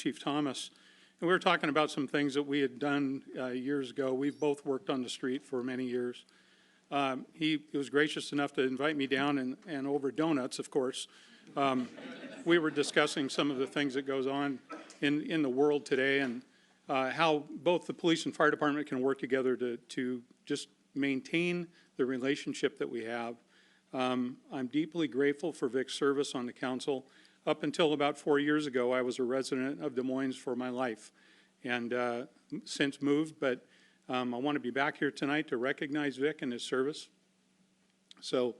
Chief Thomas. And we were talking about some things that we had done years ago. We've both worked on the street for many years. He was gracious enough to invite me down and over donuts, of course. We were discussing some of the things that goes on in the world today and how both the police and fire department can work together to just maintain the relationship that we have. I'm deeply grateful for Vic's service on the council. Up until about 4 years ago, I was a resident of Des Moines for my life and since moved, but I want to be back here tonight to recognize Vic and his service. So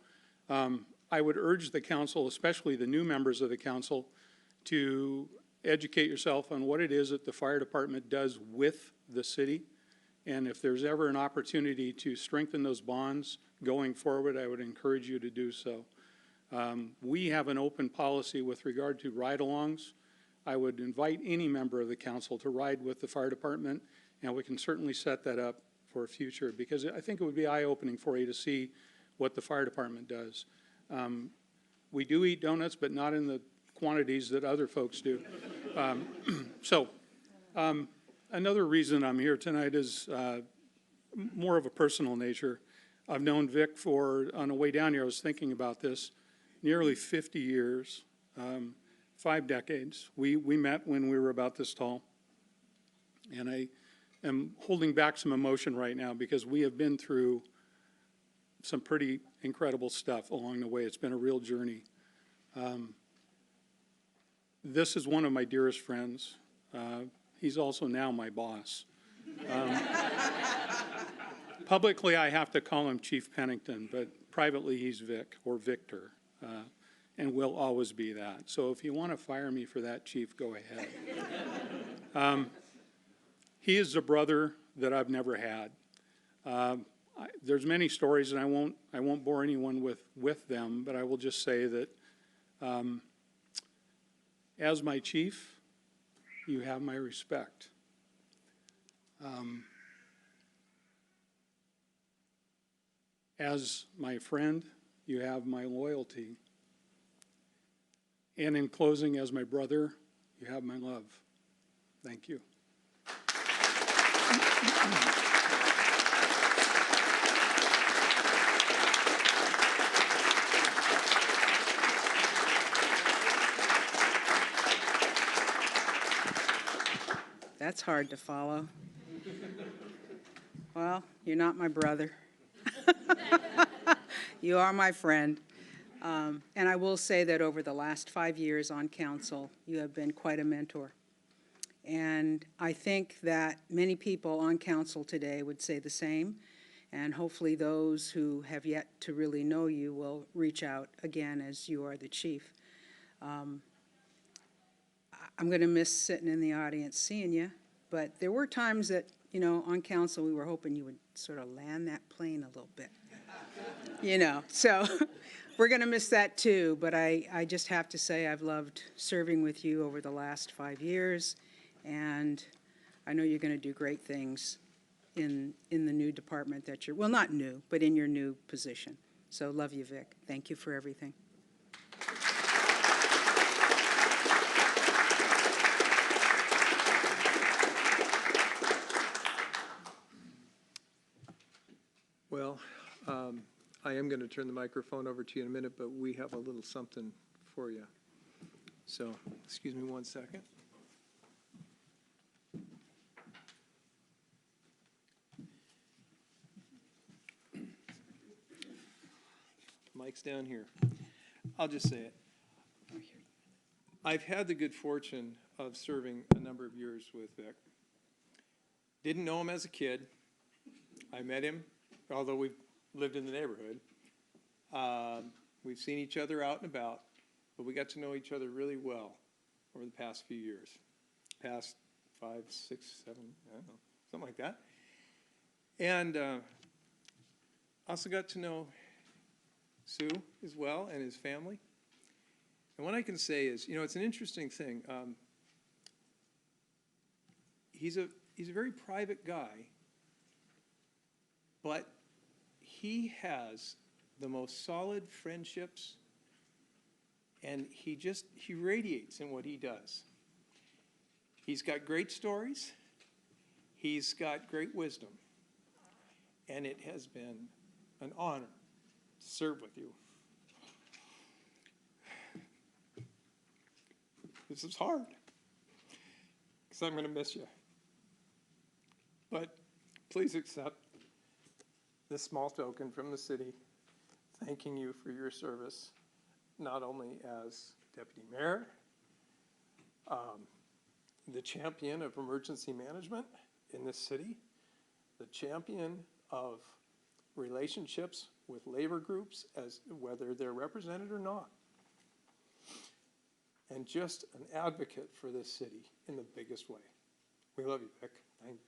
I would urge the council, especially the new members of the council, to educate yourself on what it is that the fire department does with the city. And if there's ever an opportunity to strengthen those bonds going forward, I would encourage you to do so. We have an open policy with regard to ride-alongs. I would invite any member of the council to ride with the fire department, and we can certainly set that up for a future, because I think it would be eye-opening for you to see what the fire department does. We do eat donuts, but not in the quantities that other folks do. Another reason I'm here tonight is more of a personal nature. I've known Vic for, on the way down here, I was thinking about this, nearly 50 years, 5 decades. We met when we were about this tall. And I am holding back some emotion right now because we have been through some pretty incredible stuff along the way. It's been a real journey. This is one of my dearest friends. He's also now my boss. Publicly, I have to call him Chief Pennington, but privately, he's Vic or Victor, and will always be that. So if you want to fire me for that, Chief, go ahead. He is a brother that I've never had. There's many stories, and I won't bore anyone with them, but I will just say that as my chief, you have my respect. As my friend, you have my loyalty. And in closing, as my brother, you have my love. Thank you. That's hard to follow. Well, you're not my brother. You are my friend. And I will say that over the last 5 years on council, you have been quite a mentor. And I think that many people on council today would say the same. And hopefully those who have yet to really know you will reach out again as you are the chief. I'm going to miss sitting in the audience seeing you. But there were times that, you know, on council we were hoping you would sort of land that plane a little bit. You know, so we're going to miss that too. But I just have to say I've loved serving with you over the last 5 years. And I know you're going to do great things in the new department that you're, well, not new, but in your new position. So love you, Vic. Thank you for everything. Well, I am going to turn the microphone over to you in a minute, but we have a little something for you. So, excuse me 1 second. Mike's down here. I'll just say it. I've had the good fortune of serving a number of years with Vic. Didn't know him as a kid. I met him, although we've lived in the neighborhood. We've seen each other out and about, but we got to know each other really well over the past few years. Past 5, 6, 7, I don't know, something like that. And also got to know Sue as well and his family. And what I can say is, you know, it's an interesting thing. He's a very private guy, but he has the most solid friendships, and he radiates in what he does. He's got great stories. He's got great wisdom. And it has been an honor to serve with you. This is hard, because I'm going to miss you. But please accept this small token from the city, thanking you for your service, not only as deputy mayor, the champion of emergency management in this city, the champion of relationships with labor groups, as whether they're represented or not, and just an advocate for this city in the biggest way. We love you, Vic. Thank you.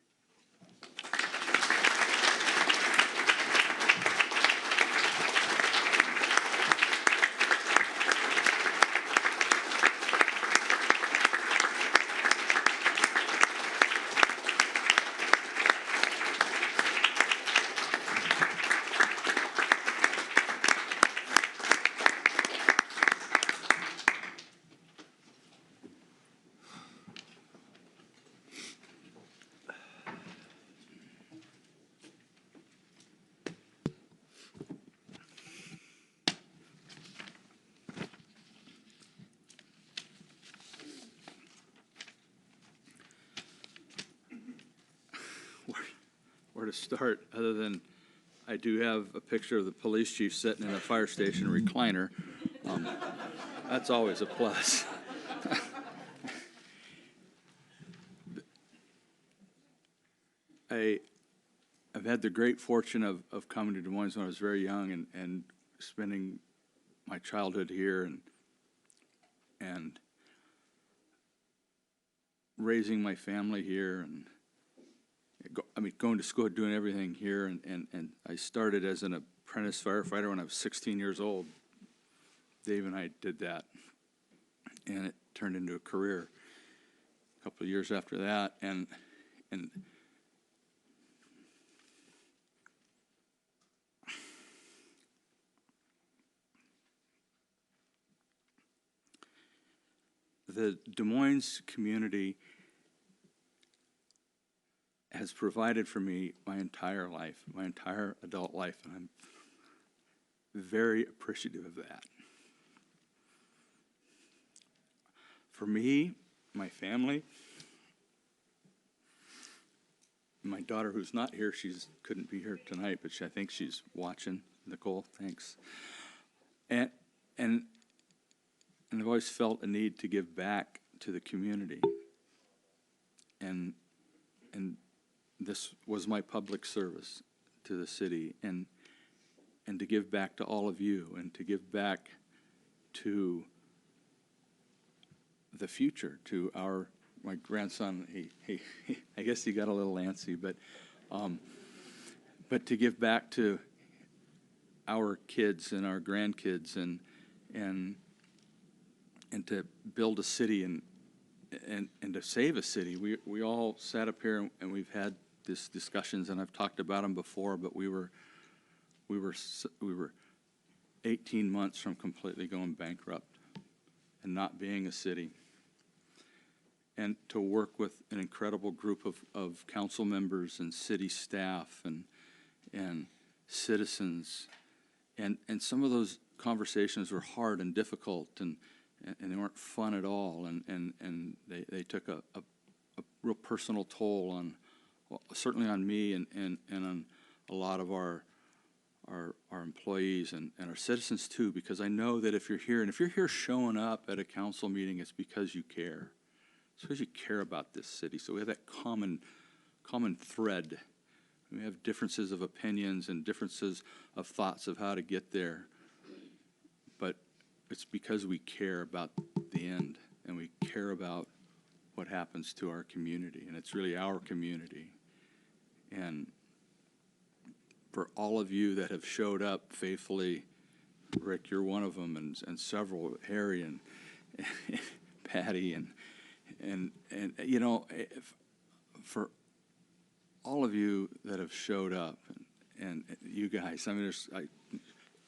Where to start, other than I do have a picture of the police chief sitting in a fire station recliner. That's always a plus. I've had the great fortune of coming to Des Moines when I was very young and spending my childhood here and raising my family here and going to school, doing everything here, and I started as an apprentice firefighter when I was 16 years old. Dave and I did that, and it turned into a career a couple of years after that, and the Des Moines community has provided for me my entire life, my entire adult life, and I'm very appreciative of that. For me, my family, my daughter who's not here, couldn't be here tonight, but I think she's watching. Nicole, thanks. And I've always felt a need to give back to the community. And this was my public service to the city, and to give back to all of you, and to give back to the future, to my grandson. He I guess he got a little antsy, but to give back to our kids and our grandkids, and to build a city and to save a city. We all sat up here and we've had these discussions, and I've talked about them before, but we were 18 months from completely going bankrupt and not being a city. And to work with an incredible group of council members and city staff and citizens, and some of those conversations were hard and difficult, and they weren't fun at all, and they took a real personal toll on, well, certainly on me and on a lot of our employees and our citizens too, because I know that if you're here showing up at a council meeting, it's because you care. It's because you care about this city. So we have that common thread. We have differences of opinions and differences of thoughts of how to get there, but it's because we care about the end, and we care about what happens to our community, and it's really our community. And for all of you that have showed up faithfully, Rick, you're one of them, and several, Harry and Patty, and you know, for all of you that have showed up, and you guys, I mean,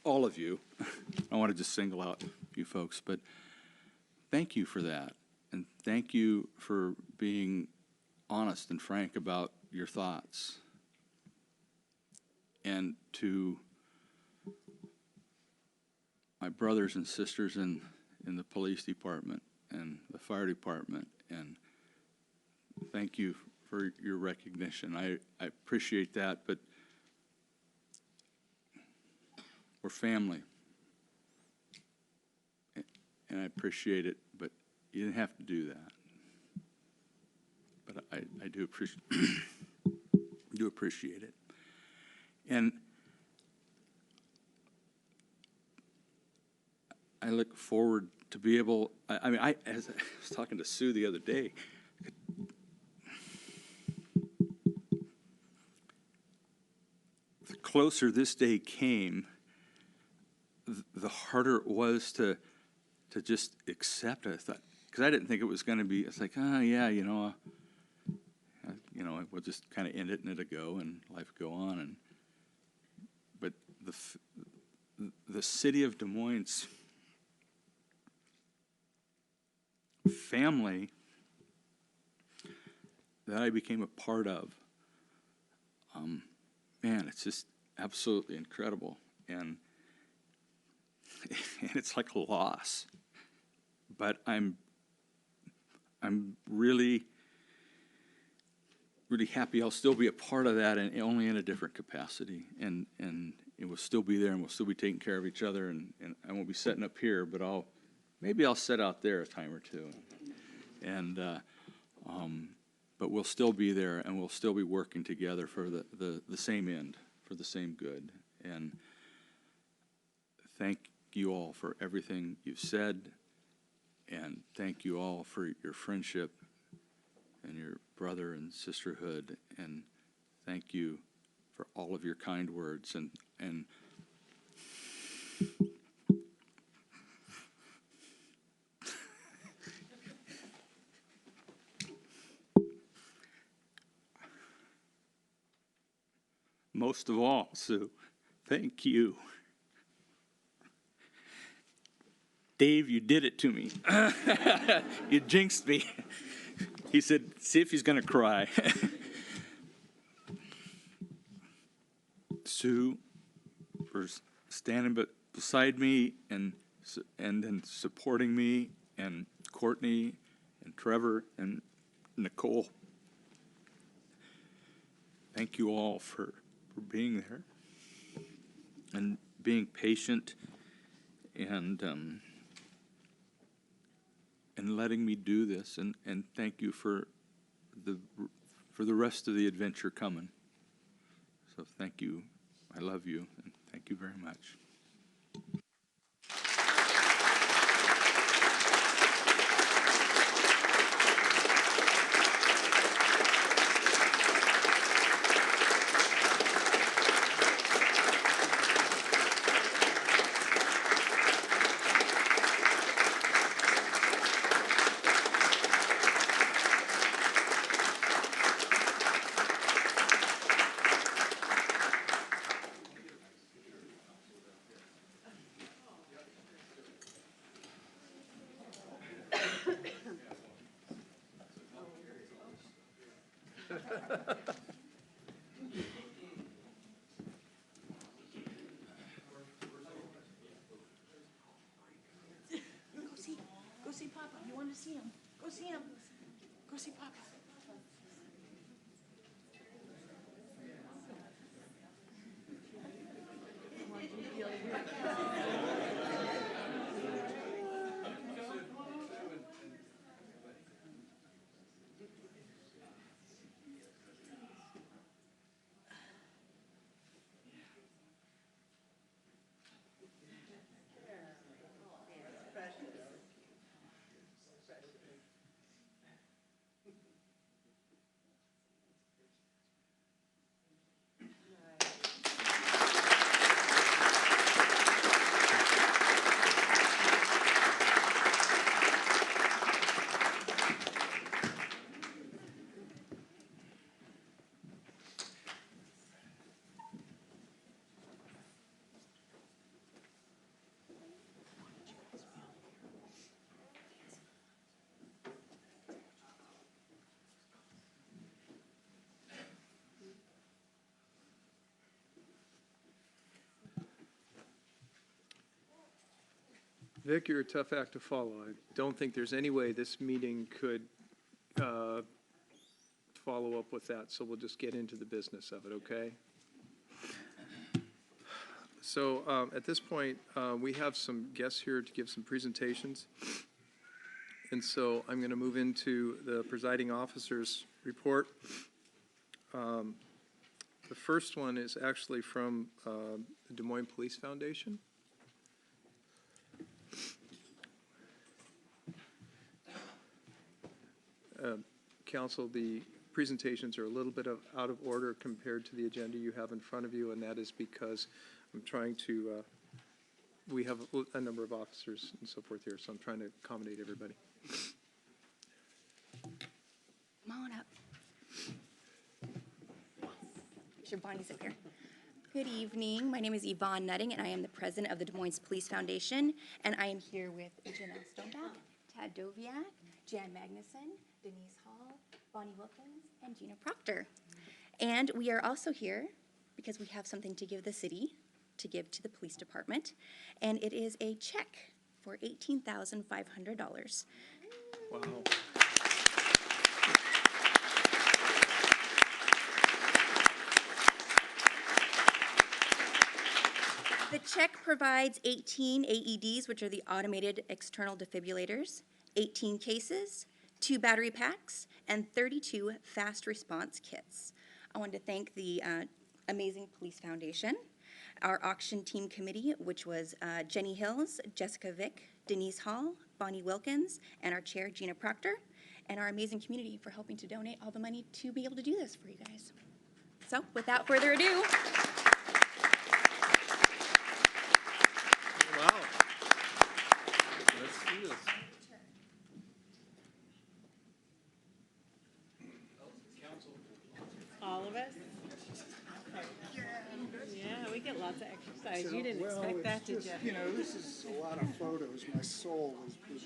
all of you, I want to just single out you folks, but thank you for that. And thank you for being honest and frank about your thoughts. And to my brothers and sisters in the police department and the fire department, and thank you for your recognition. I appreciate that, but we're family. And I appreciate it, but you didn't have to do that. But I do appreciate do appreciate it. And I look forward to be able, as I was talking to Sue the other day, the closer this day came, the harder it was to just accept it. I thought, because I didn't think it was going to be, it's like, yeah, we'll just kind of end it and it'll go and life go on. But the city of Des Moines family that I became a part of, man, it's just absolutely incredible. And it's like a loss. But I'm really, really happy I'll still be a part of that, and only in a different capacity. And it will still be there, and we'll still be taking care of each other. And I won't be setting up here, but maybe I'll set out there a time or two. But we'll still be there, and we'll still be working together for the same end, for the same good. And thank you all for everything you've said, and thank you all for your friendship and your brother and sisterhood, and thank you for all of your kind words, and most of all, Sue, thank you. Dave, you did it to me. You jinxed me. He said, see if he's going to cry. Sue, for standing beside me and then supporting me, and Courtney and Trevor and Nicole. Thank you all for being there and being patient and letting me do this, and thank you for the rest of the adventure coming. So thank you. I love you, and thank you very much. Go see Papa. You want to see him? Go see him. Go see Papa. Vic, you're a tough act to follow. I don't think there's any way this meeting could follow up with that, so we'll just get into the business of it, okay? So at this point, we have some guests here to give some presentations. And so I'm going to move into the presiding officer's report. The first one is actually from the Des Moines Police Foundation. Council, the presentations are a little bit out of order compared to the agenda you have in front of you, and that is because I'm trying to, we have a number of officers and so forth here, so I'm trying to accommodate everybody. Come on up. Make sure Bonnie's up here. Good evening. My name is Yvonne Nutting, and I am the president of the Des Moines Police Foundation. And I am here with Janelle Stoneback, Tad Doviak, Jan Magnuson, Denise Hall, Bonnie Wilkins, and Gina Proctor. And we are also here because we have something to give the city, to give to the police department, and it is a check for $18,500. Wow. The check provides 18 AEDs, which are the automated external defibrillators, 18 cases, 2 battery packs, and 32 fast response kits. I want to thank the amazing Police Foundation, our auction team committee, which was Jenny Hills, Jessica Vick, Denise Hall, Bonnie Wilkins, and our chair, Gina Proctor, and our amazing community for helping to donate all the money to be able to do this for you guys. So, without further ado. Wow. Let's do this. All of us? Yeah, we get lots of exercise. You didn't expect that, did you? You know, this is a lot of photos. My soul is.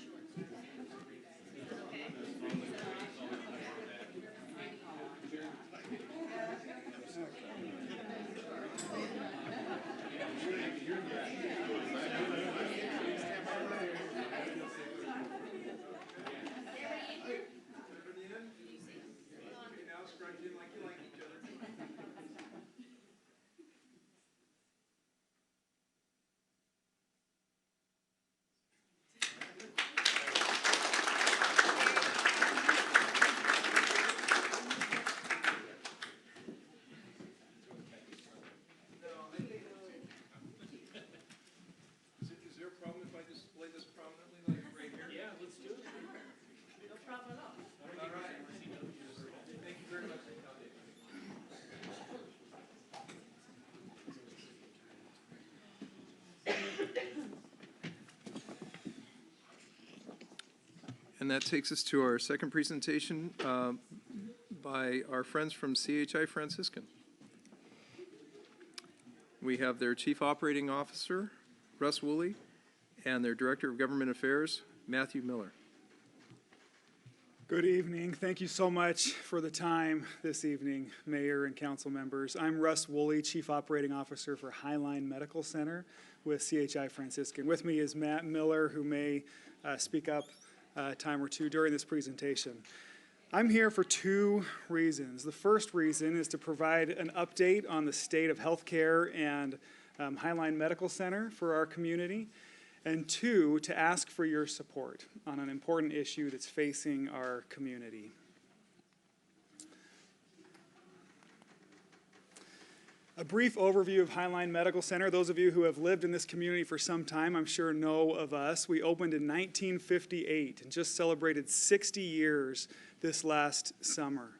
And that takes us to our second presentation by our friends from CHI Franciscan. We have their Chief Operating Officer, Russ Woolley, and their Director of Government Affairs, Matthew Miller. Good evening. Thank you so much for the time this evening, Mayor and council members. I'm Russ Woolley, Chief Operating Officer for Highline Medical Center with CHI Franciscan. With me is Matt Miller, who may speak up a time or two during this presentation. I'm here for two reasons. The first reason is to provide an update on the state of healthcare and Highline Medical Center for our community, and two, to ask for your support on an important issue that's facing our community. A brief overview of Highline Medical Center. Those of you who have lived in this community for some time, I'm sure know of us. We opened in 1958 and just celebrated 60 years this last summer.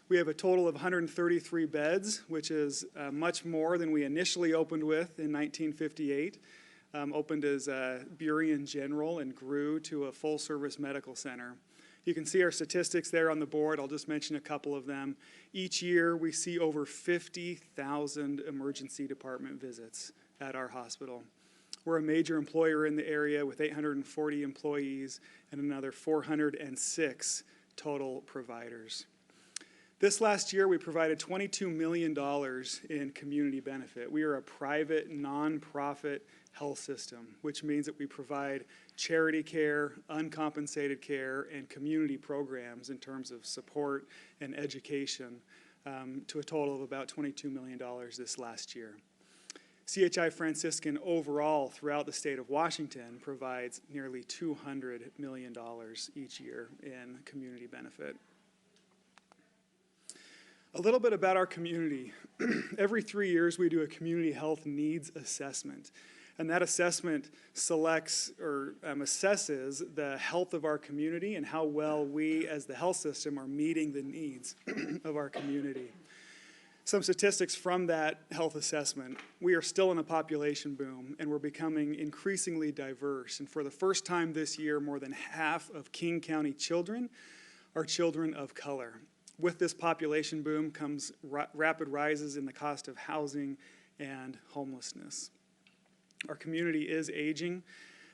We have a total of 133 beds, which is much more than we initially opened with in 1958. Opened as a Burien General and grew to a full-service medical center. You can see our statistics there on the board. I'll just mention a couple of them. Each year, we see over 50,000 emergency department visits at our hospital. We're a major employer in the area with 840 employees and another 406 total providers. This last year, we provided $22 million in community benefit. We are a private, nonprofit health system, which means that we provide charity care, uncompensated care, and community programs in terms of support and education to a total of about $22 million this last year. CHI Franciscan overall throughout the state of Washington provides nearly $200 million each year in community benefit. A little bit about our community. Every 3 years, we do a community health needs assessment. And that assessment selects or assesses the health of our community and how well we as the health system are meeting the needs of our community. Some statistics from that health assessment. We are still in a population boom, and we're becoming increasingly diverse. And for the first time this year, more than half of King County children are children of color. With this population boom comes rapid rises in the cost of housing and homelessness. Our community is aging.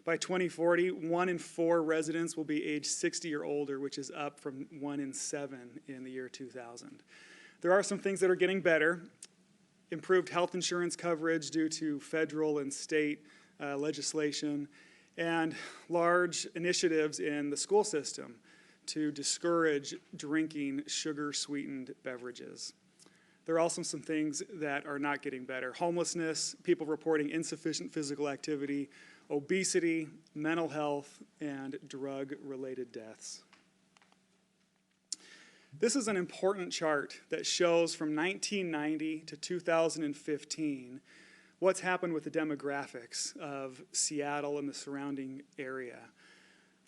By 2040, 1 in 4 residents will be age 60 or older, which is up from 1 in 7 in the year 2000. There are some things that are getting better. Improved health insurance coverage due to federal and state legislation, and large initiatives in the school system to discourage drinking sugar-sweetened beverages. There are also some things that are not getting better. Homelessness, people reporting insufficient physical activity, obesity, mental health, and drug-related deaths. This is an important chart that shows from 1990 to 2015 what's happened with the demographics of Seattle and the surrounding area.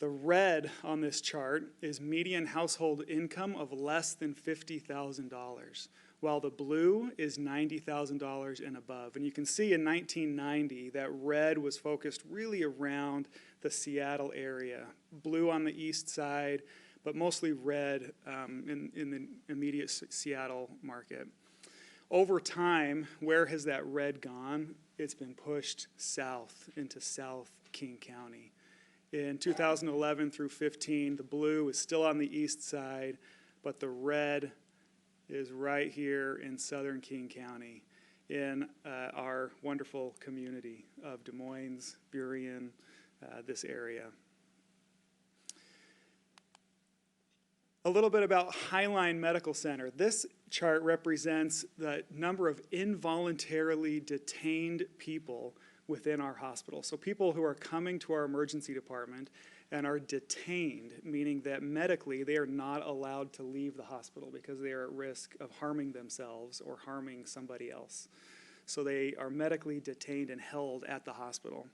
The red on this chart is median household income of less than $50,000, while the blue is $90,000 and above. And you can see in 1990 that red was focused really around the Seattle area, blue on the east side, but mostly red in the immediate Seattle market. Over time, where has that red gone? It's been pushed south into South King County. In 2011 through 15, the blue is still on the east side, but the red is right here in southern King County in our wonderful community of Des Moines, Burien, this area. A little bit about Highline Medical Center. This chart represents the number of involuntarily detained people within our hospital. So people who are coming to our emergency department and are detained, meaning that medically they are not allowed to leave the hospital because they are at risk of harming themselves or harming somebody else. So they are medically detained and held at the hospital.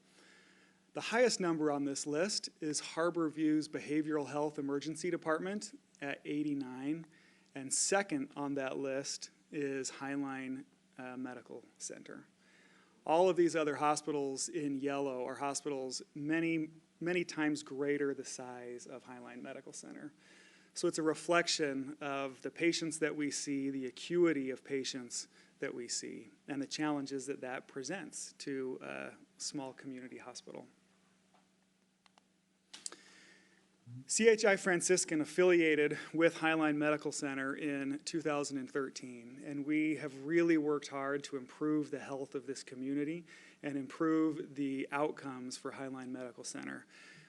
The highest number on this list is Harborview's Behavioral Health Emergency Department at 89, and second on that list is Highline Medical Center. All of these other hospitals in yellow are hospitals many times greater the size of Highline Medical Center. So it's a reflection of the patients that we see, the acuity of patients that we see, and the challenges that that presents to a small community hospital. CHI Franciscan affiliated with Highline Medical Center in 2013, and we have really worked hard to improve the health of this community and improve the outcomes for Highline Medical Center.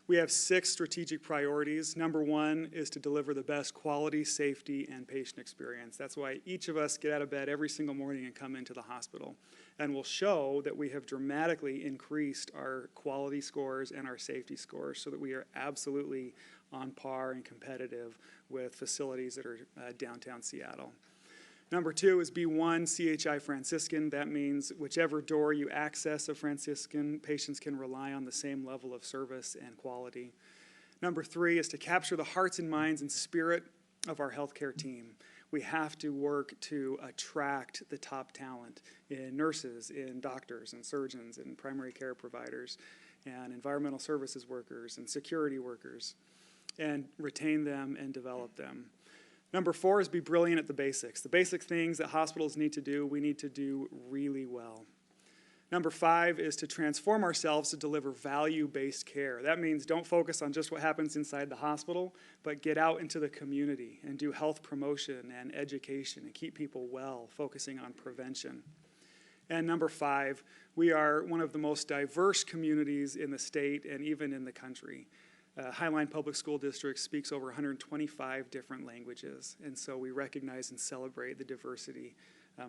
We have 6 strategic priorities. Number 1 is to deliver the best quality, safety, and patient experience. That's why each of us get out of bed every single morning and come into the hospital. And we'll show that we have dramatically increased our quality scores and our safety scores so that we are absolutely on par and competitive with facilities that are downtown Seattle. Number 2 is B1 CHI Franciscan. That means whichever door you access a Franciscan, patients can rely on the same level of service and quality. Number 3 is to capture the hearts and minds and spirit of our healthcare team. We have to work to attract the top talent in nurses, in doctors, and surgeons, and primary care providers, and environmental services workers, and security workers, and retain them and develop them. Number 4 is be brilliant at the basics. The basic things that hospitals need to do, we need to do really well. Number 5 is to transform ourselves to deliver value-based care. That means don't focus on just what happens inside the hospital, but get out into the community and do health promotion and education and keep people well, focusing on prevention. And number 5, we are one of the most diverse communities in the state and even in the country. Highline Public School District speaks over 125 different languages, and so we recognize and celebrate the diversity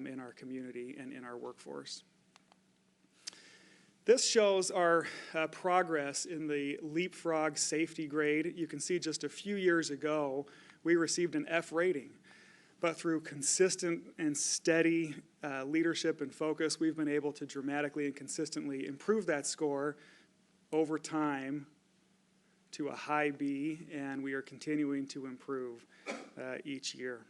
in our community and in our workforce. This shows our progress in the Leapfrog safety grade. You can see just a few years ago, we received an F rating. But through consistent and steady leadership and focus, we've been able to dramatically and consistently improve that score over time to a high B, and we are continuing to improve each year.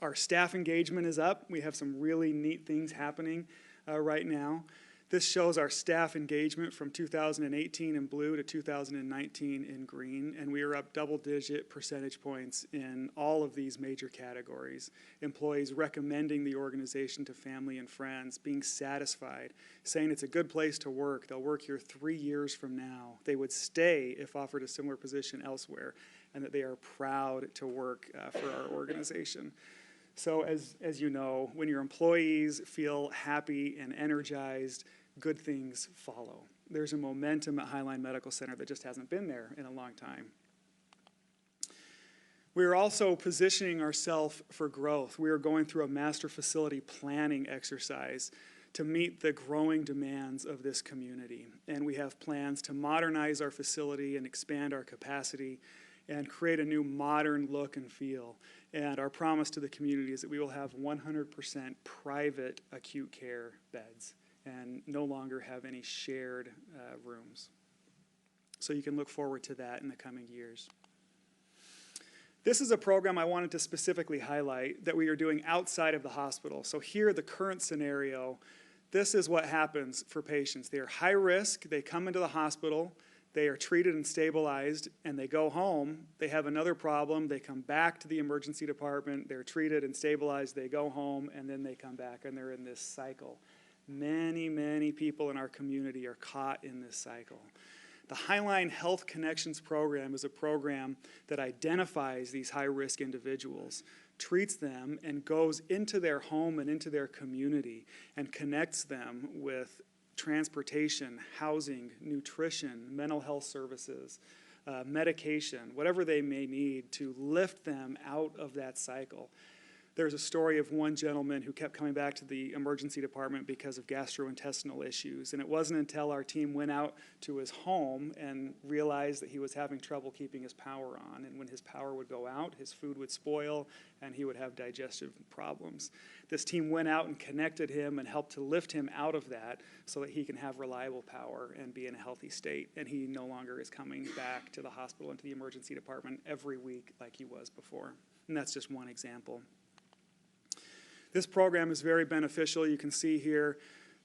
Our staff engagement is up. We have some really neat things happening right now. This shows our staff engagement from 2018 in blue to 2019 in green, and we are up double-digit percentage points in all of these major categories. Employees recommending the organization to family and friends, being satisfied, saying it's a good place to work. They'll work here 3 years from now. They would stay if offered a similar position elsewhere, and that they are proud to work for our organization. So as you know, when your employees feel happy and energized, good things follow. There's a momentum at Highline Medical Center that just hasn't been there in a long time. We are also positioning ourselves for growth. We are going through a master facility planning exercise to meet the growing demands of this community. And we have plans to modernize our facility and expand our capacity and create a new modern look and feel. And our promise to the community is that we will have 100% private acute care beds and no longer have any shared rooms. So you can look forward to that in the coming years. This is a program I wanted to specifically highlight that we are doing outside of the hospital. So here, the current scenario, this is what happens for patients. They are high risk, they come into the hospital, they are treated and stabilized, and they go home. They have another problem. They come back to the emergency department. They're treated and stabilized. They go home, and then they come back, and they're in this cycle. Many, many people in our community are caught in this cycle. The Highline Health Connections program is a program that identifies these high-risk individuals, treats them, and goes into their home and into their community and connects them with transportation, housing, nutrition, mental health services, medication, whatever they may need to lift them out of that cycle. There's a story of one gentleman who kept coming back to the emergency department because of gastrointestinal issues. And it wasn't until our team went out to his home and realized that he was having trouble keeping his power on. And when his power would go out, his food would spoil and he would have digestive problems. This team went out and connected him and helped to lift him out of that so that he can have reliable power and be in a healthy state. And he no longer is coming back to the hospital and to the emergency department every week like he was before. And that's just one example. This program is very beneficial. You can see here,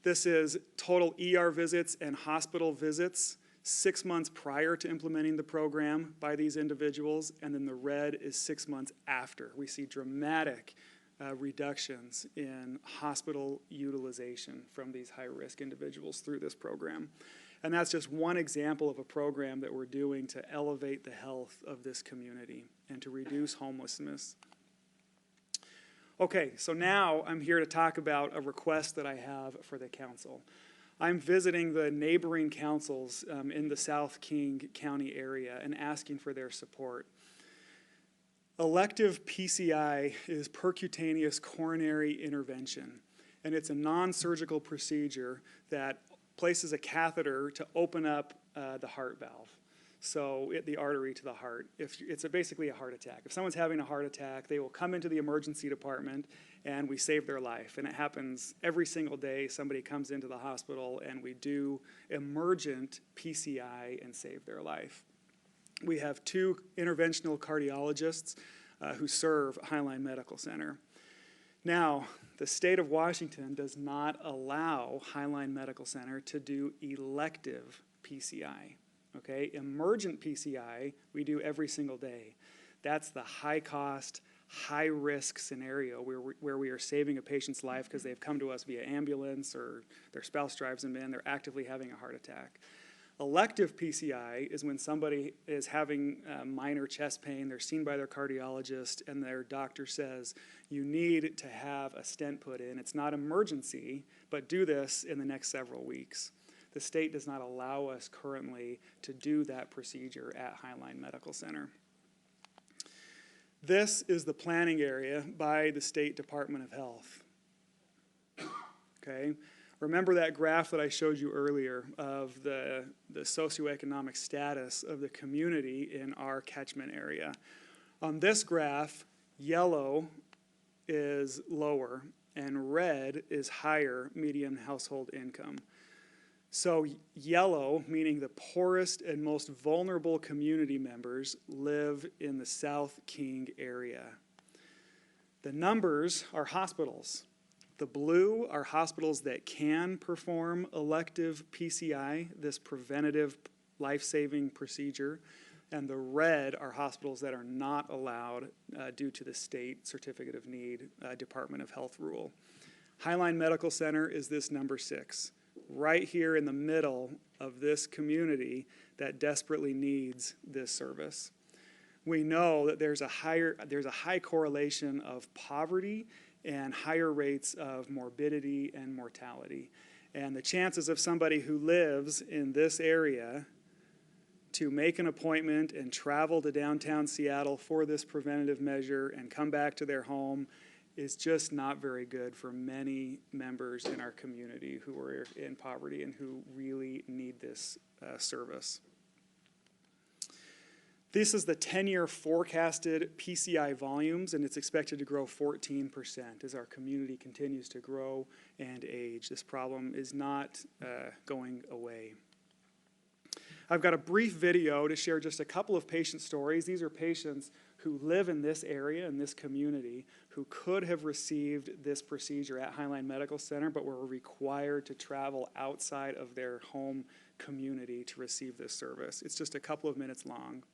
this is total ER visits and hospital visits 6 months prior to implementing the program by these individuals, and then the red is 6 months after. We see dramatic reductions in hospital utilization from these high-risk individuals through this program. And that's just one example of a program that we're doing to elevate the health of this community and to reduce homelessness. Okay, so now I'm here to talk about a request that I have for the council. I'm visiting the neighboring councils in the South King County area and asking for their support. Elective PCI is percutaneous coronary intervention, and it's a non-surgical procedure that places a catheter to open up the heart valve. So the artery to the heart. It's basically a heart attack. If someone's having a heart attack, they will come into the emergency department and we save their life. And it happens every single day. Somebody comes into the hospital and we do emergent PCI and save their life. We have 2 interventional cardiologists who serve Highline Medical Center. Now, the state of Washington does not allow Highline Medical Center to do elective PCI. Okay, emergent PCI we do every single day. That's the high cost, high-risk scenario where we are saving a patient's life because they've come to us via ambulance or their spouse drives them in, they're actively having a heart attack. Elective PCI is when somebody is having minor chest pain, they're seen by their cardiologist, and their doctor says, you need to have a stent put in. It's not emergency, but do this in the next several weeks. The state does not allow us currently to do that procedure at Highline Medical Center. This is the planning area by the State Department of Health. Okay? Remember that graph that I showed you earlier of the socioeconomic status of the community in our catchment area. On this graph, yellow is lower and red is higher median household income. So yellow, meaning the poorest and most vulnerable community members, live in the South King area. The numbers are hospitals. The blue are hospitals that can perform elective PCI, this preventative life-saving procedure, and the red are hospitals that are not allowed due to the state Certificate of Need Department of Health rule. Highline Medical Center is this number 6, right here in the middle of this community that desperately needs this service. We know that there's a high correlation of poverty and higher rates of morbidity and mortality. And the chances of somebody who lives in this area to make an appointment and travel to downtown Seattle for this preventative measure and come back to their home is just not very good for many members in our community who are in poverty and who really need this service. This is the 10-year forecasted PCI volumes, and it's expected to grow 14% as our community continues to grow and age. This problem is not going away. I've got a brief video to share just a couple of patient stories. These are patients who live in this area, in this community, who could have received this procedure at Highline Medical Center, but were required to travel outside of their home community to receive this service. It's just a couple of minutes long.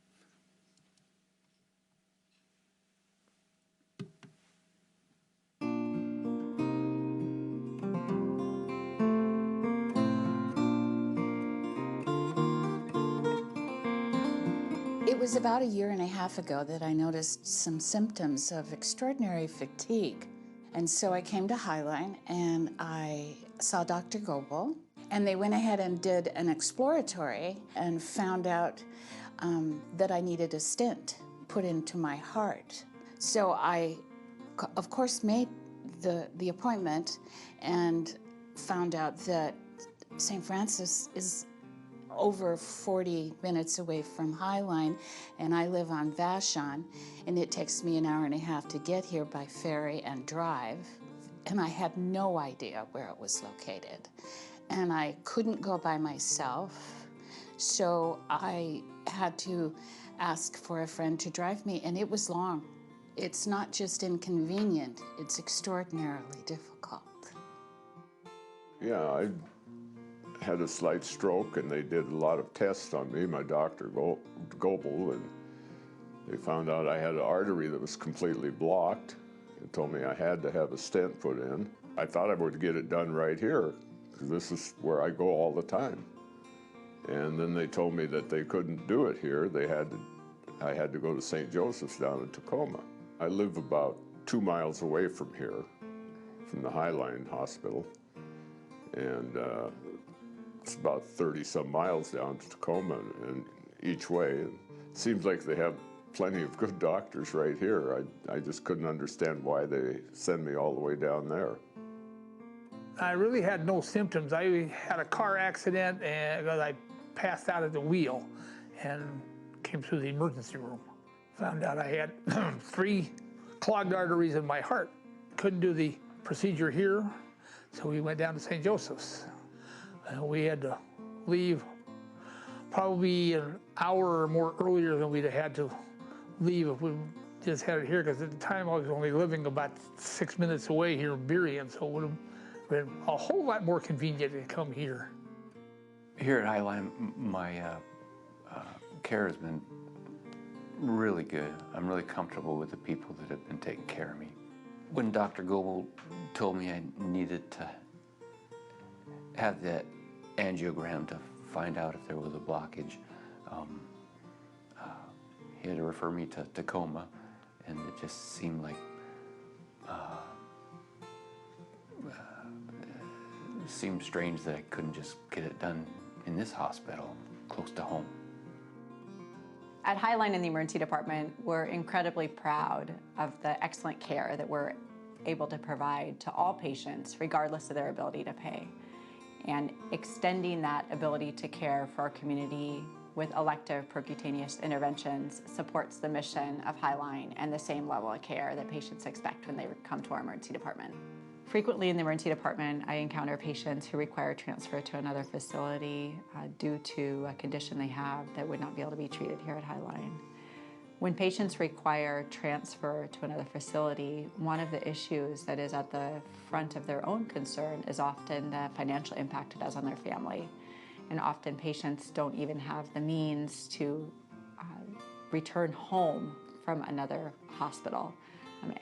It was about 1.5 years ago that I noticed some symptoms of extraordinary fatigue. And so I came to Highline and I saw Dr. Goebel, and they went ahead and did an exploratory and found out that I needed a stent put into my heart. So I, of course, made the appointment and found out that St. Francis is over 40 minutes away from Highline, and I live on Vashon, and it takes me 1.5 hours to get here by ferry and drive, and I had no idea where it was located. And I couldn't go by myself, so I had to ask for a friend to drive me, and it was long. It's not just inconvenient, it's extraordinarily difficult. Yeah, I had a slight stroke, and they did a lot of tests on me, my doctor, Goebel, and they found out I had an artery that was completely blocked and told me I had to have a stent put in. I thought I would get it done right here, because this is where I go all the time. And then they told me that they couldn't do it here. I had to go to St. Joseph's down in Tacoma. I live about 2 miles away from here, from the Highline Hospital, and it's about 30-some miles down to Tacoma and each way. It seems like they have plenty of good doctors right here. I just couldn't understand why they send me all the way down there. I really had no symptoms. I had a car accident and I passed out at the wheel and came through the emergency room. Found out I had 3 clogged arteries in my heart. Couldn't do the procedure here, so we went down to St. Joseph's. We had to leave probably an hour or more earlier than we'd have had to leave if we just had it here, because at the time I was only living about 6 minutes away here in Burien, so it would have been a whole lot more convenient to come here. Here at Highline, my care has been Really good. I'm really comfortable with the people that have been taking care of me. When Dr. Goebel told me I needed to have that angiogram to find out if there was a blockage, he had to refer me to Tacoma, and it just seemed like it seemed strange that I couldn't just get it done in this hospital close to home. At Highline in the emergency department, we're incredibly proud of the excellent care that we're able to provide to all patients, regardless of their ability to pay. And extending that ability to care for our community with elective percutaneous interventions supports the mission of Highline and the same level of care that patients expect when they come to our emergency department. Frequently in the emergency department, I encounter patients who require transfer to another facility due to a condition they have that would not be able to be treated here at Highline. When patients require transfer to another facility, one of the issues that is at the front of their own concern is often the financial impact it has on their family. And often patients don't even have the means to return home from another hospital.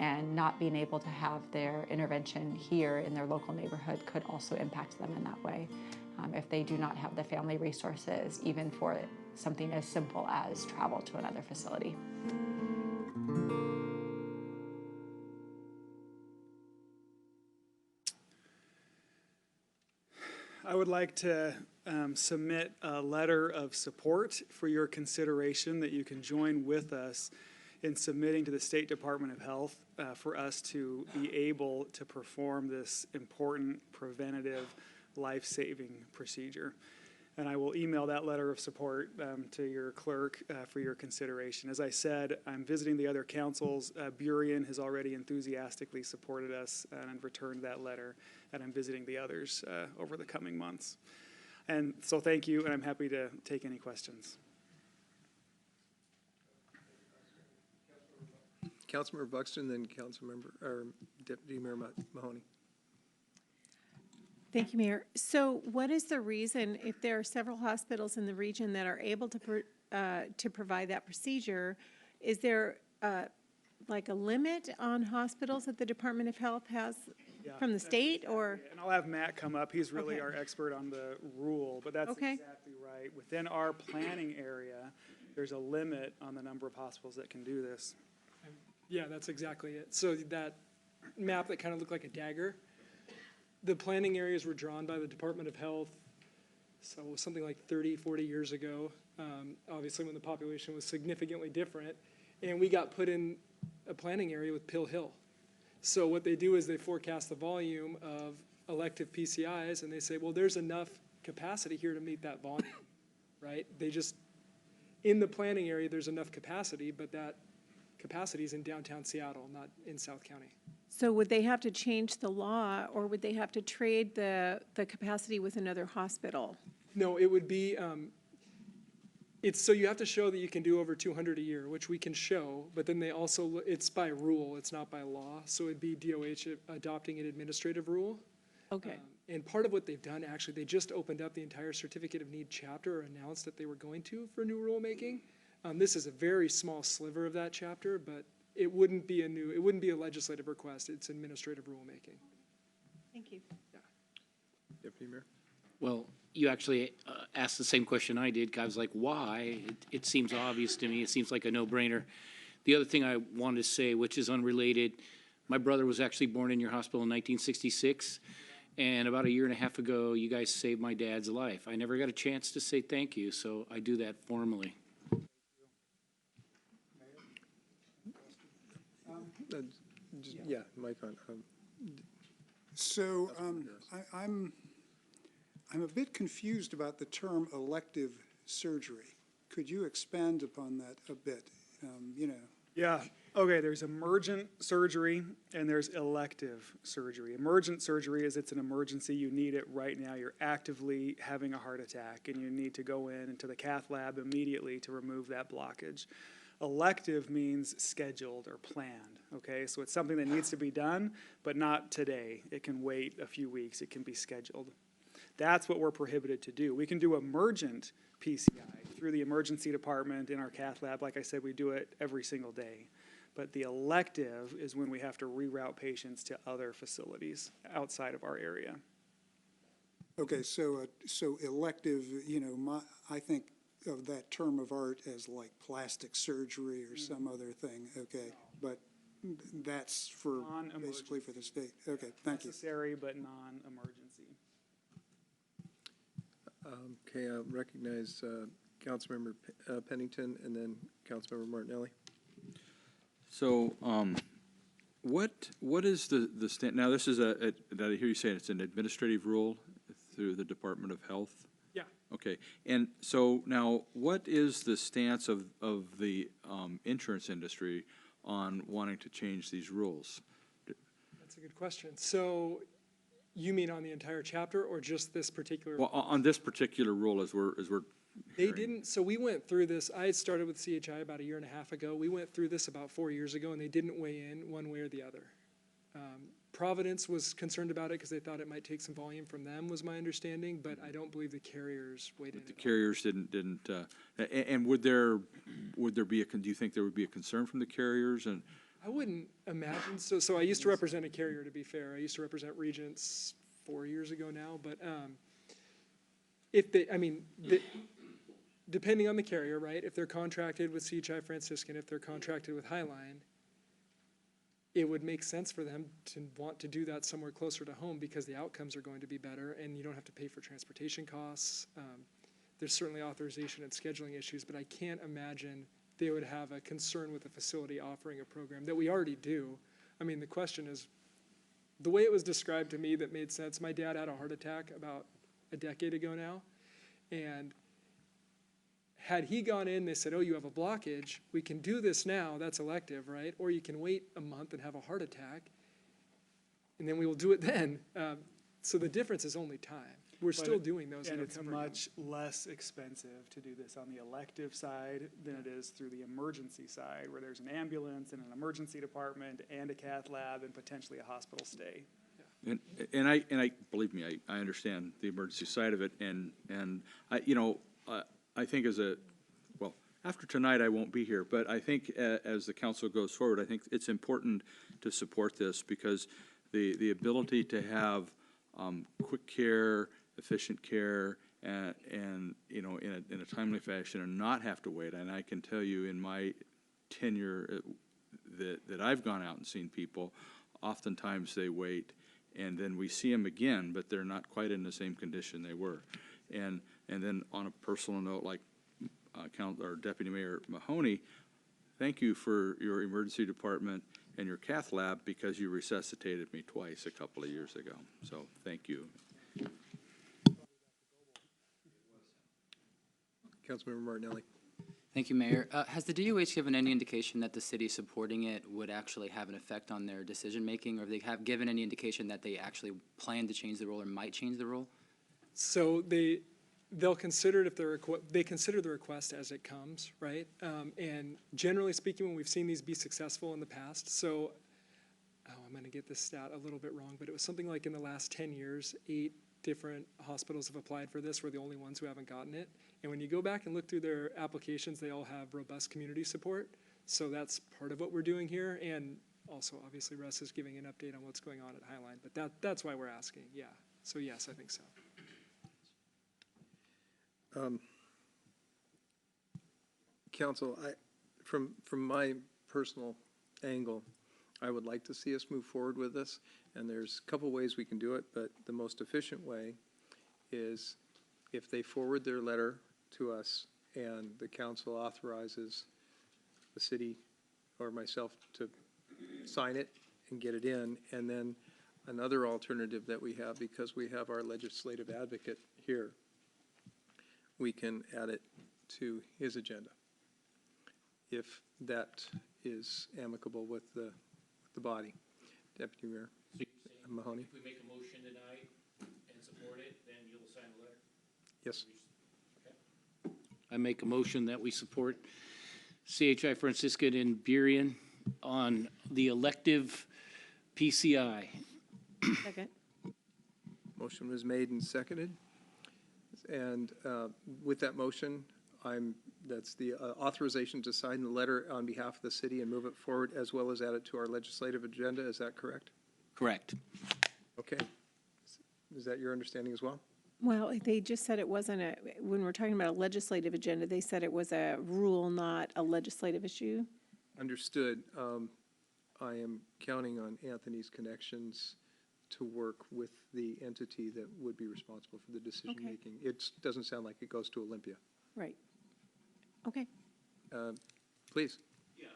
And not being able to have their intervention here in their local neighborhood could also impact them in that way if they do not have the family resources, even for something as simple as travel to another facility. I would like to submit a letter of support for your consideration that you can join with us in submitting to the State Department of Health for us to be able to perform this important preventative life-saving procedure. And I will email that letter of support to your clerk for your consideration. As I said, I'm visiting the other councils. Burien has already enthusiastically supported us and returned that letter, and I'm visiting the others over the coming months. And so thank you, and I'm happy to take any questions. Councilmember Buxton, then Councilmember or Deputy Mayor Mahoney. Thank you, Mayor. So what is the reason, if there are several hospitals in the region that are able to provide that procedure, is there like a limit on hospitals that the Department of Health has from the state, or? And I'll have Matt come up. He's really Okay. our expert on the rule, but that's Okay. exactly right. Within our planning area, there's a limit on the number of hospitals that can do this. Yeah, that's exactly it. So that map that kind of looked like a dagger, the planning areas were drawn by the Department of Health, so something like 30, 40 years ago, obviously when the population was significantly different, and we got put in a planning area with Pill Hill. So what they do is they forecast the volume of elective PCIs, and they say, well, there's enough capacity here to meet that volume, right? They just, in the planning area, there's enough capacity, but that capacity is in downtown Seattle, not in South County. So would they have to change the law, or would they have to trade the capacity with another hospital? No, it would be, it's, so you have to show that you can do over 200 a year, which we can show, but then they also, it's by rule, it's not by law. So it'd be DOH adopting an administrative rule. Okay. And part of what they've done, actually, they just opened up the entire Certificate of Need chapter, or announced that they were going to for new rulemaking. This is a very small sliver of that chapter, but it wouldn't be a legislative request. It's administrative rulemaking. Thank you. Yeah. Deputy Mayor. Well, you actually asked the same question I did. I was like, why? It seems obvious to me. It seems like a no-brainer. The other thing I wanted to say, which is unrelated, my brother was actually born in your hospital in 1966. And about a year and a half ago, you guys saved my dad's life. I never got a chance to say thank you, so I do that formally. Yeah, Mike on. So I'm a bit confused about the term elective surgery. Could you expand upon that a bit? Yeah, okay, there's emergent surgery and there's elective surgery. Emergent surgery is it's an emergency, you need it right now, you're actively having a heart attack and you need to go in into the cath lab immediately to remove that blockage. Elective means scheduled or planned, okay? So it's something that needs to be done, but not today. It can wait a few weeks, it can be scheduled. That's what we're prohibited to do. We can do emergent PCI through the emergency department in our cath lab. Like I said, we do it every single day. But the elective is when we have to reroute patients to other facilities outside of our area. Okay, so elective, you know, I think of that term of art as like plastic surgery or some other thing, okay? But that's for, basically for the state. Okay, thank you. Necessary but non-emergency. Okay, I'll recognize Councilmember Pennington and then Councilmember Martinelli. So, what is the stand, now this is did I hear you say it's an administrative rule through the Department of Health? Yeah. Okay, and so now, what is the stance of the insurance industry on wanting to change these rules? That's a good question. So you mean on the entire chapter or just this particular? Well, on this particular rule as we're They hearing. didn't, so we went through this, I had started with CHI about 1.5 years ago. We went through this about 4 years ago, and they didn't weigh in one way or the other. Providence was concerned about it because they thought it might take some volume from them, was my understanding, but I don't believe the carriers weighed in. The carriers didn't, and would there be do you think there would be a concern from the carriers? And I wouldn't imagine, so I used to represent a carrier, to be fair. I used to represent Regents 4 years ago now, but if they, depending on the carrier, right? If they're contracted with CHI Franciscan, if they're contracted with Highline, it would make sense for them to want to do that somewhere closer to home because the outcomes are going to be better and you don't have to pay for transportation costs. There's certainly authorization and scheduling issues, but I can't imagine they would have a concern with a facility offering a program that we already do. I mean, the question is, the way it was described to me that made sense, my dad had a heart attack about a decade ago now, and had he gone in, they said, oh, you have a blockage, we can do this now, that's elective, right? Or you can wait a month and have a heart attack, and then we will do it then. So the difference is only time. We're still doing those. And it's much less expensive to do this on the elective side than it is through the emergency side, where there's an ambulance and an emergency department and a cath lab and potentially a hospital stay. And I believe me, I understand the emergency side of it, and I think after tonight I won't be here, but I think as the council goes forward, I think it's important to support this because the ability to have quick care, efficient care, and in a timely fashion, and not have to wait. And I can tell you, in my tenure that I've gone out and seen people, oftentimes they wait, and then we see them again, but they're not quite in the same condition they were. And then on a personal note, like Deputy Mayor Mahoney, thank you for your emergency department and your cath lab because you resuscitated me twice a couple of years ago. So thank you. Councilmember Martinelli. Thank you, Mayor. Has the DOH given any indication that the city supporting it would actually have an effect on their decision-making, or have they given any indication that they actually plan to change the rule or might change the rule? So they'll consider it if they consider the request as it comes, right? And generally speaking, when we've seen these be successful in the past, so I'm going to get this stat a little bit wrong, but it was something like in the last 10 years, 8 different hospitals have applied for this. We're the only ones who haven't gotten it. And when you go back and look through their applications, they all have robust community support. So that's part of what we're doing here. And also, obviously, Russ is giving an update on what's going on at Highline. But that's why we're asking, yeah. So yes, I think so. Council, from my personal angle, I would like to see us move forward with this, and there's a couple ways we can do it, but the most efficient way is if they forward their letter to us and the council authorizes the city or myself to sign it and get it in, and then another alternative that we have, because we have our legislative advocate here, we can add it to his agenda, if that is amicable with the body. Deputy Mayor Mahoney. If we make a motion tonight and support it, then you'll sign the letter? Yes. Okay. I make a motion that we support CHI Franciscan and Burien on the elective PCI. Second. Motion was made and seconded. And with that motion, That's the authorization to sign the letter on behalf of the city and move it forward, as well as add it to our legislative agenda. Is that correct? Correct. Okay. Is that your understanding as well? Well, they just said it wasn't when we're talking about a legislative agenda, they said it was a rule, not a legislative issue. Understood. I am counting on Anthony's connections to work with the entity that would be responsible for the decision-making. It doesn't sound like it goes to Olympia. Right. Okay. Please. Yeah,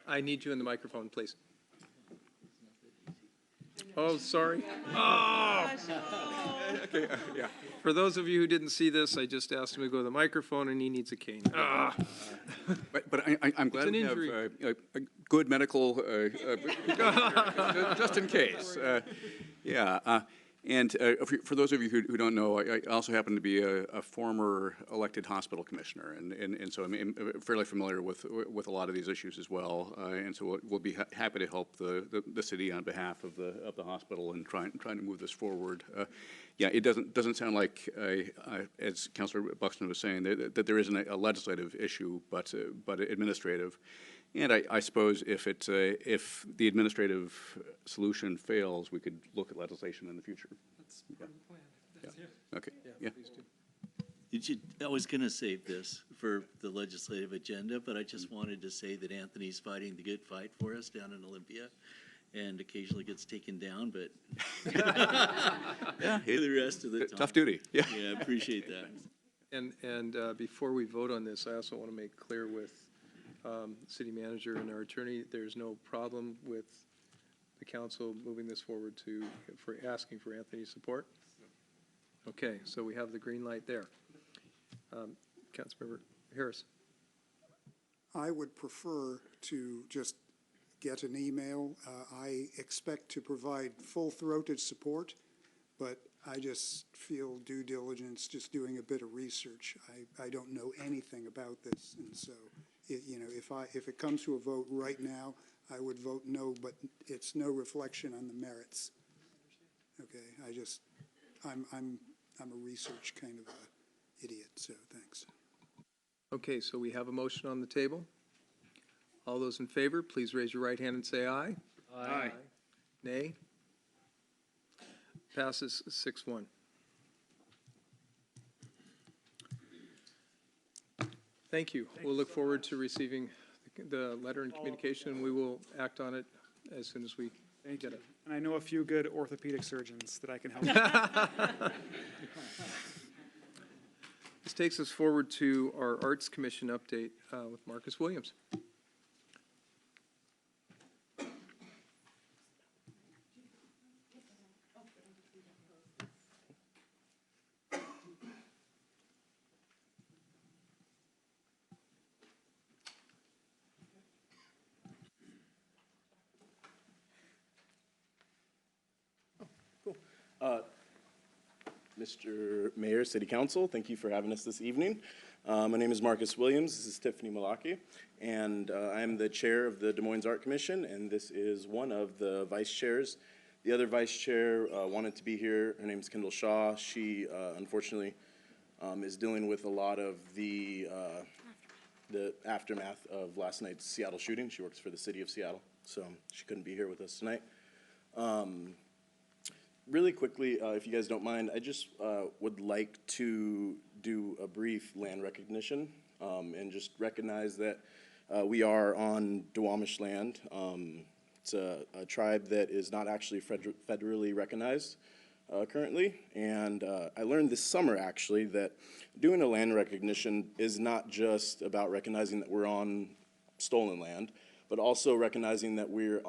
I need you in the microphone, please. Oh, sorry. Oh! Okay, yeah. For those of you who didn't see this, I just asked him to go to the microphone, and he needs a cane. But I'm glad we have a good medical, just in case. And for those of you who don't know, I also happen to be a former elected hospital commissioner, and so I'm fairly familiar with a lot of these issues as well. And so we'll be happy to help the city on behalf of the hospital and trying to move this forward. Yeah, it doesn't sound like, as Councilor Buxton was saying, that there isn't a legislative issue, but administrative. And I suppose if the administrative solution fails, we could look at legislation in the future. That's part of the plan. Yeah. Okay. Yeah. Please do. I was going to save this for the legislative agenda, but I just wanted to say that Anthony's fighting the good fight for us down in Olympia, and occasionally gets taken down, but yeah, the rest of the time. Tough duty. Yeah. Yeah, I appreciate that. And before we vote on this, I also want to make clear with city manager and our attorney, there's no problem with the council moving this forward for asking for Anthony's support. Okay, so we have the green light there. Councilmember Harris. I would prefer to just get an email. I expect to provide full-throated support, but I just feel due diligence just doing a bit of research. I don't know anything about this, and so if it comes to a vote right now, I would vote no, but it's no reflection on the merits. Okay, I'm a research kind of a idiot, so thanks. Okay, so we have a motion on the table. All those in favor, please raise your right hand and say aye. Aye. Nay? Passes 6-1. Thank you. We'll look forward to receiving the letter and communication. We will act on it as soon as we get it. And I know a few good orthopedic surgeons that I can help. This takes us forward to our Arts Commission update with Marcus Williams. Mr. Mayor, City Council, thank you for having us this evening. My name is Marcus Williams. This is Tiffany Malaki, and I am the chair of the Des Moines Art Commission, and this is one of the vice chairs. The other vice chair wanted to be here. Her name is Kendall Shaw. She, unfortunately, is dealing with a lot of the aftermath of last night's Seattle shooting. She works for the city of Seattle, so she couldn't be here with us tonight. Really quickly, if you guys don't mind, I just would like to do a brief land recognition and just recognize that we are on Duwamish land. It's a tribe that is not actually federally recognized currently, and I learned this summer actually that doing a land recognition is not just about recognizing that we're on stolen land, but also recognizing that we're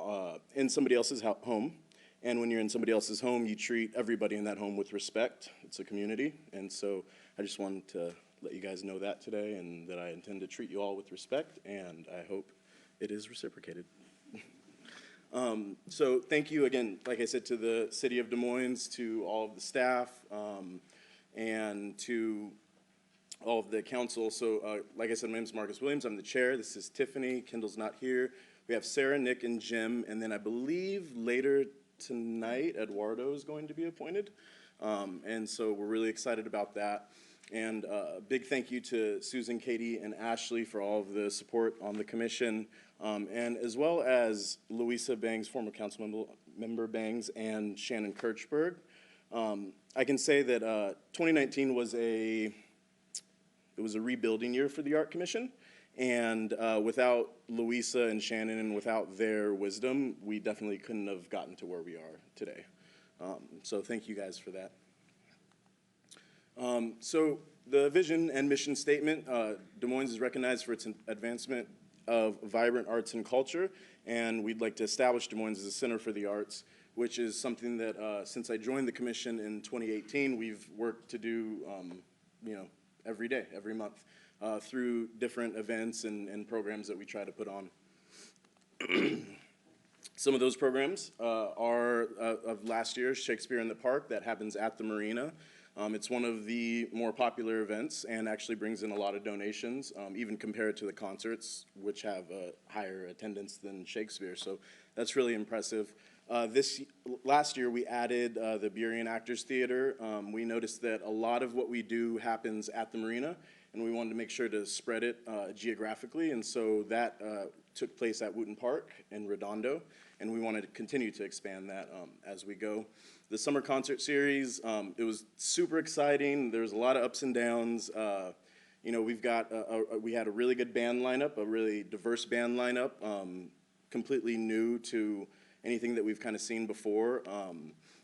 in somebody else's home. And when you're in somebody else's home, you treat everybody in that home with respect. It's a community. And so I just wanted to let you guys know that today, and that I intend to treat you all with respect, and I hope it is reciprocated. So thank you again, like I said, to the city of Des Moines, to all of the staff, and to all of the council. So like I said, my name is Marcus Williams. I'm the chair. This is Tiffany. Kendall's not here. We have Sarah, Nick, and Jim. And then I believe later tonight, Eduardo is going to be appointed. And so we're really excited about that. And a big thank you to Susan, Katie, and Ashley for all of the support on the commission, and as well as Louisa Bangs, former council member Bangs, and Shannon Kirchberg. I can say that 2019 was a rebuilding year for the Art Commission, and without Louisa and Shannon and without their wisdom, we definitely couldn't have gotten to where we are today. So thank you guys for that. So the vision and mission statement, Des Moines is recognized for its advancement of vibrant arts and culture, and we'd like to establish Des Moines as a center for the arts, which is something that since I joined the commission in 2018, we've worked to do every day, every month, through different events and programs that we try to put on. Some of those programs are of last year's Shakespeare in the Park that happens at the marina. It's one of the more popular events and actually brings in a lot of donations, even compared to the concerts, which have a higher attendance than Shakespeare. So that's really impressive. Last year, we added the Burien Actors Theater. We noticed that a lot of what we do happens at the marina, and we wanted to make sure to spread it geographically, and so that took place at Wooten Park in Redondo, and we wanted to continue to expand that as we go. The summer concert series, it was super exciting. There's a lot of ups and downs. We had a really good band lineup, a really diverse band lineup, completely new to anything that we've kind of seen before.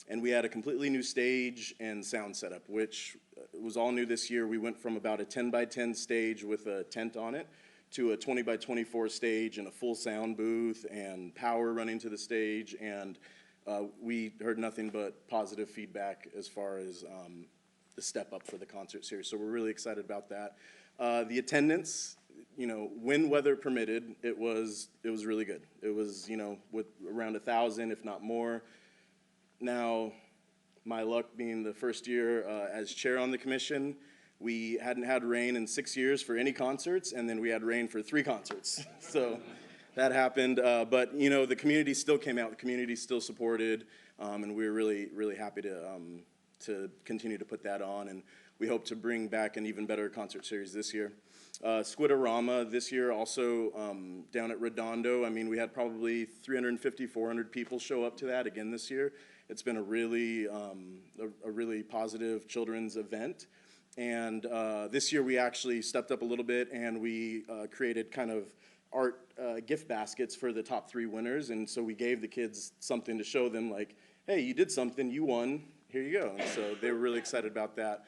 And we had a completely new stage and sound setup, which was all new this year. We went from about a 10 by 10 stage with a tent on it to a 20 by 24 stage and a full sound booth and power running to the stage. And we heard nothing but positive feedback as far as the step up for the concert series. So we're really excited about that. The attendance, when weather permitted, it was really good. It was, with around 1,000, if not more. Now, my luck being the first year as chair on the commission, we hadn't had rain in 6 years for any concerts, and then we had rain for 3 concerts. So that happened, but the community still came out. The community still supported, and we were really, really happy to continue to put that on. And we hope to bring back an even better concert series this year. Squidorama this year also down at Redondo. I mean, we had probably 350, 400 people show up to that again this year. It's been a really positive children's event. And this year we actually stepped up a little bit and we created kind of art gift baskets for the top 3 winners. And so we gave the kids something to show them, like, hey, you did something, you won, here you go. And so they were really excited about that.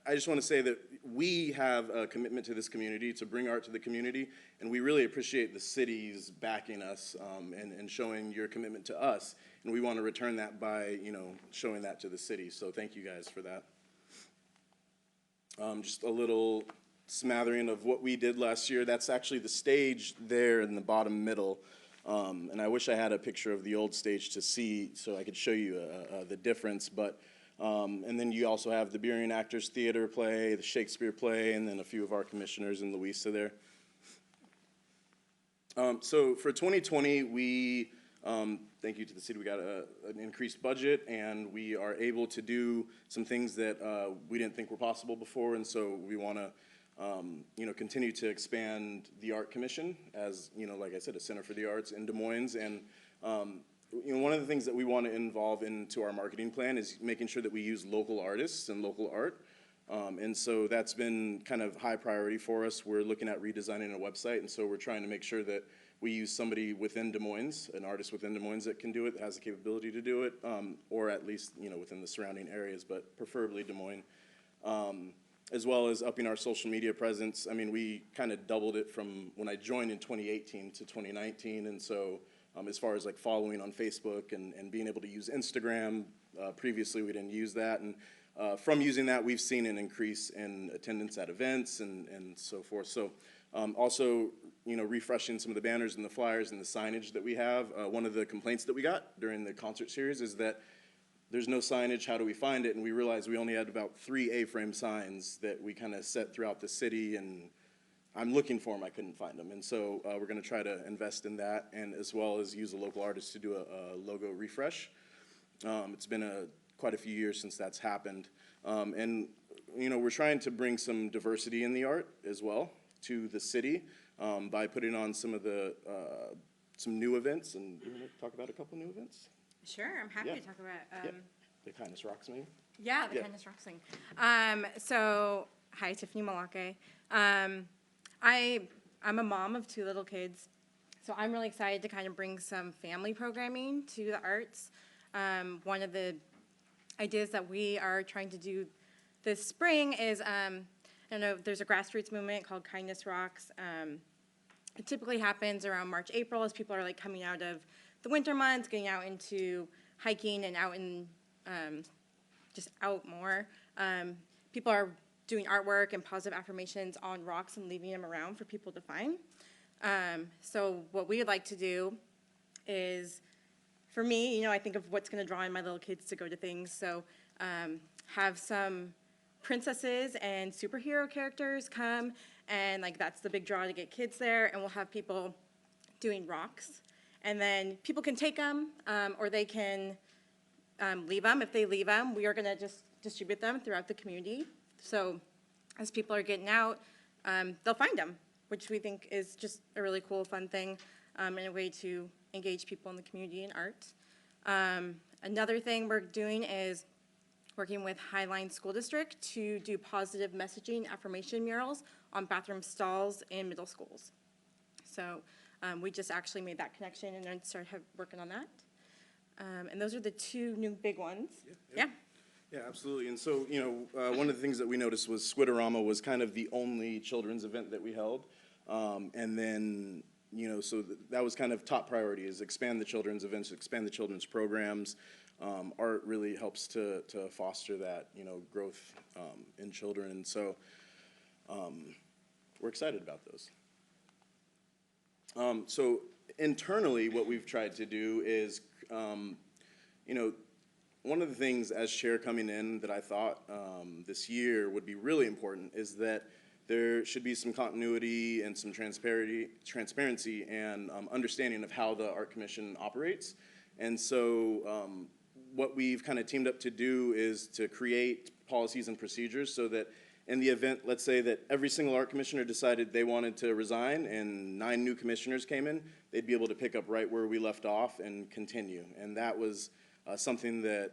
I just want to say that we have a commitment to this community to bring art to the community, and we really appreciate the city's backing us and showing your commitment to us. And we want to return that by, showing that to the city. So thank you guys for that. Just a little smattering of what we did last year. That's actually the stage there in the bottom middle. And I wish I had a picture of the old stage to see so I could show you the difference. But and then you also have the Burien Actors Theater play, the Shakespeare play, and then a few of our commissioners and Louisa there. So for 2020, we, thank you to the city, we got an increased budget, and we are able to do some things that we didn't think were possible before, and so we want to continue to expand the Art Commission as, like I said, a center for the arts in Des Moines. And one of the things that we want to involve into our marketing plan is making sure that we use local artists and local art. And so that's been kind of high priority for us. We're looking at redesigning a website, and so we're trying to make sure that we use somebody within Des Moines, an artist within Des Moines that can do it, that has the capability to do it, or at least within the surrounding areas, but preferably Des Moines. As well as upping our social media presence. I mean, we kind of doubled it from when I joined in 2018 to 2019, and so as far as like following on Facebook and being able to use Instagram, previously we didn't use that, and from using that we've seen an increase in attendance at events and so forth. So also, refreshing some of the banners and the flyers and the signage that we have. One of the complaints that we got during the concert series is that there's no signage, how do we find it? And we realized we only had about 3 A-frame signs that we kind of set throughout the city, and I'm looking for them, I couldn't find them. And so we're going to try to invest in that, and as well as use a local artist to do a logo refresh. It's been quite a few years since that's happened. And, you know, we're trying to bring some diversity in the art as well to the city by putting on some of the, some new events. And you want to talk about a couple new events? Sure, I'm happy Yeah. to talk about. Yeah. The Kindness Rocks, maybe? Yeah, the Yeah. Kindness Rocks thing. So, hi, Tiffany Malake. I'm a mom of 2 little kids, so I'm really excited to kind of bring some family programming to the arts. One of the ideas that we are trying to do this spring is, I know there's a grassroots movement called Kindness Rocks. It typically happens around March, April, as people are like coming out of the winter months, getting out into hiking and out in, just out more. People are doing artwork and positive affirmations on rocks and leaving them around for people to find. So what we would like to do is, for me, you know, I think of what's going to draw in my little kids to go to things. So have some princesses and superhero characters come, and like that's the big draw to get kids there. And we'll have people doing rocks, and then people can take them or they can leave them. If they leave them, we are going to just distribute them throughout the community. So as people are getting out, they'll find them, which we think is just a really cool, fun thing and a way to engage people in the community and art. Another thing we're doing is working with Highline School District to do positive messaging affirmation murals on bathroom stalls in middle schools. So we just actually made that connection and then started working on that. And those are the 2 new big ones. Yeah. Yeah, absolutely. And so, you know, one of the things that we noticed was Squidorama was kind of the only children's event that we held. And then, you know, so that was kind of top priority, is expand the children's events, expand the children's programs. Art really helps to foster that, you know, growth in children. And so we're excited about those. So internally, what we've tried to do is, you know, one of the things as chair coming in that I thought this year would be really important is that there should be some continuity and some transparency and understanding of how the Art Commission operates. And so what we've kind of teamed up to do is to create policies and procedures so that in the event, let's say that every single art commissioner decided they wanted to resign and 9 new commissioners came in, they'd be able to pick up right where we left off and continue. And that was something that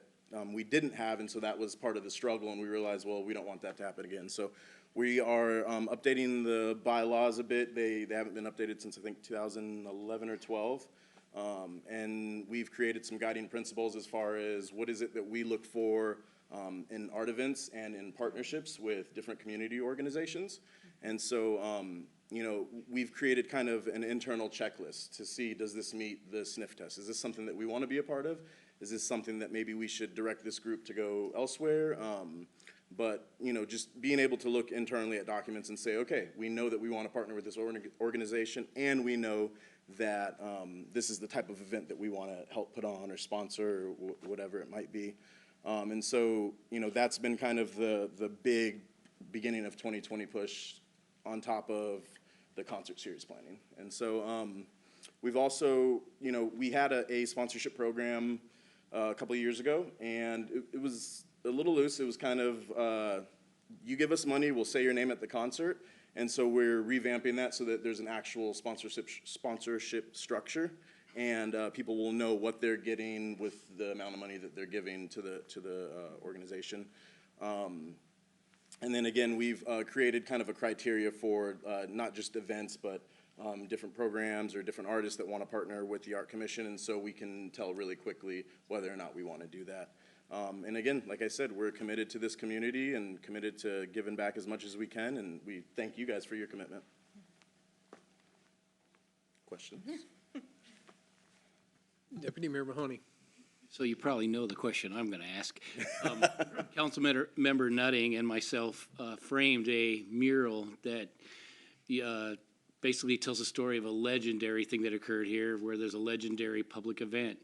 we didn't have, and so that was part of the struggle, and we realized, well, we don't want that to happen again. So we are updating the bylaws a bit. They haven't been updated since, I think, 2011 or 12. And we've created some guiding principles as far as what is it that we look for in art events and in partnerships with different community organizations. And so, you know, we've created kind of an internal checklist to see, does this meet the sniff test? Is this something that we want to be a part of? Is this something that maybe we should direct this group to go elsewhere? But, you know, just being able to look internally at documents and say, okay, we know that we want to partner with this organization, and we know that this is the type of event that we want to help put on or sponsor or whatever it might be. And so, you know, that's been kind of the big beginning of 2020 push on top of the concert series planning. And so we've also, you know, we had a sponsorship program a couple of years ago, and it was a little loose. It was kind of, you give us money, we'll say your name at the concert. And so we're revamping that so that there's an actual sponsorship structure, and people will know what they're getting with the amount of money that they're giving to the organization. And then again, we've created kind of a criteria for not just events, but different programs or different artists that want to partner with the Art Commission, and so we can tell really quickly whether or not we want to do that. And again, like I said, we're committed to this community and committed to giving back as much as we can, and we thank you guys for your commitment. Questions? Deputy Mayor Mahoney. So you probably know the question I'm going to ask. Councilmember Nutting and myself framed a mural that basically tells the story of a legendary thing that occurred here, where there's a legendary public event.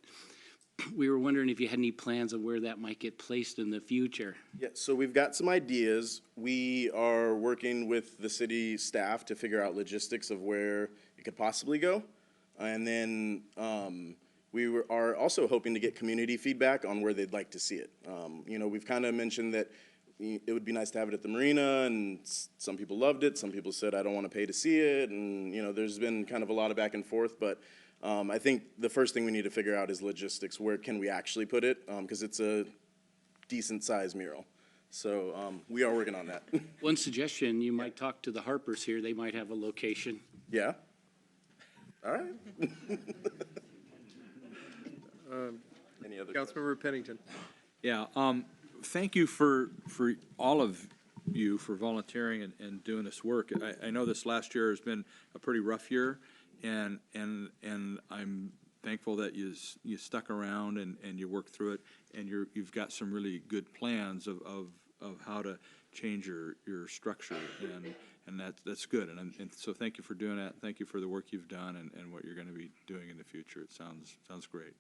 We were wondering if you had any plans of where that might get placed in the future. Yeah, so we've got some ideas. We are working with the city staff to figure out logistics of where it could possibly go. And then, are also hoping to get community feedback on where they'd like to see it. You know, we've kind of mentioned that it would be nice to have it at the marina, and some people loved it. Some people said, I don't want to pay to see it. And, you know, there's been kind of a lot of back and forth. But I think the first thing we need to figure out is logistics. Where can we actually put it? Because it's a decent-sized mural. So we are working on that. One suggestion, you might talk to the Harpers here. They might have a location. Yeah. All right. Any other Councilmember Pennington. Yeah, thank you for all of you for volunteering and doing this work. I know this last year has been a pretty rough year, and I'm thankful that you stuck around and you worked through it, and you've got some really good plans of how to change your structure, and that's good. And so thank you for doing that. Thank you for the work you've done and what you're going to be doing in the future. It sounds great.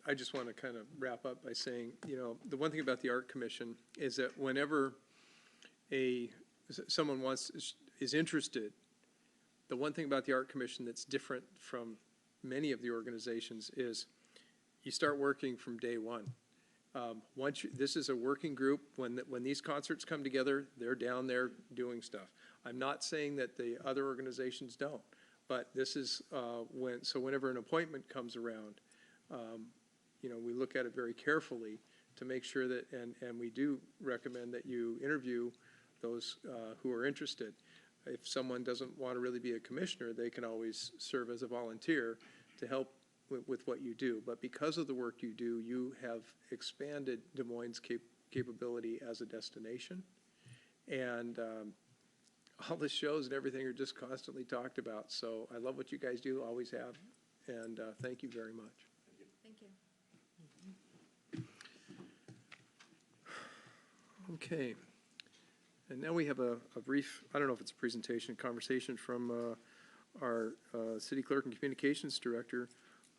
I just want to kind of wrap up by saying, you know, the one thing about the Art Commission is that whenever someone is interested, the one thing about the Art Commission that's different from many of the organizations is you start working from day one. This is a working group. When these concerts come together, they're down there doing stuff. I'm not saying that the other organizations don't, but this is whenever an appointment comes around, you know, we look at it very carefully to make sure that, and we do recommend that you interview those who are interested. If someone doesn't want to really be a commissioner, they can always serve as a volunteer to help with what you do. But because of the work you do, you have expanded Des Moines' capability as a destination. And all the shows and everything are just constantly talked about. So I love what you guys do, always have, and thank you very much. Thank you. Okay. And now we have a brief, I don't know if it's a presentation, conversation from our City Clerk and Communications Director,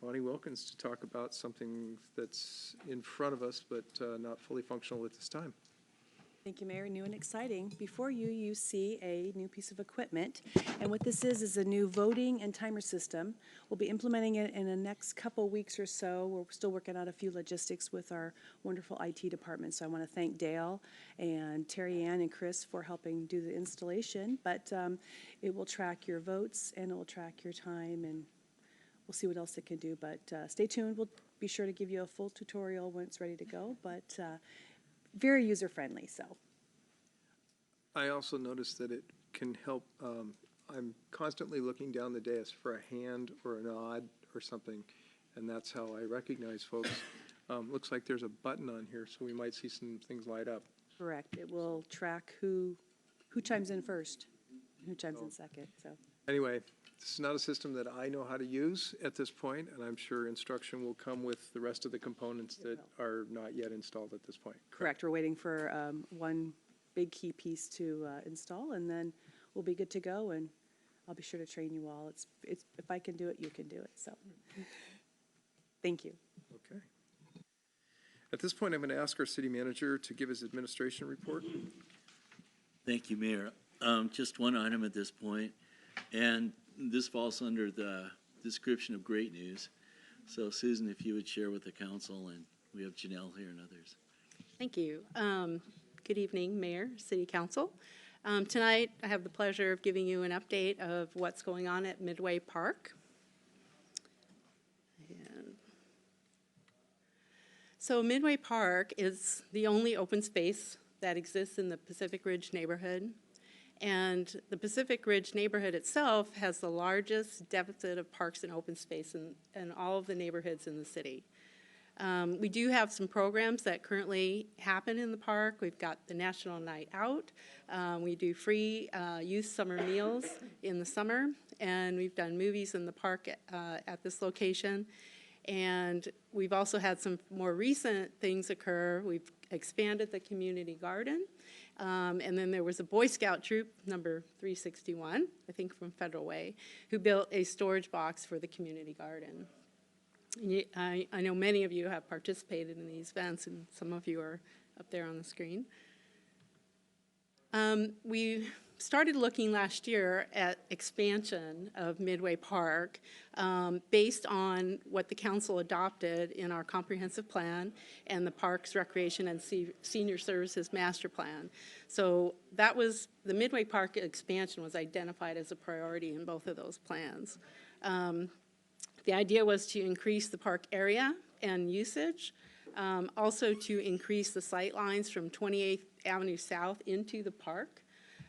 Bonnie Wilkins, to talk about something that's in front of us but not fully functional at this time. Thank you, Mayor. New and exciting. Before you see a new piece of equipment. And what this is a new voting and timer system. We'll be implementing it in the next couple weeks or so. We're still working out a few logistics with our wonderful IT department. So I want to thank Dale and Terry Ann and Chris for helping do the installation. But it will track your votes and it will track your time, and we'll see what else it can do. But stay tuned. We'll be sure to give you a full tutorial when it's ready to go. But very user-friendly, so. I also noticed that it can help, I'm constantly looking down the dais for a hand or a nod or something, and that's how I recognize folks. Looks like there's a button on here, so we might see some things light up. Correct. It will track who chimes in first, who chimes in second, so. Anyway, this is not a system that I know how to use at this point, and I'm sure instruction will come with the rest of the components that are not yet installed at this point. Correct. We're waiting for one big key piece to install, and then we'll be good to go, and I'll be sure to train you all. It's if I can do it, you can do it, so. Thank you. Okay. At this point, I'm going to ask our city manager to give his administration report. Thank you, Mayor. Just one item at this point, and this falls under the description of great news. So Susan, if you would share with the council, and we have Janelle here and others. Thank you. Good evening, Mayor, City Council. Tonight, I have the pleasure of giving you an update of what's going on at Midway Park. So Midway Park is the only open space that exists in the Pacific Ridge neighborhood. And the Pacific Ridge neighborhood itself has the largest deficit of parks and open space in all of the neighborhoods in the city. We do have some programs that currently happen in the park. We've got the National Night Out. We do free youth summer meals in the summer, and we've done movies in the park at this location. And we've also had some more recent things occur. We've expanded the community garden. And then there was a Boy Scout troop, number 361, I think from Federal Way, who built a storage box for the community garden. I know many of you have participated in these events, and some of you are up there on the screen. We started looking last year at expansion of Midway Park based on what the council adopted in our comprehensive plan and the Parks, Recreation, and Senior Services Master Plan. So that was, the Midway Park expansion was identified as a priority in both of those plans. The idea was to increase the park area and usage, also to increase the sight lines from 28th Avenue South into the park.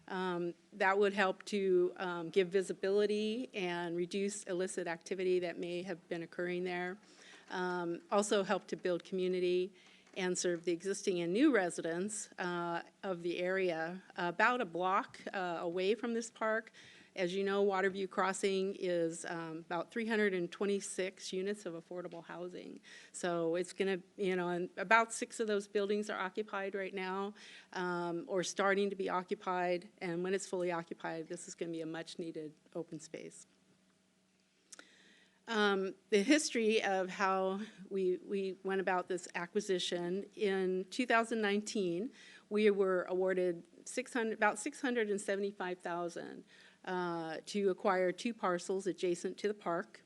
That would help to give visibility and reduce illicit activity that may have been occurring there. Also help to build community and serve the existing and new residents of the area. About a block away from this park, as you know, Waterview Crossing is about 326 units of affordable housing. So it's going to, and about 6 of those buildings are occupied right now or starting to be occupied. And when it's fully occupied, this is going to be a much needed open space. The history of how we went about this acquisition, in 2019, we were awarded about $675,000 to acquire 2 parcels adjacent to the park.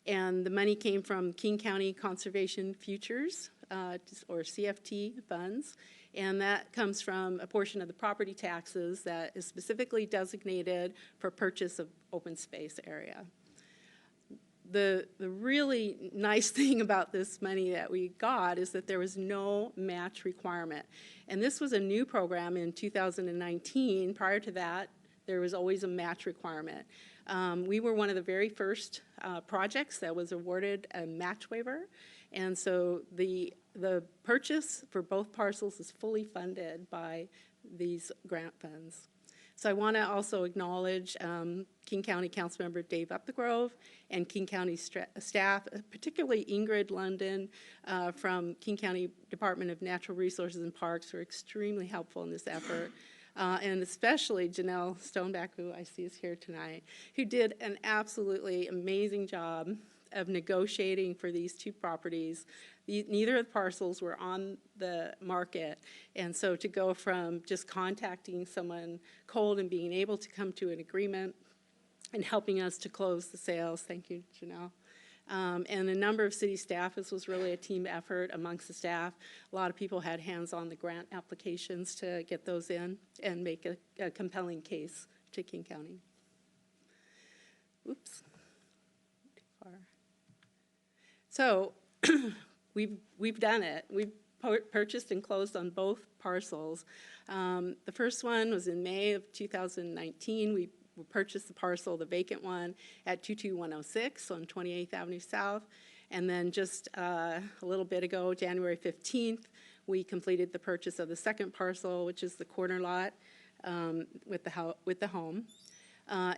And the money came from King County Conservation Futures, or CFT funds, and that comes from a portion of the property taxes that is specifically designated for purchase of open space area. The really nice thing about this money that we got is that there was no match requirement. And this was a new program in 2019. Prior to that, there was always a match requirement. We were one of the very first projects that was awarded a match waiver. And so the purchase for both parcels is fully funded by these grant funds. So I want to also acknowledge King County Councilmember Dave Upthegrove and King County staff, particularly Ingrid London from King County Department of Natural Resources and Parks, who are extremely helpful in this effort. And especially Janelle Stoneback, who I see is here tonight, who did an absolutely amazing job of negotiating for these 2 properties. Neither of the parcels were on the market, and so to go from just contacting someone cold and being able to come to an agreement and helping us to close the sales, thank you, Janelle. And a number of city staff, this was really a team effort amongst the staff. A lot of people had hands on the grant applications to get those in and make a compelling case to King County. Oops, too far. So we've done it. We've purchased and closed on both parcels. The first one was in May of 2019. We purchased the parcel, the vacant one, at 22106 on 28th Avenue South. And then just a little bit ago, January 15th, we completed the purchase of the second parcel, which is the corner lot with the home.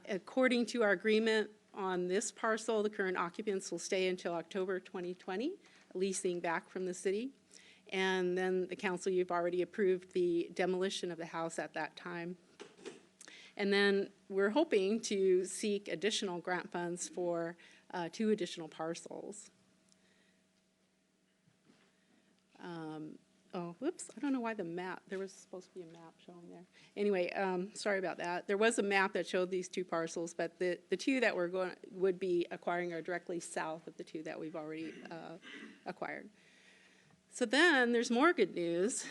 According to our agreement on this parcel, the current occupants will stay until October 2020, leasing back from the city. And then the council, you've already approved the demolition of the house at that time. And then we're hoping to seek additional grant funds for 2 additional parcels. Oh, whoops, I don't know why the map, there was supposed to be a map showing there. Anyway, sorry about that. There was a map that showed these 2 parcels, but the 2 that would be acquiring are directly south of the 2 that we've already acquired. So then there's more good news.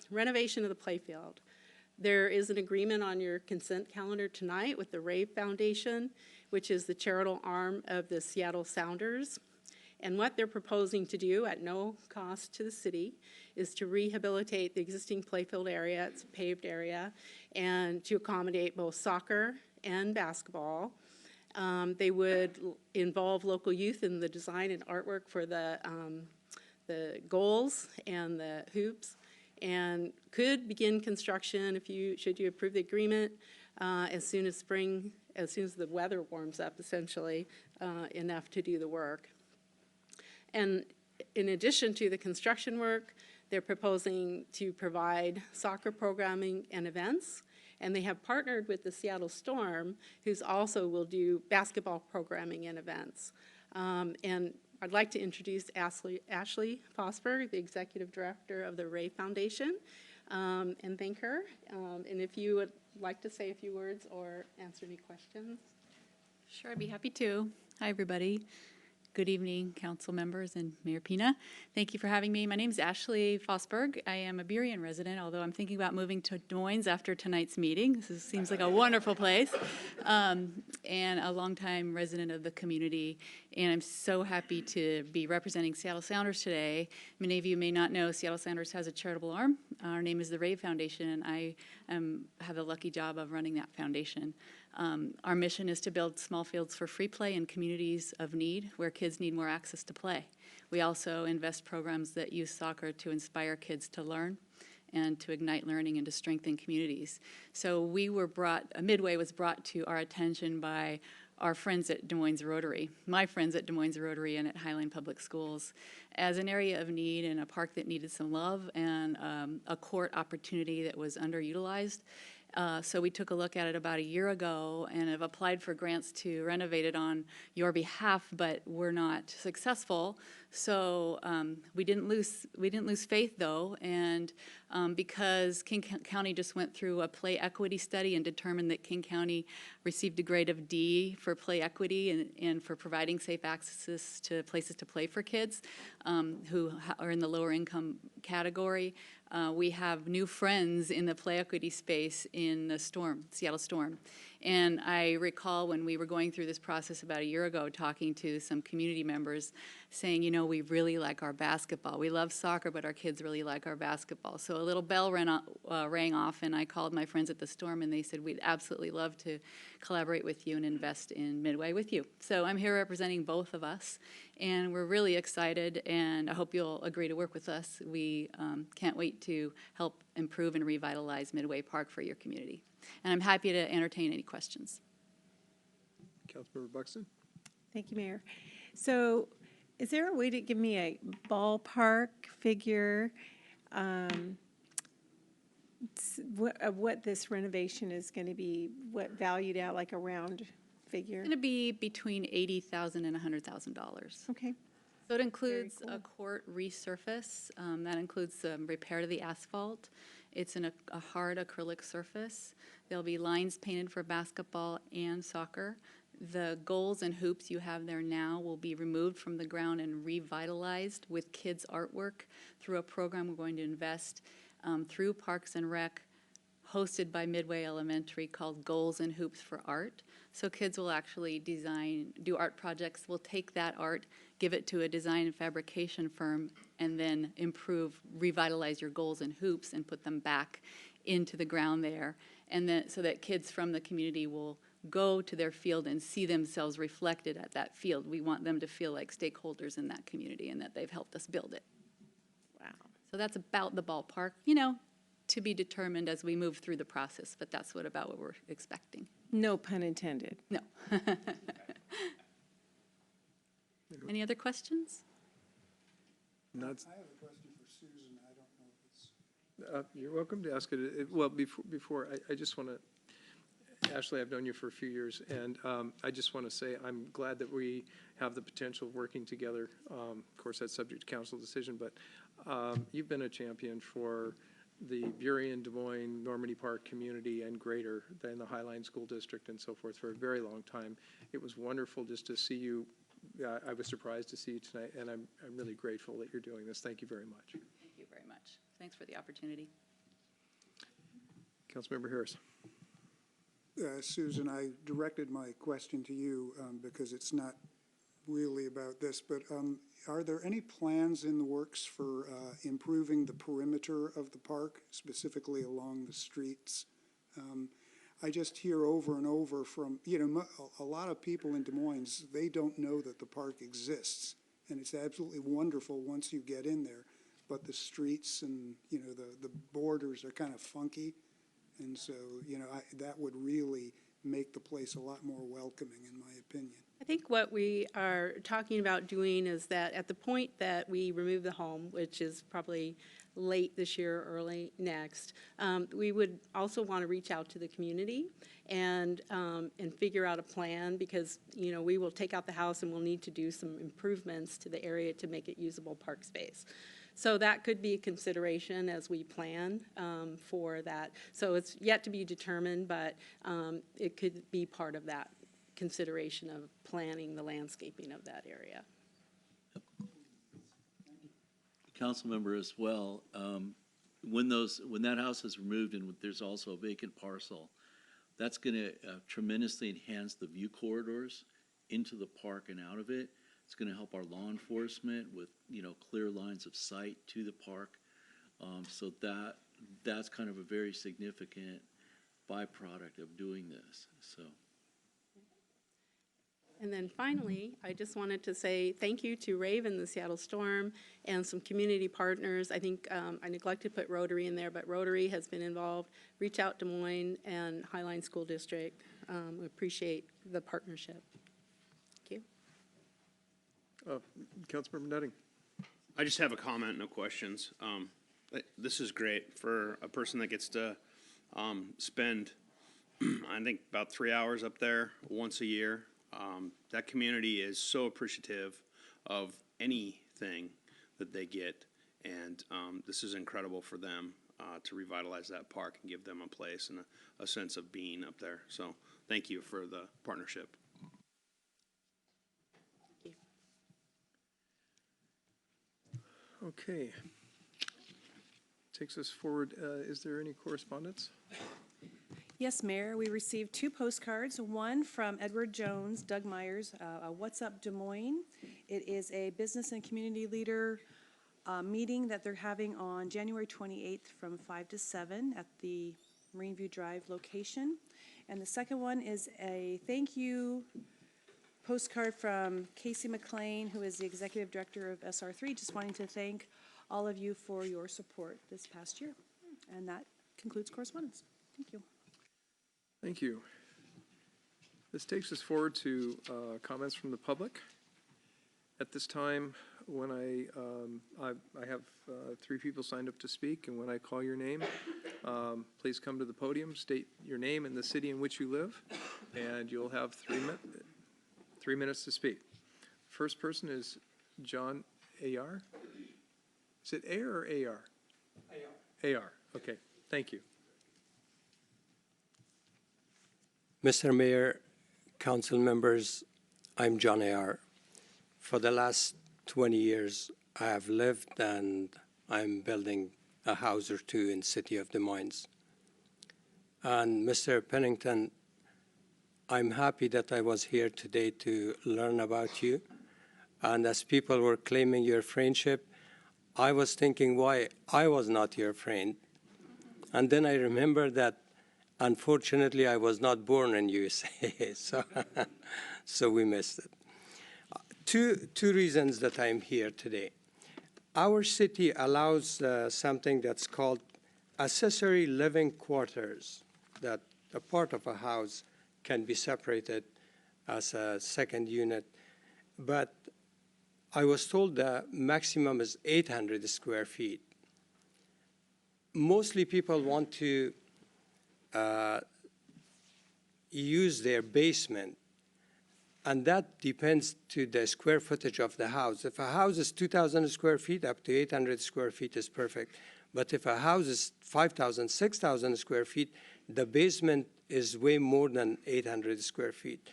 Renovation of the playfield. There is an agreement on your consent calendar tonight with the Rave Foundation, which is the charitable arm of the Seattle Sounders. And what they're proposing to do at no cost to the city is to rehabilitate the existing playfield area, it's a paved area, and to accommodate both soccer and basketball. They would involve local youth in the design and artwork for the goals and the hoops, and could begin construction should you approve the agreement as soon as the weather warms up, essentially, enough to do the work. And in addition to the construction work, they're proposing to provide soccer programming and events, and they have partnered with the Seattle Storm, who's also will do basketball programming and events. And I'd like to introduce Ashley Fosberg, the Executive Director of the Ray Foundation, and thank her. And if you would like to say a few words or answer any questions. Sure, I'd be happy to. Hi, everybody. Good evening, council members and Mayor Pina. Thank you for having me. My name is Ashley Fosberg. I am a Burien resident, although I'm thinking about moving to Des Moines after tonight's meeting. Seems like a wonderful place. And a longtime resident of the community. And I'm so happy to be representing Seattle Sounders today. Many of you may not know Seattle Sounders has a charitable arm. Our name is the Rave Foundation, and I have the lucky job of running that foundation. Our mission is to build small fields for free play in communities of need where kids need more access to play. We also invest programs that use soccer to inspire kids to learn and to ignite learning and to strengthen communities. So Midway was brought to our attention by our friends at Des Moines Rotary, my friends at Des Moines Rotary and at Highline Public Schools, as an area of need and a park that needed some love and a court opportunity that was underutilized. So we took a look at it about a year ago and have applied for grants to renovate it on your behalf, but we're not successful. So we didn't lose faith though, and because King County just went through a play equity study and determined that King County received a grade of D for play equity and for providing safe access to places to play for kids who are in the lower income category. We have new friends in the play equity space in the Seattle Storm. And I recall when we were going through this process about a year ago, talking to some community members, saying, you know, we really like our basketball. We love soccer, but our kids really like our basketball. So a little bell rang off, and I called my friends at the Storm, and they said, we'd absolutely love to collaborate with you and invest in Midway with you. So I'm here representing both of us, and we're really excited, and I hope you'll agree to work with us. We can't wait to help improve and revitalize Midway Park for your community. And I'm happy to entertain any questions. Councilmember Buxton? Thank you, Mayor. So is there a way to give me a ballpark figure what this renovation is going to be, valued at, like a round figure? It's going to be between $80,000 and $100,000. Okay. So it includes a court resurface. That includes repair to the asphalt. It's in a hard acrylic surface. There'll be lines painted for basketball and soccer. The goals and hoops you have there now will be removed from the ground and revitalized with kids' artwork through a program we're going to invest through Parks and Rec, hosted by Midway Elementary, called Goals and Hoops for Art. So kids will actually do art projects. We'll take that art, give it to a design and fabrication firm, and then revitalize your goals and hoops and put them back into the ground there. And then so that kids from the community will go to their field and see themselves reflected at that field. We want them to feel like stakeholders in that community and that they've helped us build it. Wow. So that's about the ballpark, you know, to be determined as we move through the process, but that's about what we're expecting. No pun intended. No. Any other questions? Not, I have a question for Susan. I don't know if it's... you're welcome to ask it. Well, before I just want to, Ashley, I've known you for a few years, and I just want to say I'm glad that we have the potential of working together. Of course, that's subject to council decision, but you've been a champion for the Burien, Des Moines, Normandy Park community and greater than the Highline School District and so forth for a very long time. It was wonderful just to see you. I was surprised to see you tonight, and I'm really grateful that you're doing this. Thank you very much. Thank you very much. Thanks for the opportunity. Councilmember Harris. Susan, I directed my question to you because it's not really about this, but are there any plans in the works for improving the perimeter of the park, specifically along the streets? I just hear over and over from, you know, a lot of people in Des Moines, they don't know that the park exists, and it's absolutely wonderful once you get in there, but the streets and, you know, the borders are kind of funky, and so, you know, that would really make the place a lot more welcoming, in my opinion. I think what we are talking about doing is that at the point that we remove the home, which is probably late this year or early next, we would also want to reach out to the community and figure out a plan, because, you know, we will take out the house and we'll need to do some improvements to the area to make it usable park space. So that could be a consideration as we plan for that. So it's yet to be determined, but it could be part of that consideration of planning the landscaping of that area. Council member as well, when that house is removed and there's also a vacant parcel, that's going to tremendously enhance the view corridors into the park and out of it. It's going to help our law enforcement with, clear lines of sight to the park. So that's kind of a very significant byproduct of doing this. So. And then finally, I just wanted to say thank you to Raven, the Seattle Storm, and some community partners. I think I neglected to put Rotary in there, but Rotary has been involved. Reach Out Des Moines and Highline School District. We appreciate the partnership. Thank you. Councilmember Nutting. I just have a comment, no questions. This is great for a person that gets to spend, I think, about 3 hours up there once a year. That community is so appreciative of anything that they get, and this is incredible for them to revitalize that park and give them a place and a sense of being up there. So thank you for the partnership. Thank you. Okay. Takes us forward. Is there any correspondence? Yes, Mayor, we received 2 postcards, one from Edward Jones, Doug Myers, What's Up Des Moines. It is a business and community leader meeting that they're having on January 28th from 5 to 7 at the Marine View Drive location. And the second one is a thank you postcard from Casey McLean, who is the Executive Director of SR3, just wanting to thank all of you for your support this past year. And that concludes correspondence. Thank you. Thank you. This takes us forward to comments from the public. At this time, when I have 3 people signed up to speak, and when I call your name, please come to the podium, state your name and the city in which you live, and you'll have 3 minutes to speak. First person is John Ayar. Is it Ayar or AR? Ayar. Ayar. Okay. Thank you. Mr. Mayor, council members, I'm John Ayar. For the last 20 years, I have lived and I'm building a house or 2 in the city of Des Moines. And Mr. Pennington, I'm happy that I was here today to learn about you. And as people were claiming your friendship, I was thinking why I was not your friend. And then I remembered that unfortunately, I was not born in USA, so we missed it. Two reasons that I'm here today. Our city allows something that's called accessory living quarters, that a part of a house can be separated as a second unit. But I was told the maximum is 800 square feet. Mostly people want to use their basement, and that depends to the square footage of the house. If a house is 2,000 square feet, up to 800 square feet is perfect. But if a house is 5,000, 6,000 square feet, the basement is way more than 800 square feet.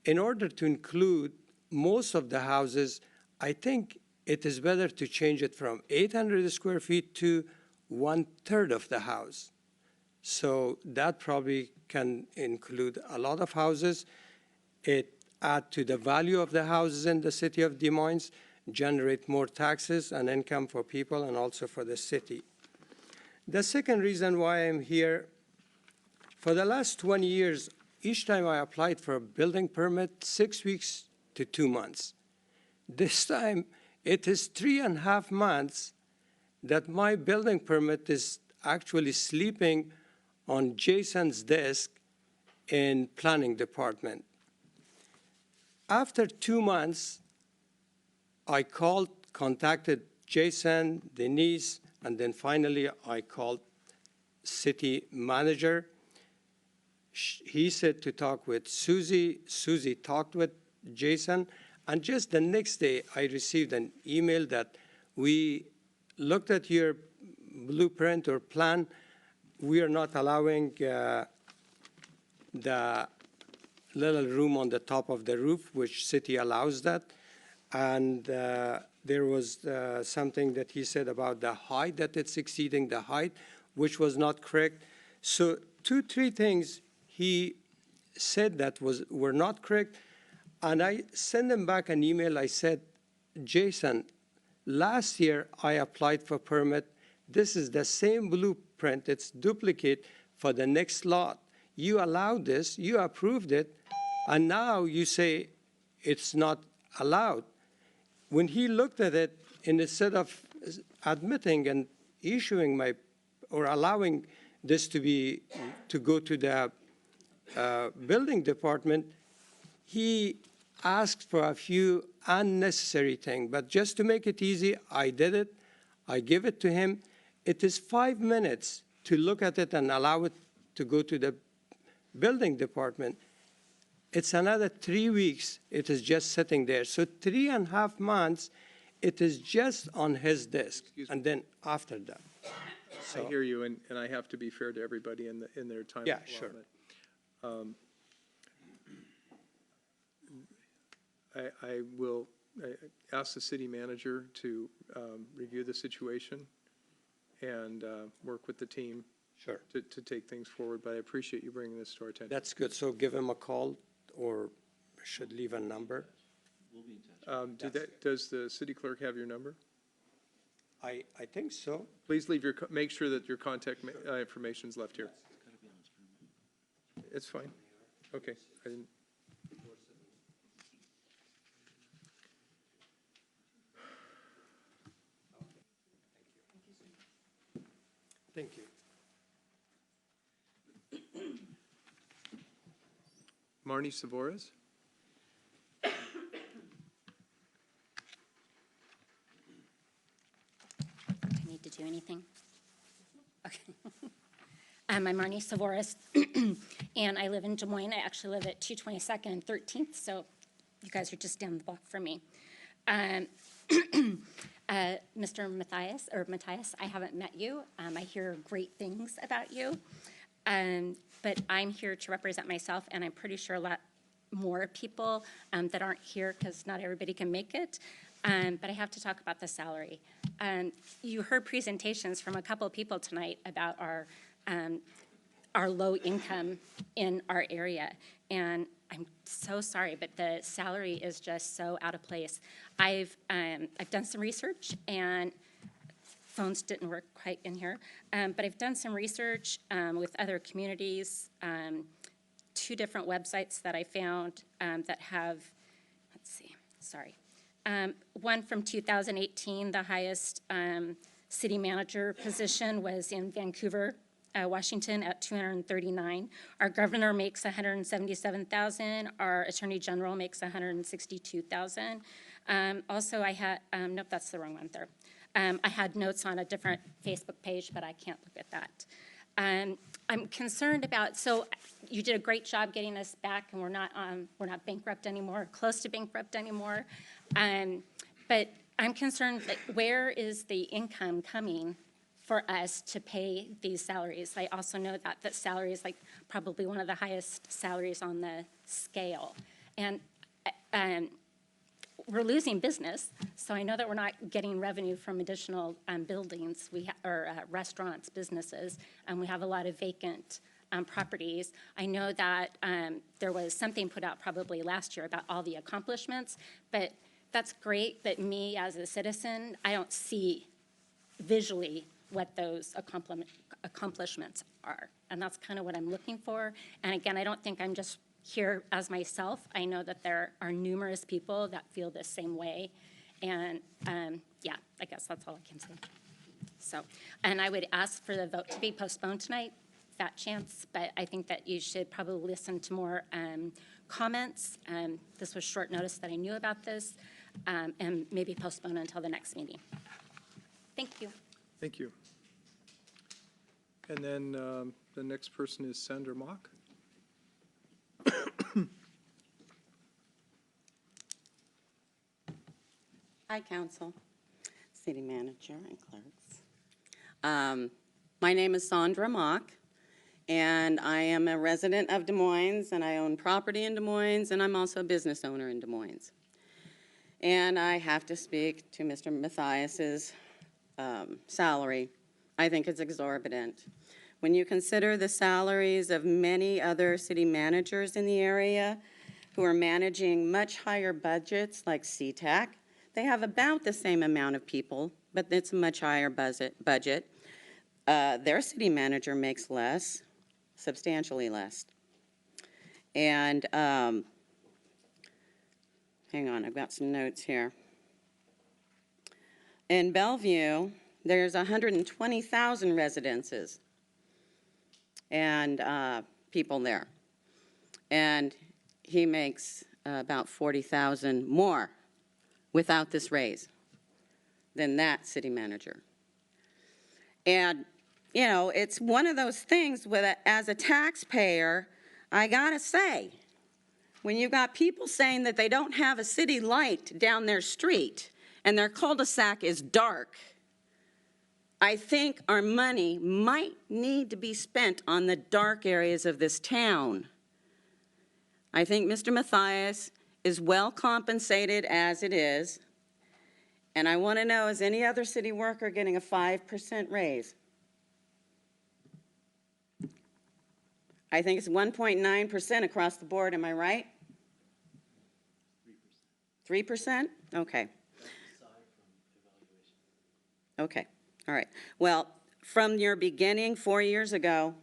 In order to include most of the houses, I think it is better to change it from 800 square feet to 1/3 of the house. So that probably can include a lot of houses. It adds to the value of the houses in the city of Des Moines, generate more taxes and income for people and also for the city. The second reason why I'm here, for the last 20 years, each time I applied for a building permit, 6 weeks to 2 months. This time, it is 3.5 months that my building permit is actually sleeping on Jason's desk in planning department. After 2 months, I contacted Jason, Denise, and then finally I called city manager. He said to talk with Susie. Susie talked with Jason, and just the next day I received an email that we looked at your blueprint or plan. We are not allowing the little room on the top of the roof, which city allows that. And there was something that he said about the height, that it's exceeding the height, which was not correct. So 3 things he said that were not correct. And I sent him back an email. I said, Jason, last year I applied for permit. This is the same blueprint. It's duplicate for the next lot. You allowed this, you approved it, and now you say it's not allowed. When he looked at it, and instead of admitting and issuing or allowing this to go to the building department, he asked for a few unnecessary things. But just to make it easy, I did it. I give it to him. It is 5 minutes to look at it and allow it to go to the building department. It's another 3 weeks. It is just sitting there. So 3.5 months, it is just on his desk. And then after that. I hear you, and I have to be fair to everybody in their time Yeah, sure. allotment. I will ask the city manager to review the situation and work with the team Sure. to take things forward, but I appreciate you bringing this to our attention. That's good. So give him a call, or should leave a number. We'll be in touch. Does the city clerk have your number? I think so. Please leave make sure that your contact information is left here. It's fine. Okay. I didn't. Thank you. Marnie Sevores? Do I need to do anything? Okay. I'm Marnie Sevores, and I live in Des Moines. I actually live at 222nd and 13th, so you guys are just down the block from me. Mr. Matthias, I haven't met you. I hear great things about you, but I'm here to represent myself, and I'm pretty sure a lot more people that aren't here, because not everybody can make it. But I have to talk about the salary. You heard presentations from a couple of people tonight about our low income in our area, and I'm so sorry, but the salary is just so out of place. I've done some research, and phones didn't work quite in here, but I've done some research with other communities, 2 different websites that I found that have, let's see, sorry. One from 2018, the highest city manager position was in Vancouver, Washington at 239. Our governor makes 177,000. Our attorney general makes 162,000. Also, I had, nope, that's the wrong one there. I had notes on a different Facebook page, but I can't look at that. I'm concerned about, so you did a great job getting us back, and we're not bankrupt anymore, close to bankrupt anymore. But I'm concerned, like, where is the income coming for us to pay these salaries? I also know that salary is like probably one of the highest salaries on the scale. And we're losing business, so I know that we're not getting revenue from additional buildings, or restaurants, businesses, and we have a lot of vacant properties. I know that there was something put out probably last year about all the accomplishments, but that's great, but me as a citizen, I don't see visually what those accomplishments are, and that's kind of what I'm looking for. And again, I don't think I'm just here as myself. I know that there are numerous people that feel the same way, and yeah, I guess that's all I can say. So, and I would ask for the vote to be postponed tonight, that chance, but I think that you should probably listen to more comments. This was short notice that I knew about this, and maybe postpone until the next meeting. Thank you. Thank you. And then the next person is Saundra Mock. Hi, Council. City Manager and clerks. My name is Saundra Mock, and I am a resident of Des Moines, and I own property in Des Moines, and I'm also a business owner in Des Moines. And I have to speak to Mr. Mathias's salary. I think it's exorbitant. When you consider the salaries of many other city managers in the area who are managing much higher budgets like CTAC, they have about the same amount of people, but it's a much higher budget. Their city manager makes less, substantially less. And hang on, I've got some notes here. In Bellevue, there's 120,000 residences and people there. And he makes about 40,000 more without this raise than that city manager. And, you know, it's one of those things where, as a taxpayer, I gotta say, when you've got people saying that they don't have a city light down their street and their cul-de-sac is dark, I think our money might need to be spent on the dark areas of this town. I think Mr. Mathias is well compensated as it is, and I want to know, is any other city worker getting a 5% raise? I think it's 1.9% across the board, am I right? 3%? Okay. Okay, all right. Well, from your beginning 4 years ago,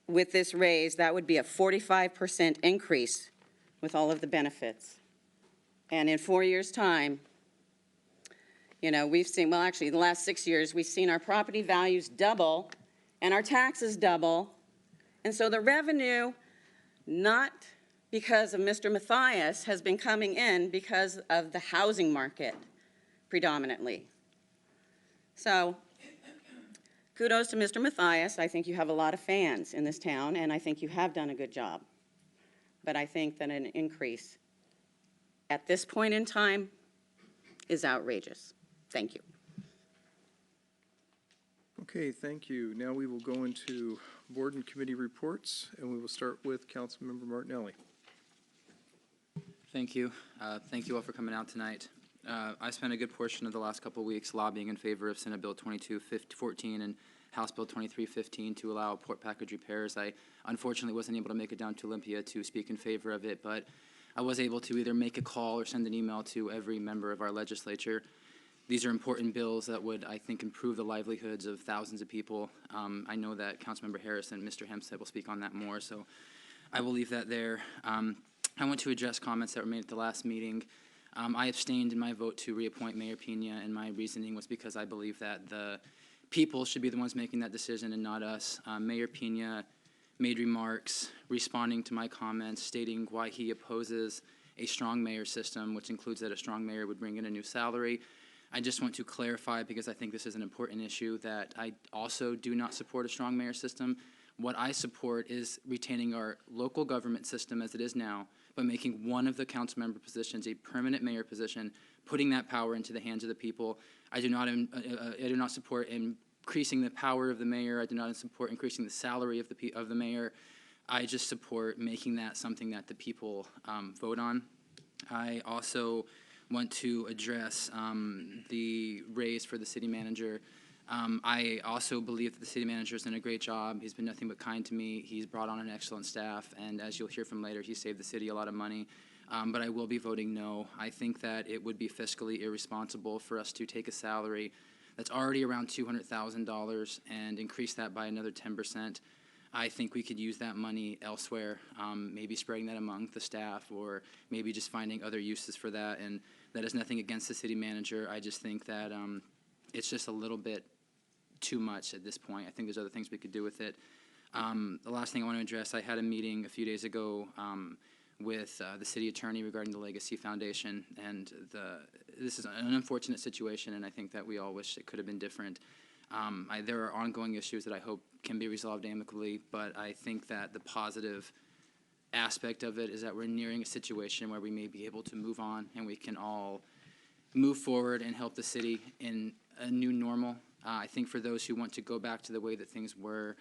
with this raise, that would be a 45% increase with all of the benefits. And in 4 years' time, you know, we've seen, well, actually, the last 6 years, we've seen our property values double and our taxes double. And so the revenue, not because of Mr. Mathias, has been coming in because of the housing market predominantly. So kudos to Mr. Mathias. I think you have a lot of fans in this town, and I think you have done a good job. But I think that an increase at this point in time is outrageous. Thank you. Okay, thank you. Now we will go into board and committee reports, and we will start with Councilmember Martinelli. Thank you. Thank you all for coming out tonight. I spent a good portion of the last couple of weeks lobbying in favor of Senate Bill 2214 and House Bill 2315 to allow port package repairs. I unfortunately wasn't able to make it down to Olympia to speak in favor of it, but I was able to either make a call or send an email to every member of our legislature. These are important bills that would, I think, improve the livelihoods of thousands of people. I know that Councilmember Harris and Mr. Hemstad will speak on that more, so I will leave that there. I want to address comments that were made at the last meeting. I abstained in my vote to reappoint Mayor Pena, and my reasoning was because I believe that the people should be the ones making that decision and not us. Mayor Pena made remarks responding to my comments, stating why he opposes a strong mayor system, which includes that a strong mayor would bring in a new salary. I just want to clarify, because I think this is an important issue, that I also do not support a strong mayor system. What I support is retaining our local government system as it is now, but making one of the council member positions a permanent mayor position, putting that power into the hands of the people. I do not support increasing the power of the mayor. I do not support increasing the salary of the mayor. I just support making that something that the people vote on. I also want to address the raise for the city manager. I also believe that the city manager has done a great job. He's been nothing but kind to me. He's brought on an excellent staff, and as you'll hear from later, he saved the city a lot of money. But I will be voting no. I think that it would be fiscally irresponsible for us to take a salary that's already around $200,000 and increase that by another 10%. I think we could use that money elsewhere, maybe spreading that among the staff, or maybe just finding other uses for that. And that is nothing against the city manager. I just think that it's just a little bit too much at this point. I think there's other things we could do with it. The last thing I want to address, I had a meeting a few days ago with the city attorney regarding the Legacy Foundation, and this is an unfortunate situation, and I think that we all wish it could have been different. There are ongoing issues that I hope can be resolved amicably, but I think that the positive aspect of it is that we're nearing a situation where we may be able to move on and we can all move forward and help the city in a new normal. I think for those who want to go back to the way that things were,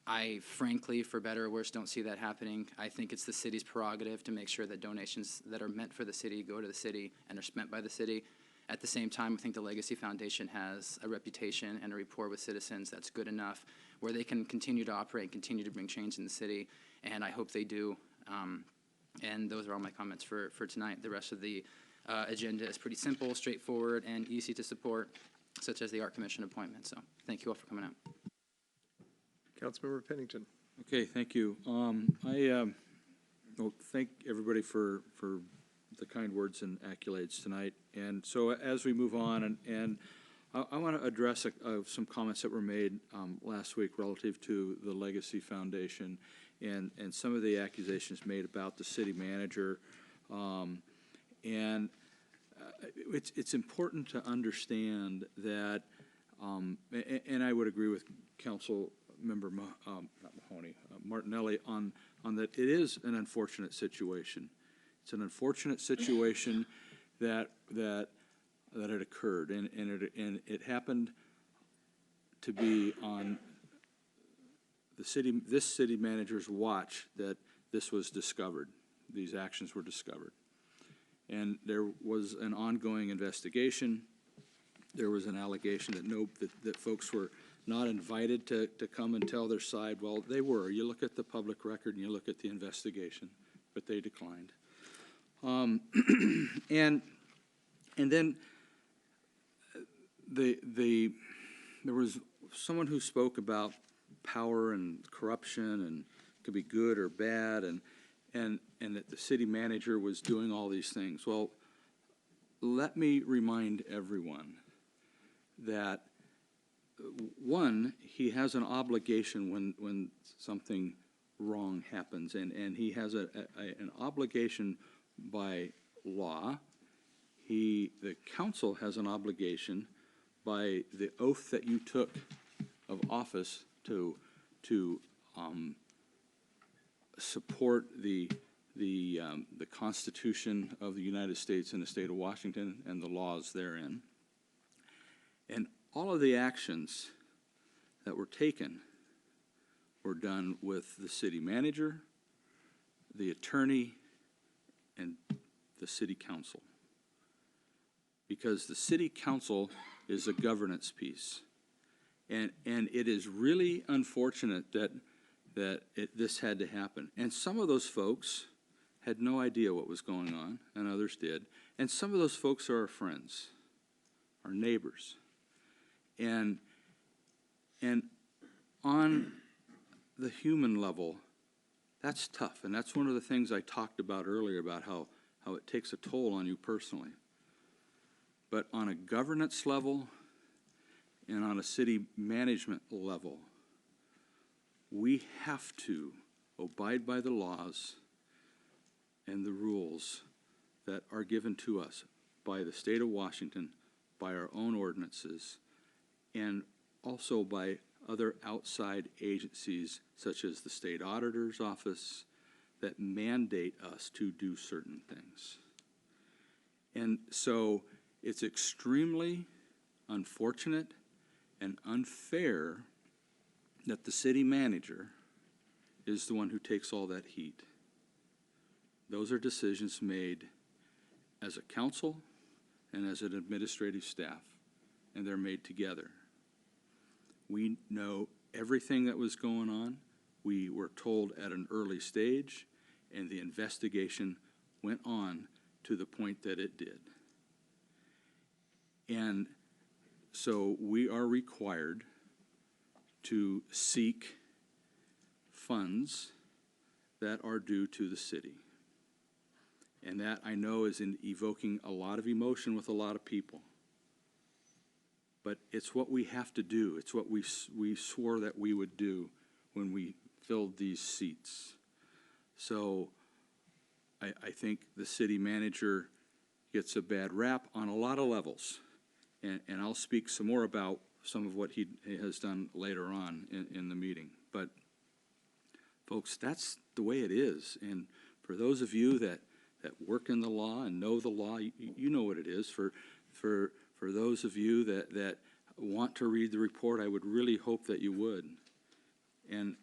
I frankly, for better or worse, don't see that happening. I think it's the city's prerogative to make sure that donations that are meant for the city go to the city and are spent by the city. At the same time, I think the Legacy Foundation has a reputation and a rapport with citizens that's good enough where they can continue to operate and continue to bring change in the city, and I hope they do. And those are all my comments for tonight. The rest of the agenda is pretty simple, straightforward, and easy to support, such as the Art Commission appointment. So thank you all for coming out. Councilmember Pennington. Okay, thank you. Well, thank everybody for the kind words and accolades tonight. And so as we move on, and I want to address some comments that were made last week relative to the Legacy Foundation and some of the accusations made about the city manager. It's important to understand that, and I would agree with Council Member Martinelli on that it is an unfortunate situation. It's an unfortunate situation that it occurred, and it happened to be on this city manager's watch that this was discovered. These actions were discovered, and there was an ongoing investigation. There was an allegation that folks were not invited to come and tell their side. Well, they were. You look at the public record and you look at the investigation, but they declined. And then there was someone who spoke about power and corruption and it could be good or bad, and that the city manager was doing all these things. Well, let me remind everyone that one, he has an obligation when something wrong happens, and he has an obligation by law. The council has an obligation by the oath that you took of office to support the Constitution of the United States and the state of Washington and the laws therein. And all of the actions that were taken were done with the city manager, the attorney, and the city council. Because the city council is a governance piece. And it is really unfortunate that this had to happen. And some of those folks had no idea what was going on, and others did. And some of those folks are our friends, our neighbors. And on the human level, that's tough. And that's one of the things I talked about earlier about how it takes a toll on you personally. But on a governance level and on a city management level, we have to abide by the laws and the rules that are given to us by the state of Washington, by our own ordinances, and also by other outside agencies such as the state auditor's office that mandate us to do certain things. And so it's extremely unfortunate and unfair that the city manager is the one who takes all that heat. Those are decisions made as a council and as an administrative staff, and they're made together. We know everything that was going on. We were told at an early stage, and the investigation went on to the point that it did. And so we are required to seek funds that are due to the city. And that, I know, is evoking a lot of emotion with a lot of people. But it's what we have to do. It's what we swore that we would do when we filled these seats. So I think the city manager gets a bad rap on a lot of levels. And I'll speak some more about some of what he has done later on in the meeting. But, folks, that's the way it is. And for those of you that work in the law and know the law, you know what it is. For for those of you that want to read the report, I would really hope that you would. And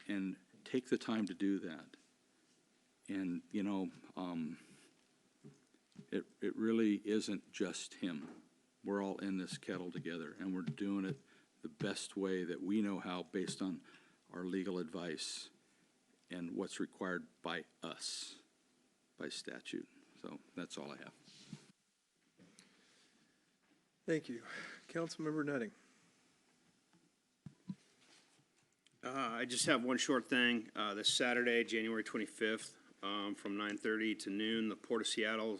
take the time to do that. And, you know, it really isn't just him. We're all in this kettle together, and we're doing it the best way that we know how based on our legal advice and what's required by us, by statute. So that's all I have. Thank you. Councilmember Nutting. I just have one short thing. This Saturday, January 25th, from 9:30 to noon, the Port of Seattle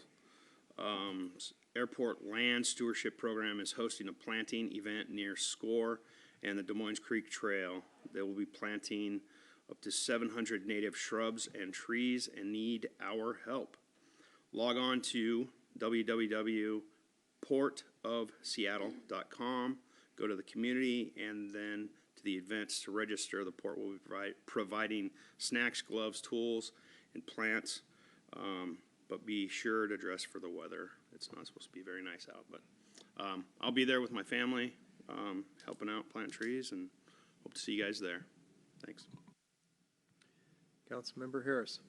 Airport Land Stewardship Program is hosting a planting event near SCORE and the Des Moines Creek Trail. They will be planting up to 700 native shrubs and trees and need our help. Log on to www.portofseattle.com, go to the community, and then to the events to register. The port will be providing snacks, gloves, tools, and plants, but be sure to dress for the weather. It's not supposed to be very nice out, but I'll be there with my family, helping out, plant trees, and hope to see you guys there. Thanks. Councilmember Harris.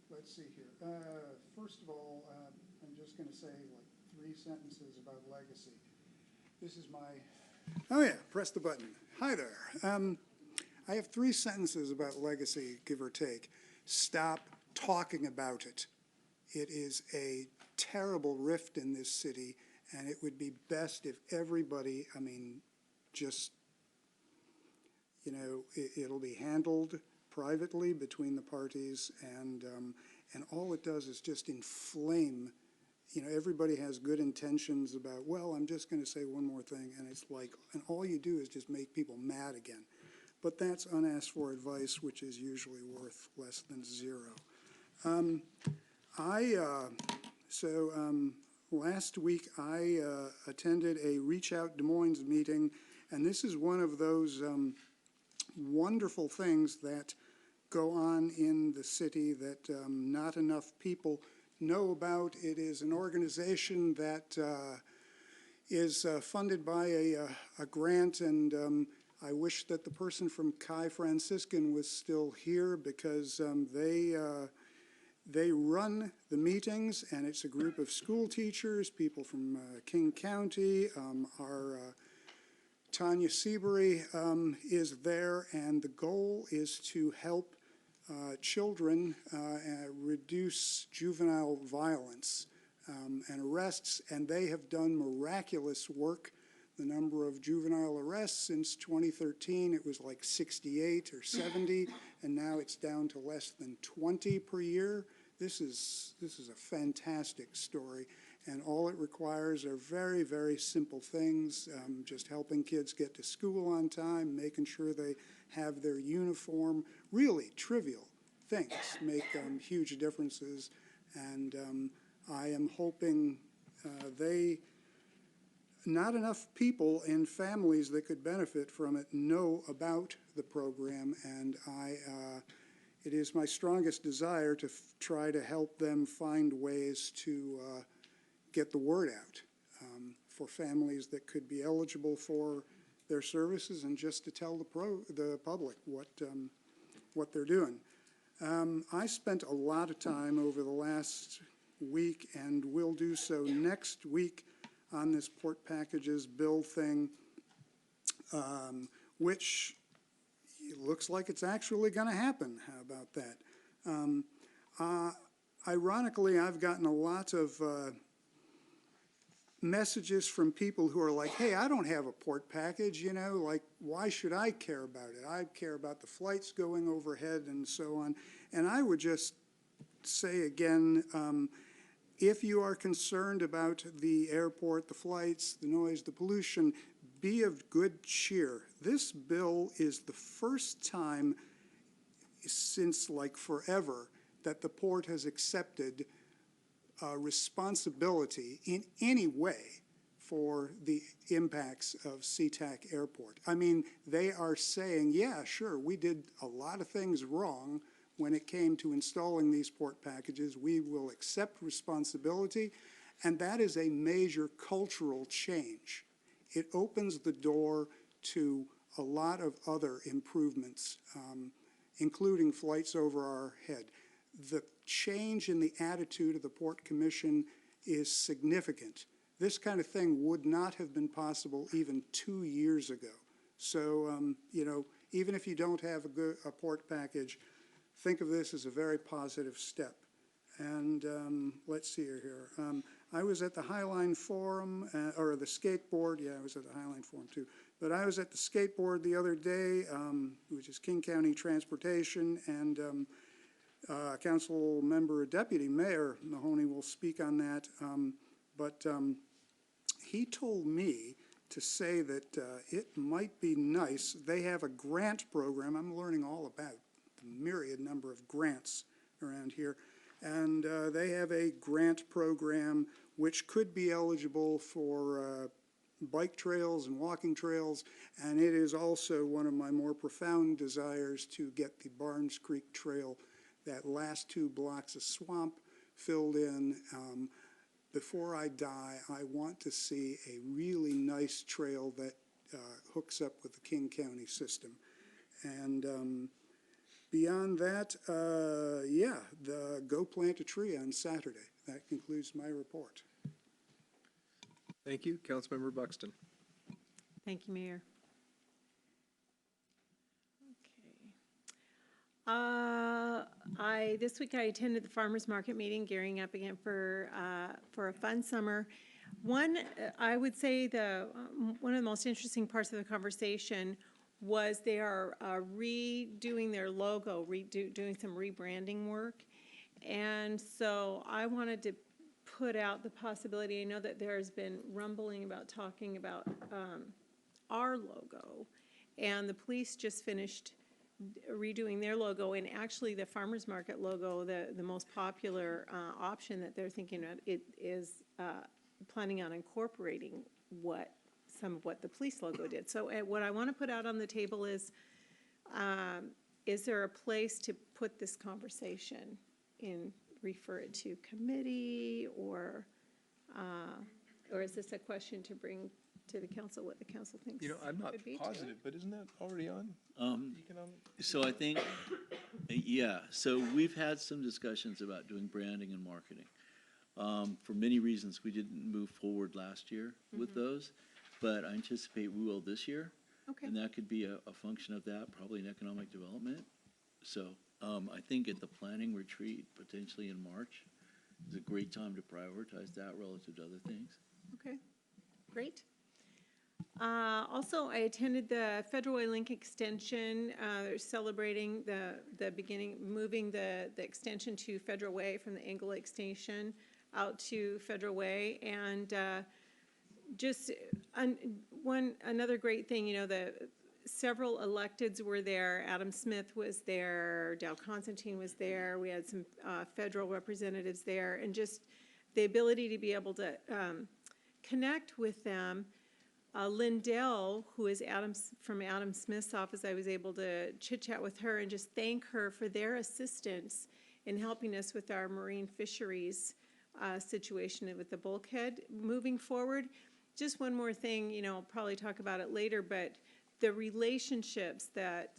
Let's see here. First of all, I'm just going to say like 3 sentences about legacy. This is my, oh yeah, press the button. Hi there. I have 3 sentences about legacy, give or take. Stop talking about it. It is a terrible rift in this city, and it would be best if everybody, I mean, just, you know, it'll be handled privately between the parties, and all it does is just inflame. You know, everybody has good intentions about, well, I'm just going to say one more thing, and it's like, and all you do is just make people mad again. But that's unasked for advice, which is usually worth less than 0. Last week I attended a Reach Out Des Moines meeting, and this is one of those wonderful things that go on in the city that not enough people know about. It is an organization that is funded by a grant, and I wish that the person from Chi Franciscan was still here, because they run the meetings, and it's a group of school teachers, people from King County. Our Tanya Seabury is there, and the goal is to help children reduce juvenile violence and arrests, and they have done miraculous work. The number of juvenile arrests since 2013, it was like 68 or 70, and now it's down to less than 20 per year. This is a fantastic story, and all it requires are very, very simple things, just helping kids get to school on time, making sure they have their uniform. Really trivial things make huge differences, and I am hoping not enough people and families that could benefit from it know about the program, and it is my strongest desire to try to help them find ways to get the word out for families that could be eligible for their services, and just to tell the public what they're doing. I spent a lot of time over the last week, and will do so next week, on this port packages bill thing, which looks like it's actually going to happen. How about that? Ironically, I've gotten a lot of messages from people who are like, hey, I don't have a port package, you know, like, why should I care about it? I care about the flights going overhead and so on. And I would just say again, if you are concerned about the airport, the flights, the noise, the pollution, be of good cheer. This bill is the first time since like forever that the port has accepted responsibility in any way for the impacts of SeaTac Airport. I mean, they are saying, yeah, sure, we did a lot of things wrong when it came to installing these port packages. We will accept responsibility, And that is a major cultural change. It opens the door to a lot of other improvements, including flights over our head. The change in the attitude of the Port Commission is significant. This kind of thing would not have been possible even 2 years ago. So, you know, even if you don't have a port package, think of this as a very positive step. And let's see here. I was at the Highline Forum, or the skateboard. Yeah, I was at the Highline Forum too. But I was at the skateboard the other day, which is King County Transportation, and Council Member Deputy Mayor Mahoney will speak on that. But he told me to say that it might be nice. They have a grant program. I'm learning all about the myriad number of grants around here. And they have a grant program which could be eligible for bike trails and walking trails. And it is also one of my more profound desires to get the Barnes Creek Trail, that last 2 blocks of swamp, filled in. Before I die, I want to see a really nice trail that hooks up with the King County system. And beyond that, yeah, go plant a tree on Saturday. That concludes my report. Thank you. Councilmember Buxton. Thank you, Mayor. This week I attended the farmers market meeting, gearing up again for a fun summer. I would say one of the most interesting parts of the conversation was they are redoing their logo, doing some rebranding work. And so I wanted to put out the possibility. I know that there's been rumbling about talking about our logo, and the police just finished redoing their logo, and actually the farmers market logo, the most popular option that they're thinking of, it is planning on incorporating some of what the police logo did. So what I want to put out on the table is there a place to put this conversation in, refer it to committee, or is this a question to bring to the council, what the council thinks? You know, I'm not could be positive, but isn't that already on? Economic? So I think, yeah, so we've had some discussions about doing branding and marketing. For many reasons, we didn't move forward last year with those, but I anticipate we will this year. Okay. And that could be a function of that, probably in economic development. So I think at the planning retreat, potentially in March, is a great time to prioritize that relative to other things. Okay, great. Also, I attended the Federal Way Link extension. They're celebrating the beginning, moving the extension to Federal Way from the Angle Lake Station out to Federal Way. And just another great thing, you know, several electeds were there. Adam Smith was there. Dal Constantine was there. We had some federal representatives there. And just the ability to be able to connect with them. Lindell, who is from Adam Smith's office, I was able to chit-chat with her and just thank her for their assistance in helping us with our marine fisheries situation with the bulkhead moving forward. Just one more thing, you know, I'll probably talk about it later, but the relationships that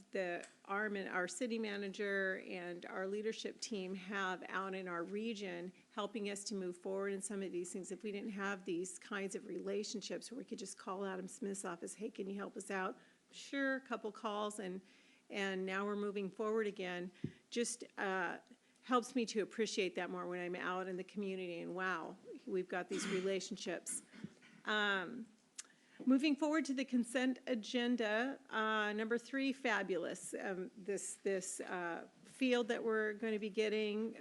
our city manager and our leadership team have out in our region, helping us to move forward in some of these things. If we didn't have these kinds of relationships where we could just call Adam Smith's office, hey, can you help us out? Sure, a couple calls, and now we're moving forward again. Just helps me to appreciate that more when I'm out in the community, and wow, we've got these relationships. Moving forward to the consent agenda, number 3, fabulous. This field that we're going to be getting,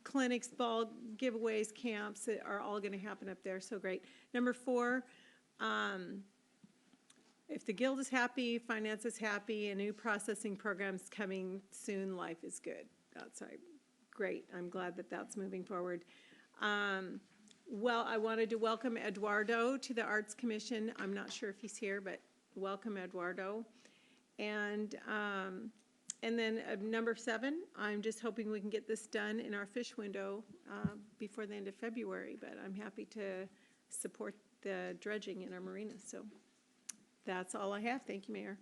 clinics, ball giveaways, camps are all going to happen up there, so great. Number 4, if the guild is happy, finance is happy, a new processing program's coming soon, life is good. That's great. I'm glad that that's moving forward. Well, I wanted to welcome Eduardo to the Arts Commission. I'm not sure if he's here, but welcome, Eduardo. And And then number 7, I'm just hoping we can get this done in our fish window before the end of February, but I'm happy to support the dredging in our marinas. So that's all I have. Thank you, Mayor.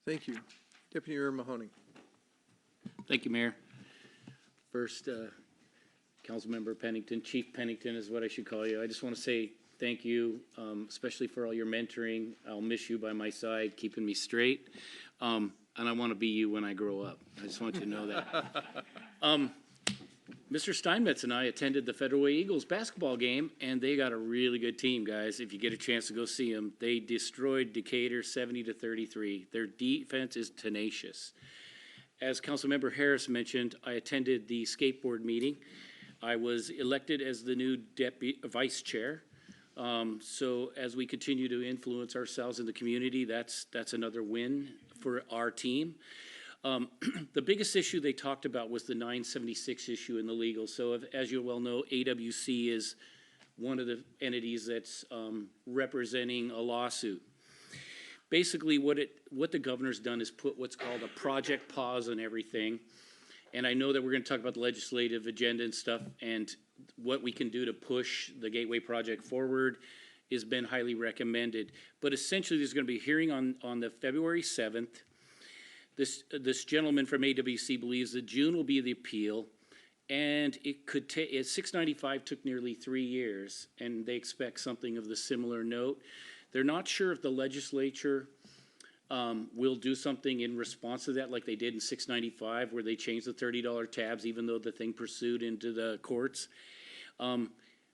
Thank you. Deputy Mayor Mahoney. Thank you, Mayor. First, Councilmember Pennington, Chief Pennington is what I should call you. I just want to say thank you, especially for all your mentoring. I'll miss you by my side, keeping me straight. And I want to be you when I grow up. I just want you to know that. Mr. Steinmetz and I attended the Federal Way Eagles basketball game, and they got a really good team, guys. If you get a chance to go see them, they destroyed Decatur 70-33. Their defense is tenacious. As Councilmember Harris mentioned, I attended the skateboard meeting. I was elected as the new vice chair. So as we continue to influence ourselves in the community, that's another win for our team. The biggest issue they talked about was the 976 issue in the legal. So as you well know, AWC is one of the entities that's representing a lawsuit. Basically, what the governor's done is put what's called a project pause on everything. And I know that we're going to talk about the legislative agenda and stuff, and what we can do to push the Gateway project forward has been highly recommended. But essentially, there's going to be a hearing on the February 7th. This gentleman from AWC believes that June will be the appeal, and it could take, 695 took nearly 3 years, and they expect something of the similar note. They're not sure if the legislature will do something in response to that, like they did in 695, where they changed the $30 tabs, even though the thing pursued into the courts.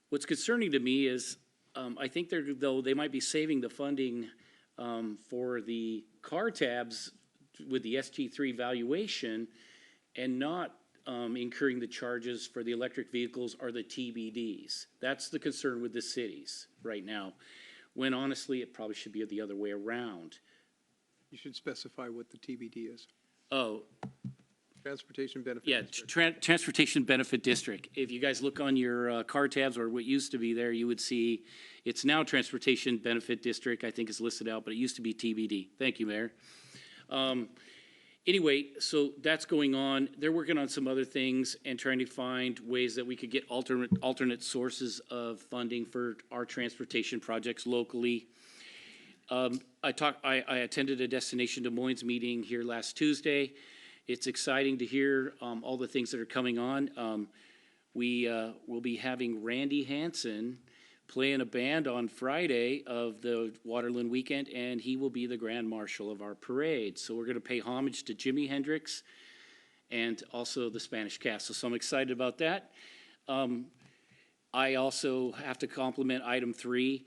What's concerning to me is I think they might be saving the funding for the car tabs with the SG3 valuation and not incurring the charges for the electric vehicles or the TBDs. That's the concern with the cities right now, when honestly it probably should be the other way around. You should specify what the TBD is. Oh. Transportation Benefit Yeah, District. Transportation Benefit District. If you guys look on your car tabs or what used to be there, you would see it's now Transportation Benefit District, I think is listed out, but it used to be TBD. Thank you, Mayor. Anyway, so that's going on. They're working on some other things and trying to find ways that we could get alternate sources of funding for our transportation projects locally. I attended a Destination Des Moines meeting here last Tuesday. It's exciting to hear all the things that are coming on. We will be having Randy Hansen playing a band on Friday of the Waterland weekend, and he will be the Grand Marshal of our parade. So we're going to pay homage to Jimi Hendrix and also the Spanish Castle. So I'm excited about that. I also have to compliment item 3.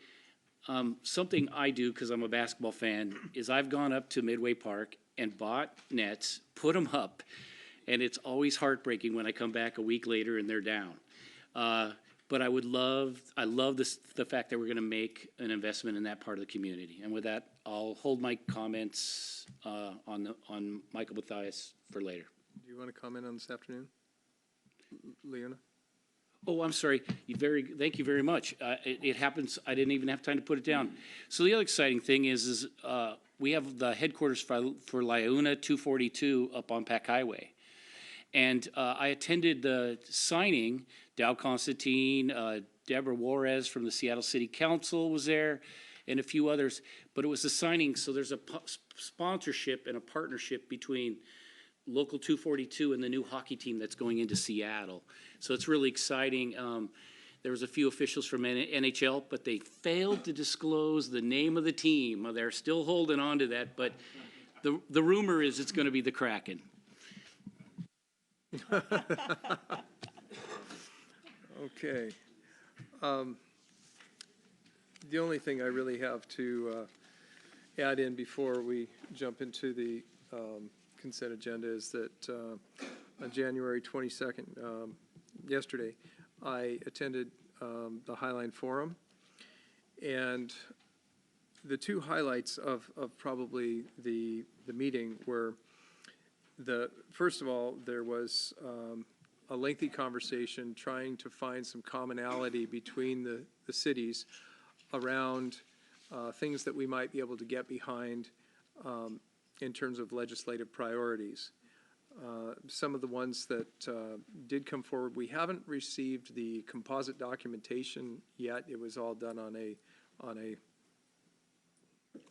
Something I do, because I'm a basketball fan, is I've gone up to Midway Park and bought nets, put them up, and it's always heartbreaking when I come back a week later and they're down. But I love the fact that we're going to make an investment in that part of the community. And with that, I'll hold my comments on Michael Mathias for later. Do you want to comment on this afternoon? Leona? Oh, I'm sorry. Thank you very much. It happens. I didn't even have time to put it down. So the other exciting thing is we have the headquarters for Liuna 242 up on Pack Highway. And I attended the signing. Dow Constantine, Deborah Juarez from the Seattle City Council was there, and a few others. But it was a signing, so there's a sponsorship and a partnership between Local 242 and the new hockey team that's going into Seattle. So it's really exciting. There was a few officials from NHL, but they failed to disclose the name of the team. They're still holding on to that, but the rumor is it's going to be the Kraken. Okay. The only thing I really have to add in before we jump into the consent agenda is that on January 22nd, yesterday, I attended the Highline Forum, and the two highlights of probably the meeting were first of all, there was a lengthy conversation trying to find some commonality between the cities around things that we might be able to get behind in terms of legislative priorities. Some of the ones that did come forward, we haven't received the composite documentation yet. It was all done on a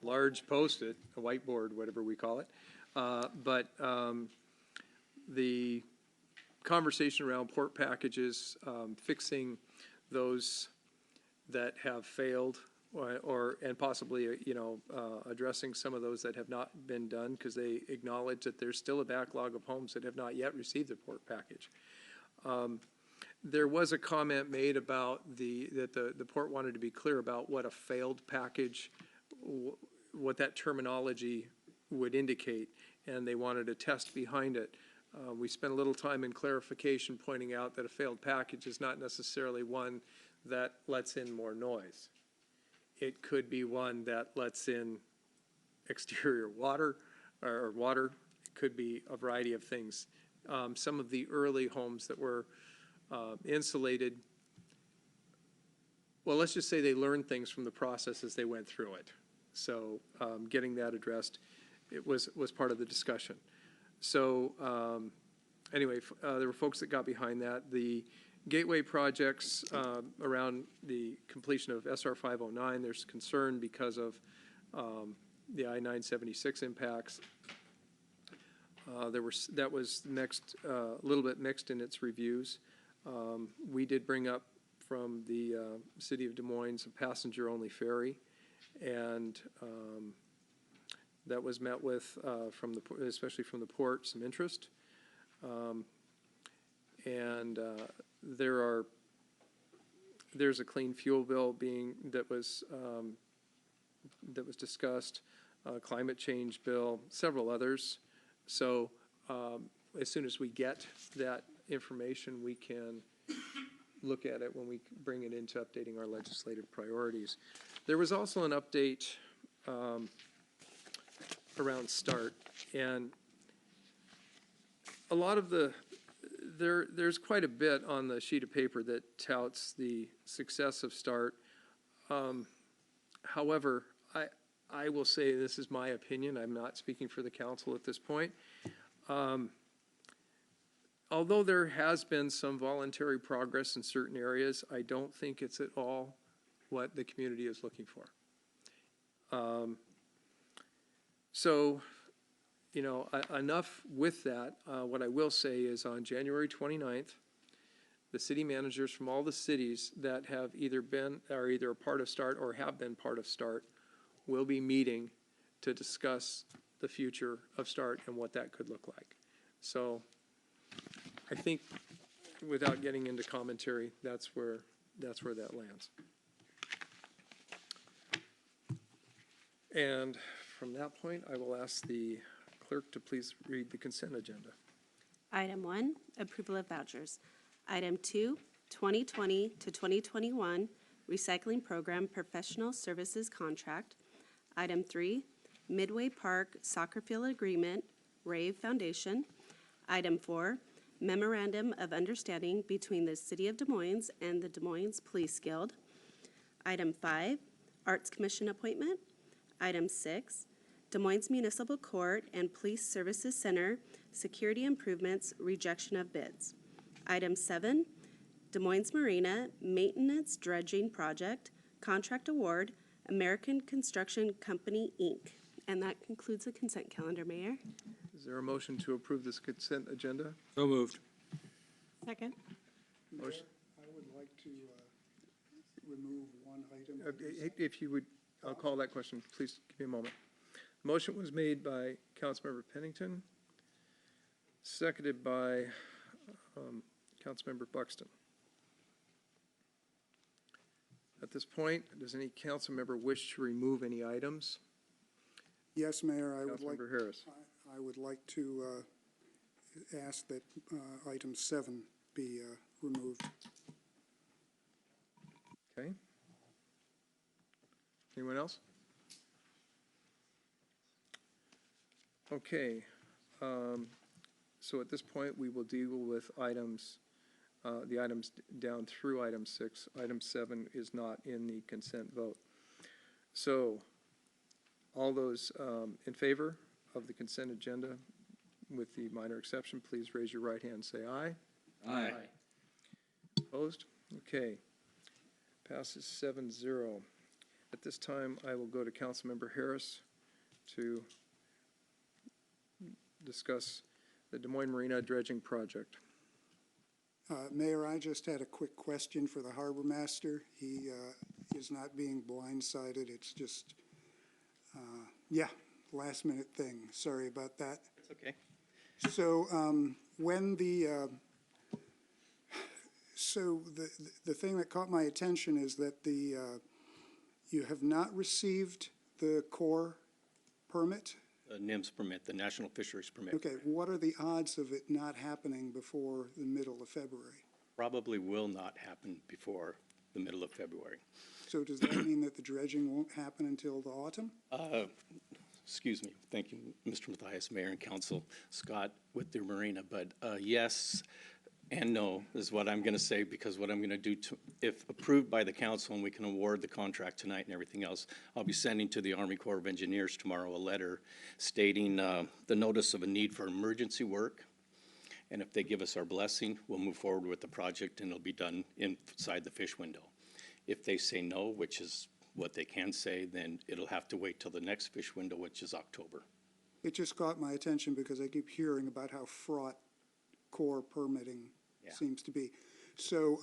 large Post-it, a whiteboard, whatever we call it. But the conversation around port packages, fixing those that have failed, and possibly, addressing some of those that have not been done, because they acknowledge that there's still a backlog of homes that have not yet received the port package. There was a comment made about that the port wanted to be clear about what a failed package, what that terminology would indicate, and they wanted a test behind it. We spent a little time in clarification pointing out that a failed package is not necessarily one that lets in more noise. It could be one that lets in exterior water or water. It could be a variety of things. Some of the early homes that were insulated, well, let's just say they learned things from the process as they went through it. So getting that addressed, it was part of the discussion. So anyway, there were folks that got behind that. The gateway projects around the completion of SR 509, there's concern because of the I-976 impacts. That was mixed, a little bit mixed in its reviews. We did bring up from the city of Des Moines a passenger-only ferry, and that was met with, especially from the port, some interest. There's a clean fuel bill that was discussed, climate change bill, several others. So as soon as we get that information, we can look at it when we bring it into updating our legislative priorities. There was also an update around START, and a lot of there's quite a bit on the sheet of paper that touts the success of START. However, I will say, this is my opinion, I'm not speaking for the council at this point. Although there has been some voluntary progress in certain areas, I don't think it's at all what the community is looking for. Enough with that. What I will say is on January 29th, the city managers from all the cities that have either a part of START or have been part of START will be meeting to discuss the future of START and what that could look like. So I think, without getting into commentary, that's where that lands. And from that point, I will ask the clerk to please read the consent agenda. Item 1, approval of vouchers. Item 2, 2020 to 2021 recycling program professional services contract. Item 3, Midway Park soccer field agreement, Rave Foundation. Item 4, memorandum of understanding between the City of Des Moines and the Des Moines Police Guild. Item 5, Arts Commission appointment. Item 6, Des Moines Municipal Court and Police Services Center security improvements, rejection of bids. Item 7, Des Moines Marina maintenance dredging project, contract award, American Construction Company, Inc. And that concludes the consent calendar, Mayor. Is there a motion to approve this consent agenda? So moved. Second. Motion. I would like to remove one item. If you would, I'll call that question. Please give me a moment. Motion was made by Councilmember Pennington, seconded by Councilmember Buxton. At this point, does any council member wish to remove any items? Yes, Mayor, I would like to ask that item 7 be removed. Okay. Anyone else? Okay. So at this point, we will deal with items, the items down through item 6. Item 7 is not in the consent vote. So all those in favor of the consent agenda with the minor exception, please raise your right hand and say aye. Aye. Opposed? Okay. Passes 7-0. At this time, I will go to Councilmember Harris to discuss the Des Moines Marina dredging project. Mayor, I just had a quick question for the harbor master. He is not being blindsided. It's just, yeah, last minute thing. Sorry about that. It's okay. So when the thing that caught my attention is that you have not received the Corps permit. The NIMS permit, the National Fisheries Permit. Okay, what are the odds of it not happening before the middle of February? Probably will not happen before the middle of February. So does that mean that the dredging won't happen until the autumn? Excuse me. Thank you, Mr. Mathias, Mayor and Council, Scott with the marina. But yes and no is what I'm going to say, because what I'm going to do, if approved by the council and we can award the contract tonight and everything else, I'll be sending to the Army Corps of Engineers tomorrow a letter stating the notice of a need for emergency work. And if they give us our blessing, we'll move forward with the project and it'll be done inside the fish window. If they say no, which is what they can say, then it'll have to wait till the next fish window, which is October. It just caught my attention because I keep hearing about how fraught Corps permitting seems to be. So,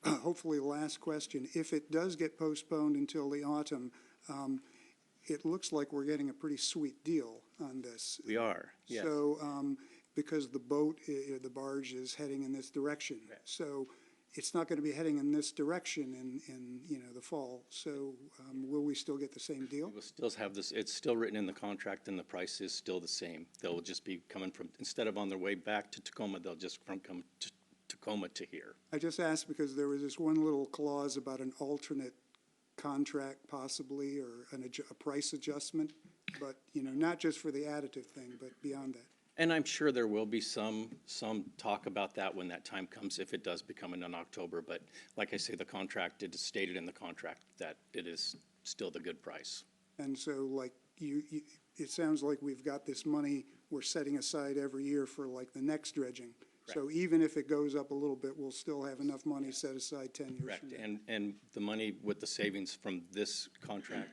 hopefully, last question. If it does get postponed until the autumn, it looks like we're getting a pretty sweet deal on this. We are, yes. So, because the boat, the barge is heading in this direction. Right. So it's not going to be heading in this direction in the fall. So will we still get the same deal? We'll still have this, it's still written in the contract and the price is still the same. They'll just be coming from, instead of on their way back to Tacoma, they'll just come to Tacoma to here. I just asked because there was this one little clause about an alternate contract possibly, or a price adjustment, but, not just for the additive thing, but beyond that. And I'm sure there will be some talk about that when that time comes, if it does become in October. But like I say, the contract, it is stated in the contract that it is still the good price. And so, like, it sounds like we've got this money we're setting aside every year for, like, the next dredging. Correct. So even if it goes up a little bit, we'll still have enough money set aside 10 years Correct. from now. And the money with the savings from this contract,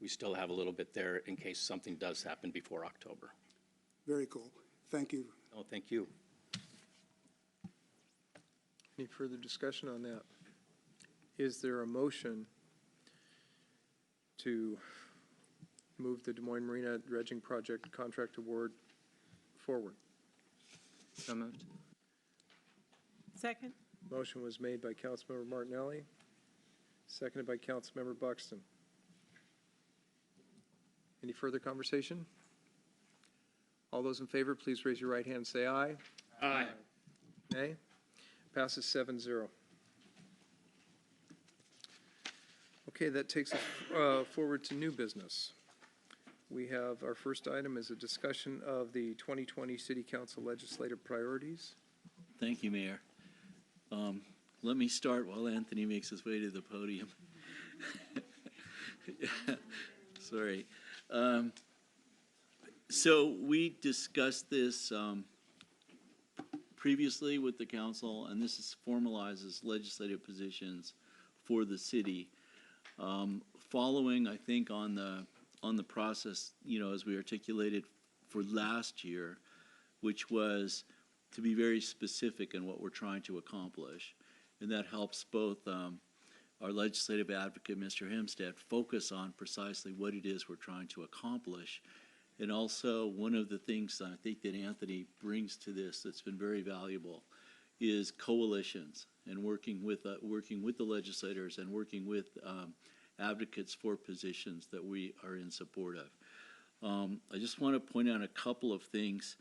we still have a little bit there in case something does happen before October. Very cool. Thank you. Oh, thank you. Any further discussion on that? Is there a motion to move the Des Moines Marina dredging project contract award forward? So moved. Second. Motion was made by Councilmember Martinelli, seconded by Councilmember Buxton. Any further conversation? All those in favor, please raise your right hand and say aye. Aye. Nay. Passes 7-0. Okay, that takes us forward to new business. We have, our first item is a discussion of the 2020 City Council legislative priorities. Thank you, Mayor. Let me start while Anthony makes his way to the podium. Sorry. So we discussed this previously with the council, and this is formalizes legislative positions for the city. Following, I think, on the process, as we articulated for last year, which was to be very specific in what we're trying to accomplish, and that helps both our legislative advocate, Mr. Hemstad, focus on precisely what it is we're trying to accomplish. And also, one of the things I think that Anthony brings to this that's been very valuable is coalitions and working with the legislators and working with advocates for positions that we are in support of. I just want to point out a couple of things.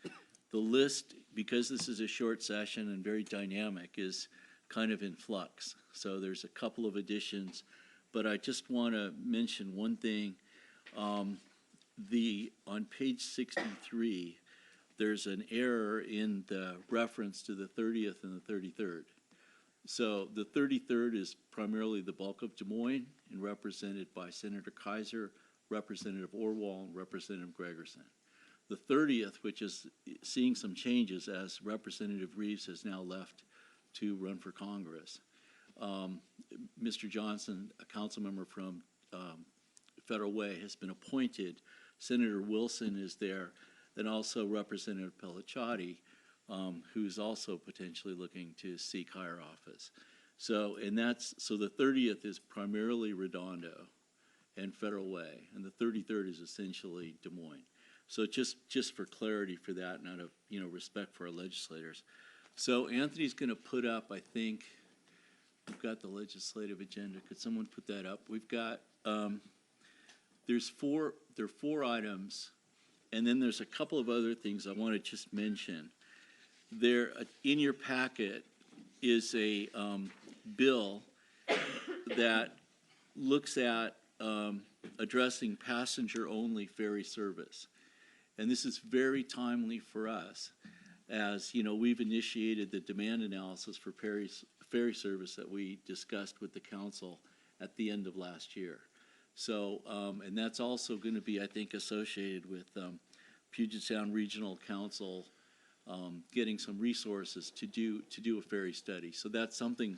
The list, because this is a short session and very dynamic, is kind of in flux. So there's a couple of additions, but I just want to mention one thing. On page 63, there's an error in the reference to the 30th and the 33rd. So the 33rd is primarily the bulk of Des Moines and represented by Senator Cezar, Representative Orwell, and Representative Gregerson. The 30th, which is seeing some changes as Representative Reeves has now left to run for Congress. Mr. Johnson, a council member from Federal Way, has been appointed. Senator Wilson is there, and also Representative Pelliciotti, who's also potentially looking to seek higher office. So the 30th is primarily Redondo and Federal Way, and the 33rd is essentially Des Moines. So just for clarity for that, and out of respect for our legislators. So Anthony's going to put up, I think, we've got the legislative agenda. Could someone put that up? We've got there are 4 items, and then there's a couple of other things I want to just mention. There in your packet is a bill that looks at addressing passenger-only ferry service. And this is very timely for us, as we've initiated the demand analysis for ferry service that we discussed with the council at the end of last year. So, and that's also going to be, I think, associated with Puget Sound Regional Council getting some resources to do a ferry study. So that's something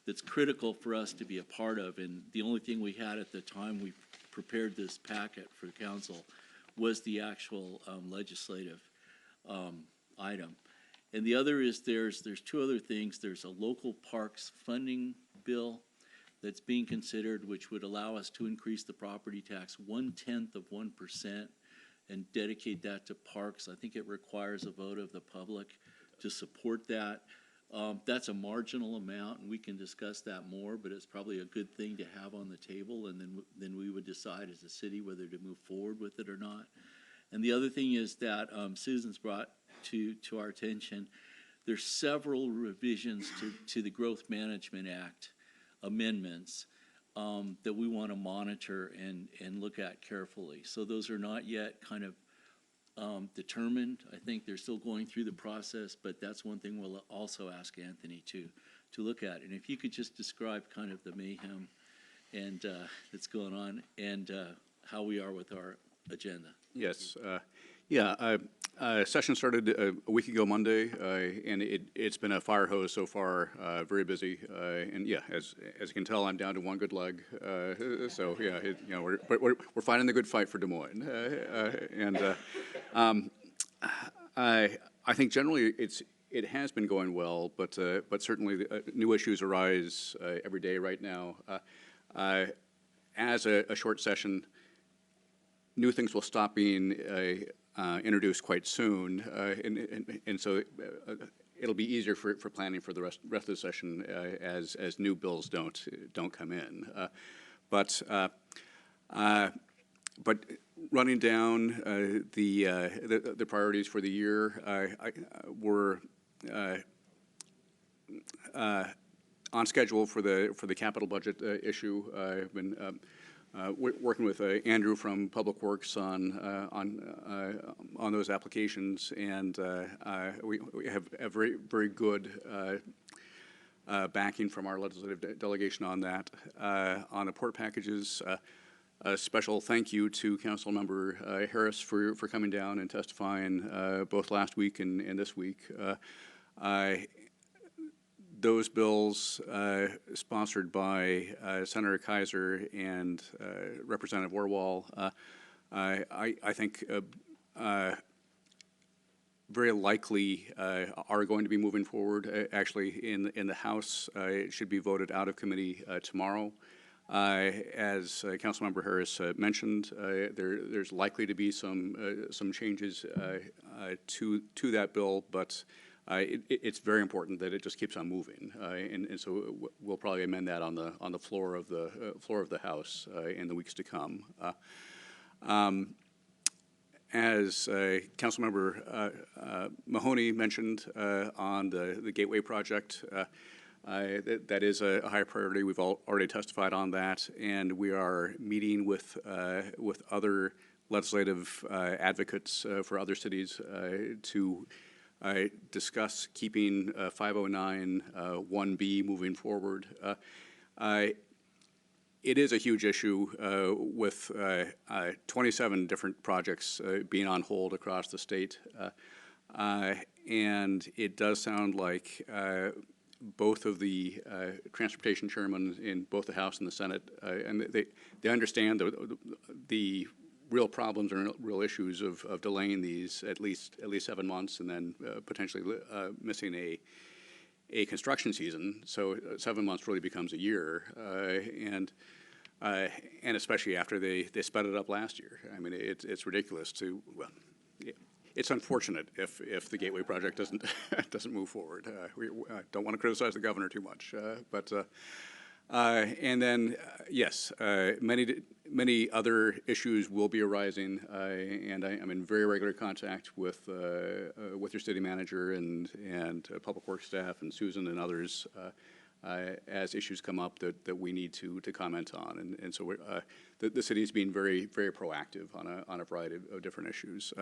that's critical for us to be a part of. And the only thing we had at the time we prepared this packet for the council was the actual legislative item. And the other is there's 2 other things. There's a local parks funding bill that's being considered, which would allow us to increase the property tax 0.1% and dedicate that to parks. I think it requires a vote of the public to support that. That's a marginal amount, and we can discuss that more, but it's probably a good thing to have on the table, and then we would decide as a city whether to move forward with it or not. And the other thing is that citizens brought to our attention, there's several revisions to the Growth Management Act amendments that we want to monitor and look at carefully. So those are not yet kind of determined. I think they're still going through the process, but that's one thing we'll also ask Anthony to look at. And if you could just describe kind of the mayhem and that's going on and how we are with our agenda. Yes. Session started a week ago Monday, and it's been a fire hose so far, very busy. And yeah, as you can tell, I'm down to one good leg. So yeah, we're fighting the good fight for Des Moines. I think generally it has been going well, but certainly new issues arise every day right now. As a short session, new things will stop being introduced quite soon, and so it'll be easier for planning for the rest of the session as new bills don't come in. But running down the priorities for the year, we're on schedule for the capital budget issue. I've been working with Andrew from Public Works on those applications, and we have a very good backing from our legislative delegation on that. On the port packages, a special thank you to Councilmember Harris for coming down and testifying both last week and this week. Those bills sponsored by Senator Cezar and Representative Orwell, I think very likely are going to be moving forward. Actually, in the House, it should be voted out of committee tomorrow. As Councilmember Harris mentioned, there's likely to be some changes to that bill, but it's very important that it just keeps on moving, and so we'll probably amend that on the floor of the House in the weeks to come. As Councilmember Mahoney mentioned on the Gateway project, that is a high priority. We've already testified on that, and we are meeting with other legislative advocates for other cities to discuss keeping 509 1B moving forward. it is a huge issue with 27 different projects being on hold across the state. And it does sound like both of the transportation chairmen in both the House and the Senate, and they understand the real problems and real issues of delaying these at least 7 months, and then potentially missing a construction season. So 7 months really becomes a year, and especially after they sped it up last year. I mean, it's ridiculous to, well, it's unfortunate if the Gateway project doesn't move forward. We don't want to criticize the governor too much, but and then yes, many other issues will be arising, and I'm in very regular contact with your city manager and public works staff and Susan and others as issues come up that we need to comment on, and so the city is being very, very proactive on a variety of different issues.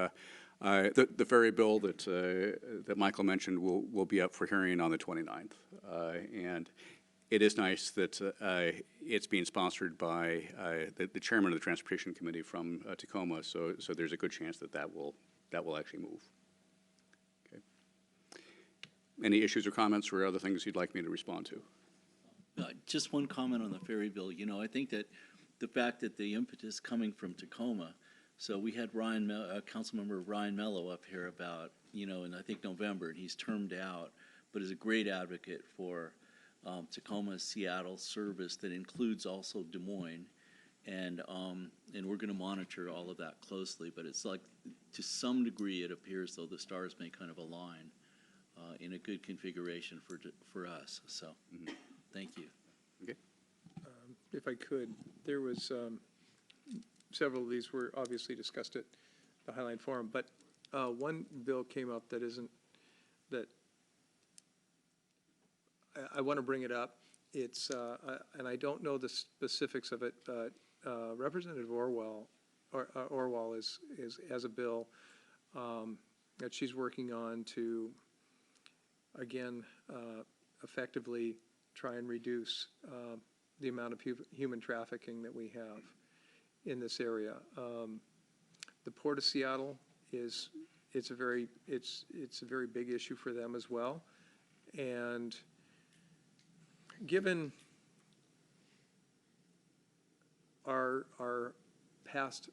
The ferry bill that Michael mentioned will be up for hearing on the 29th, and it is nice that it's being sponsored by the chairman of the Transportation Committee from Tacoma, so there's a good chance that will actually move. Okay. Any issues or comments or other things you'd like me to respond to? Just one comment on the ferry bill. You know, I think that the fact that the impetus coming from Tacoma, so we had Councilmember Ryan Mello up here about, in I think November, and he's termed out, but is a great advocate for Tacoma, Seattle service that includes also Des Moines, and we're going to monitor all of that closely. But it's like, to some degree, it appears though the stars may kind of align in a good configuration for us. So, thank you. Okay. If I could, there was several of these were obviously discussed at the Highline Forum, but one bill came up that I want to bring it up. It's and I don't know the specifics of it, but Representative Orwell has a bill that she's working on to again effectively try and reduce the amount of human trafficking that we have in this area. The Port of Seattle it's a very big issue for them as well, and given our past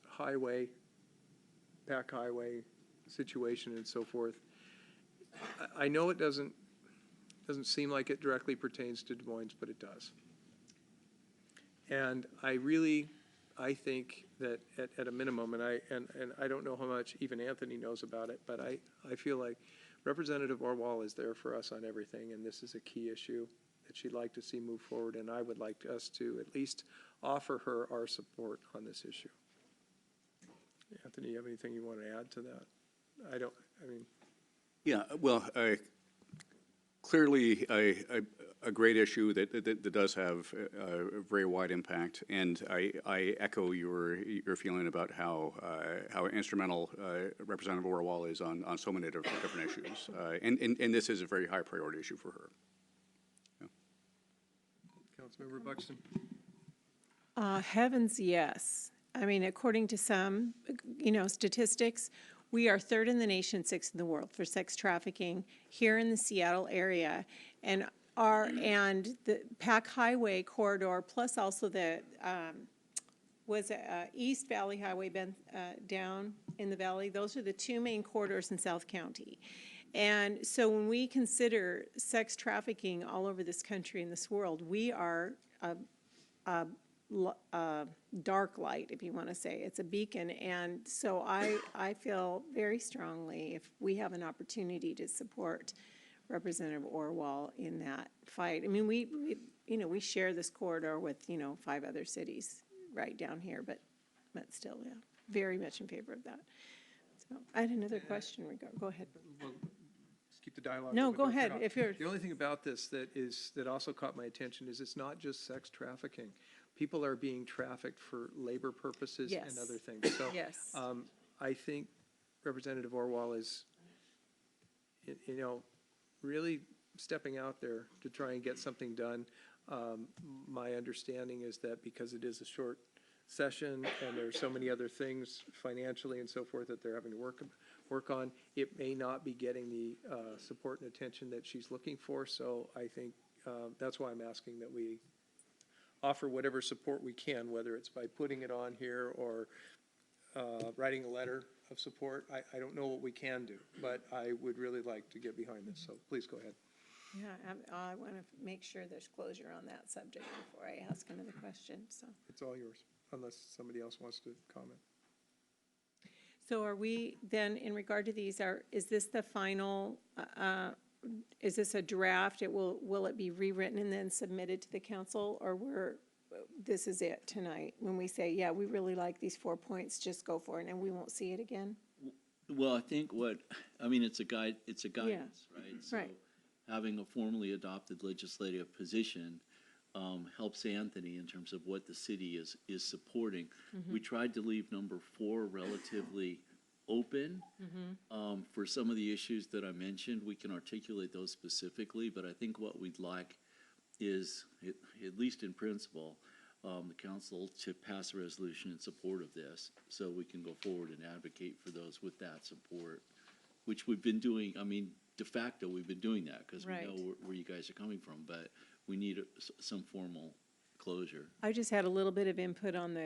pack highway situation and so forth, I know it doesn't seem like it directly pertains to Des Moines, but it does. And I think that at a minimum, and I don't know how much even Anthony knows about it, but I feel like Representative Orwell is there for us on everything, and this is a key issue that she'd like to see move forward, and I would like us to at least offer her our support on this issue. Anthony, you have anything you want to add to that? Yeah, well, clearly a great issue that does have a very wide impact, and I echo your feeling about how instrumental Representative Orwell is on so many different issues, and this is a very high priority issue for her. Yeah. Councilmember Buxton. Heavens, yes. I mean, according to some, statistics, we are third in the nation, sixth in the world for sex trafficking here in the Seattle area, and the Pack Highway corridor, plus also the East Valley Highway down in the valley. Those are the two main corridors in South County. And so when we consider sex trafficking all over this country and this world, we are a dark light, if you want to say. It's a beacon. And so I feel very strongly if we have an opportunity to support Representative Orwell in that fight. I mean, we share this corridor with, 5 other cities right down here, but still, yeah, very much in favor of that. So I had another question. Go ahead. Well, let's keep the dialogue. No, go ahead. The only thing about this that also caught my attention is it's not just sex trafficking. People are being trafficked for labor purposes and other things. So yes. I think Representative Orwell is, really stepping out there to try and get something done. My understanding is that because it is a short session and there's so many other things financially and so forth that they're having to work on, it may not be getting the support and attention that she's looking for. So I think that's why I'm asking that we offer whatever support we can, whether it's by putting it on here or writing a letter of support. I don't know what we can do, but I would really like to get behind this, so please go ahead. Yeah, I want to make sure there's closure on that subject before I ask another question, so. It's all yours, unless somebody else wants to comment. So are we then, in regard to these, is this the final, is this a draft? Will it be rewritten and then submitted to the council, or this is it tonight? When we say, yeah, we really like these 4 points, just go for it, and we won't see it again? Well, I think it's a guidance, right? So right. Having a formally adopted legislative position helps Anthony in terms of what the city is supporting. We tried to leave number 4 relatively open for some of the issues that I mentioned. We can articulate those specifically, but I think what we'd like is, at least in principle, the council to pass a resolution in support of this, so we can go forward and advocate for those with that support, which we've been doing. I mean, de facto, we've been doing that because we know where you guys are coming from, but we need some formal closure. I just had a little bit of input on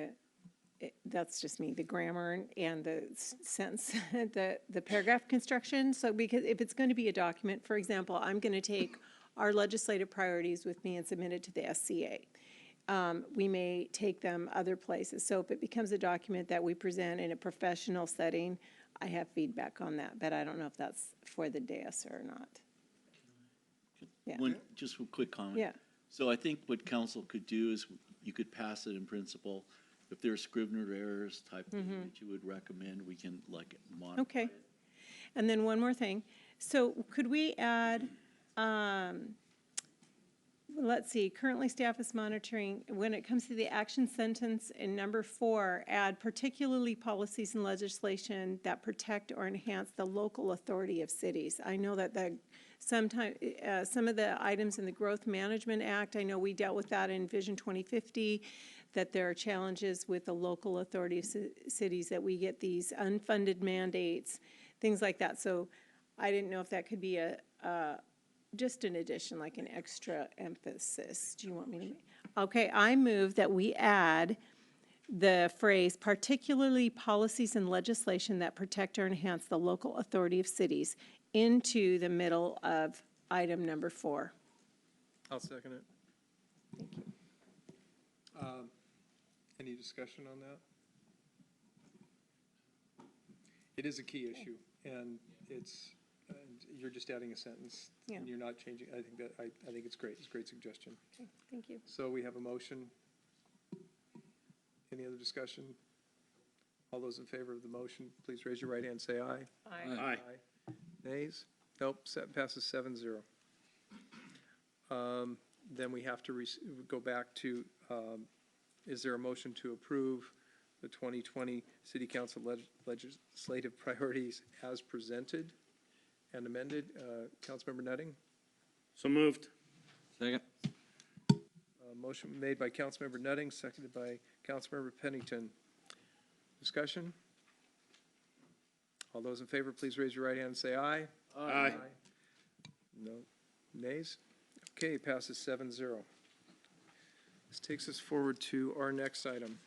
that's just me, the grammar and the sentence, the paragraph construction. So because if it's going to be a document, for example, I'm going to take our legislative priorities with me and submit it to the SCA. We may take them other places. So if it becomes a document that we present in a professional setting, I have feedback on that, but I don't know if that's for the dais or not. Yeah. Just a quick comment. Yeah. So I think what council could do is you could pass it in principle. If there are Scrivener errors type thing that you would recommend, we can modify Okay. it. And then one more thing. So could we add, let's see, currently staff is monitoring, when it comes to the action sentence in number 4, add particularly policies and legislation that protect or enhance the local authority of cities. I know that some of the items in the Growth Management Act, I know we dealt with that in Vision 2050, that there are challenges with the local authority of cities, that we get these unfunded mandates, things like that. So I didn't know if that could be just an addition, like an extra emphasis. Do you want me to? Okay, I move that we add the phrase, particularly policies and legislation that protect or enhance the local authority of cities, into the middle of item number 4. I'll second it. Thank you. Any discussion on that? It is a key issue, and you're just adding a sentence. Yeah. And you're not changing. I think it's great. It's a great suggestion. Okay, thank you. So we have a motion. Any other discussion? All those in favor of the motion, please raise your right hand and say aye. Aye. Aye. Nays? Nope, passes 7-0. Then we have to go back to, is there a motion to approve the 2020 City Council legislative priorities as presented and amended? Councilmember Nutting? So moved. Second. Motion made by Councilmember Nutting, seconded by Councilmember Pennington. Discussion? All those in favor, please raise your right hand and say aye. Aye. No nays? Okay, passes 7-0. This takes us forward to our next item.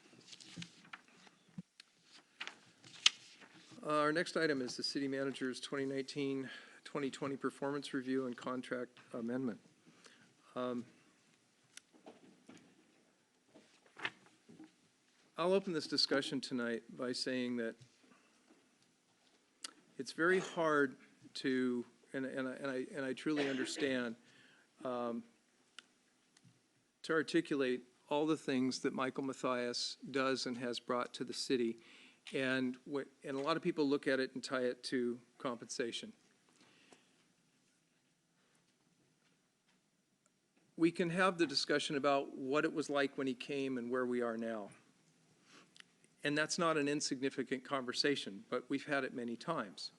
Our next item is the city manager's 2019-2020 performance review and contract amendment. I'll open this discussion tonight by saying that it's very hard to, and I truly understand, to articulate all the things that Michael Mathias does and has brought to the city. And a lot of people look at it and tie it to compensation. We can have the discussion about what it was like when he came and where we are now. And that's not an insignificant conversation, but we've had it many times.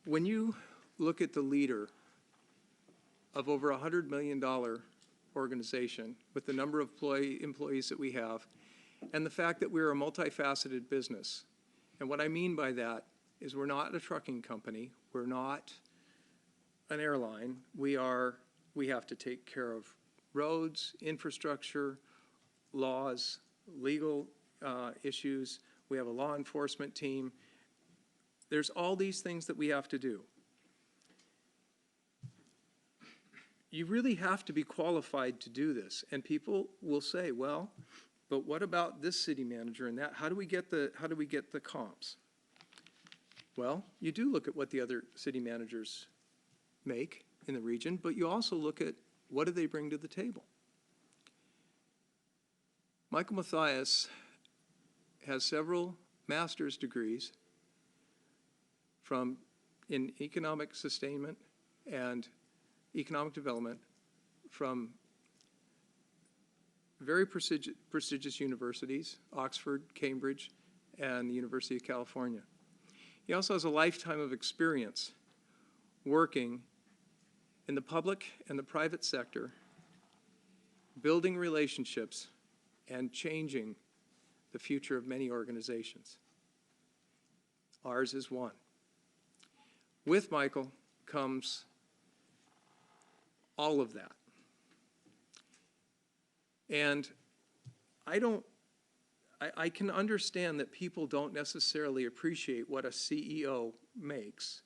When you look at the leader of over $100 million organization with the number of employees that we have, and the fact that we're a multifaceted business. And what I mean by that is we're not a trucking company, we're not an airline, we have to take care of roads, infrastructure, laws, legal issues, we have a law enforcement team. There's all these things that we have to do. You really have to be qualified to do this. And people will say, well, but what about this city manager and that? How do we get the comps? Well, you do look at what the other city managers make in the region, but you also look at what do they bring to the table. Michael Mathias has several master's degrees in economic sustainment and economic development from very prestigious universities, Oxford, Cambridge, and the University of California. He also has a lifetime of experience working in the public and the private sector, building relationships and changing the future of many organizations. Ours is one. With Michael comes all of that. And I can understand that people don't necessarily appreciate what a CEO makes,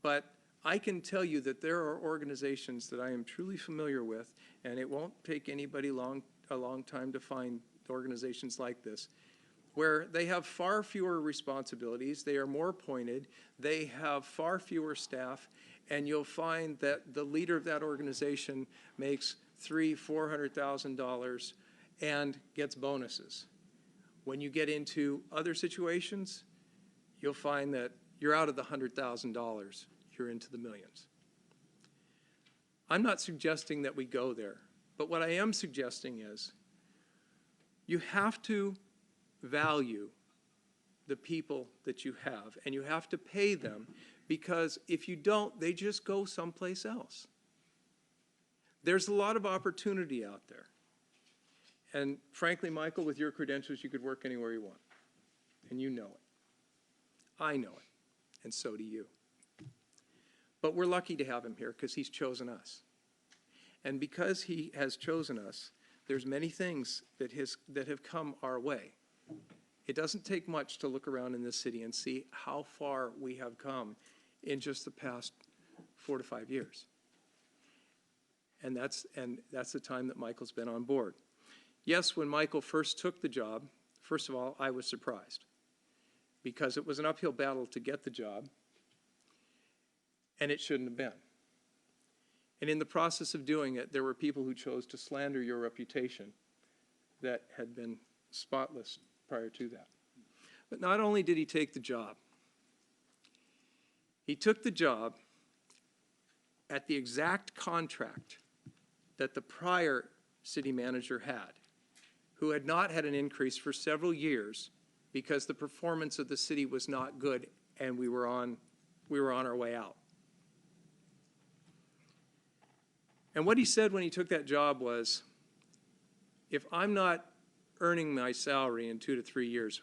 but I can tell you that there are organizations that I am truly familiar with, and it won't take anybody a long time to find organizations like this, where they have far fewer responsibilities, they are more pointed, they have far fewer staff, and you'll find that the leader of that organization makes $300,000-$400,000 and gets bonuses. When you get into other situations, you'll find that you're out of the $100,000, you're into the millions. I'm not suggesting that we go there, but what I am suggesting is you have to value the people that you have, and you have to pay them, because if you don't, they just go someplace else. There's a lot of opportunity out there. And frankly, Michael, with your credentials, you could work anywhere you want. And you know it. I know it. And so do you. But we're lucky to have him here because he's chosen us. And because he has chosen us, there's many things that have come our way. It doesn't take much to look around in this city and see how far we have come in just the past 4 to 5 years. And that's the time that Michael's been on board. Yes, when Michael first took the job, first of all, I was surprised because it was an uphill battle to get the job, and it shouldn't have been. And in the process of doing it, there were people who chose to slander your reputation that had been spotless prior to that. But not only did he take the job, he took the job at the exact contract that the prior city manager had, who had not had an increase for several years because the performance of the city was not good and we were on our way out. And what he said when he took that job was, if I'm not earning my salary in 2 to 3 years,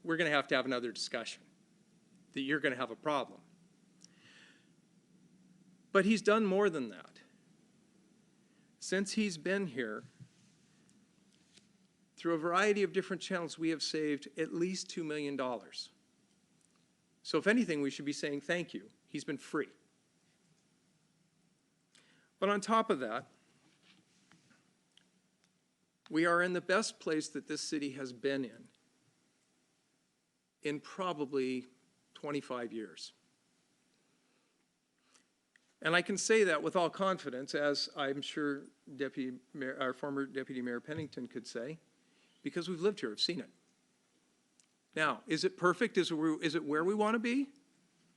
we're going to have another discussion, that you're going to have a problem. But he's done more than that. Since he's been here, through a variety of different channels, we have saved at least $2 million. So if anything, we should be saying thank you. He's been free. But on top of that, we are in the best place that this city has been in probably 25 years. And I can say that with all confidence, as I'm sure our former Deputy Mayor Pennington could say, because we've lived here, we've seen it. Now, is it perfect? Is it where we want to be?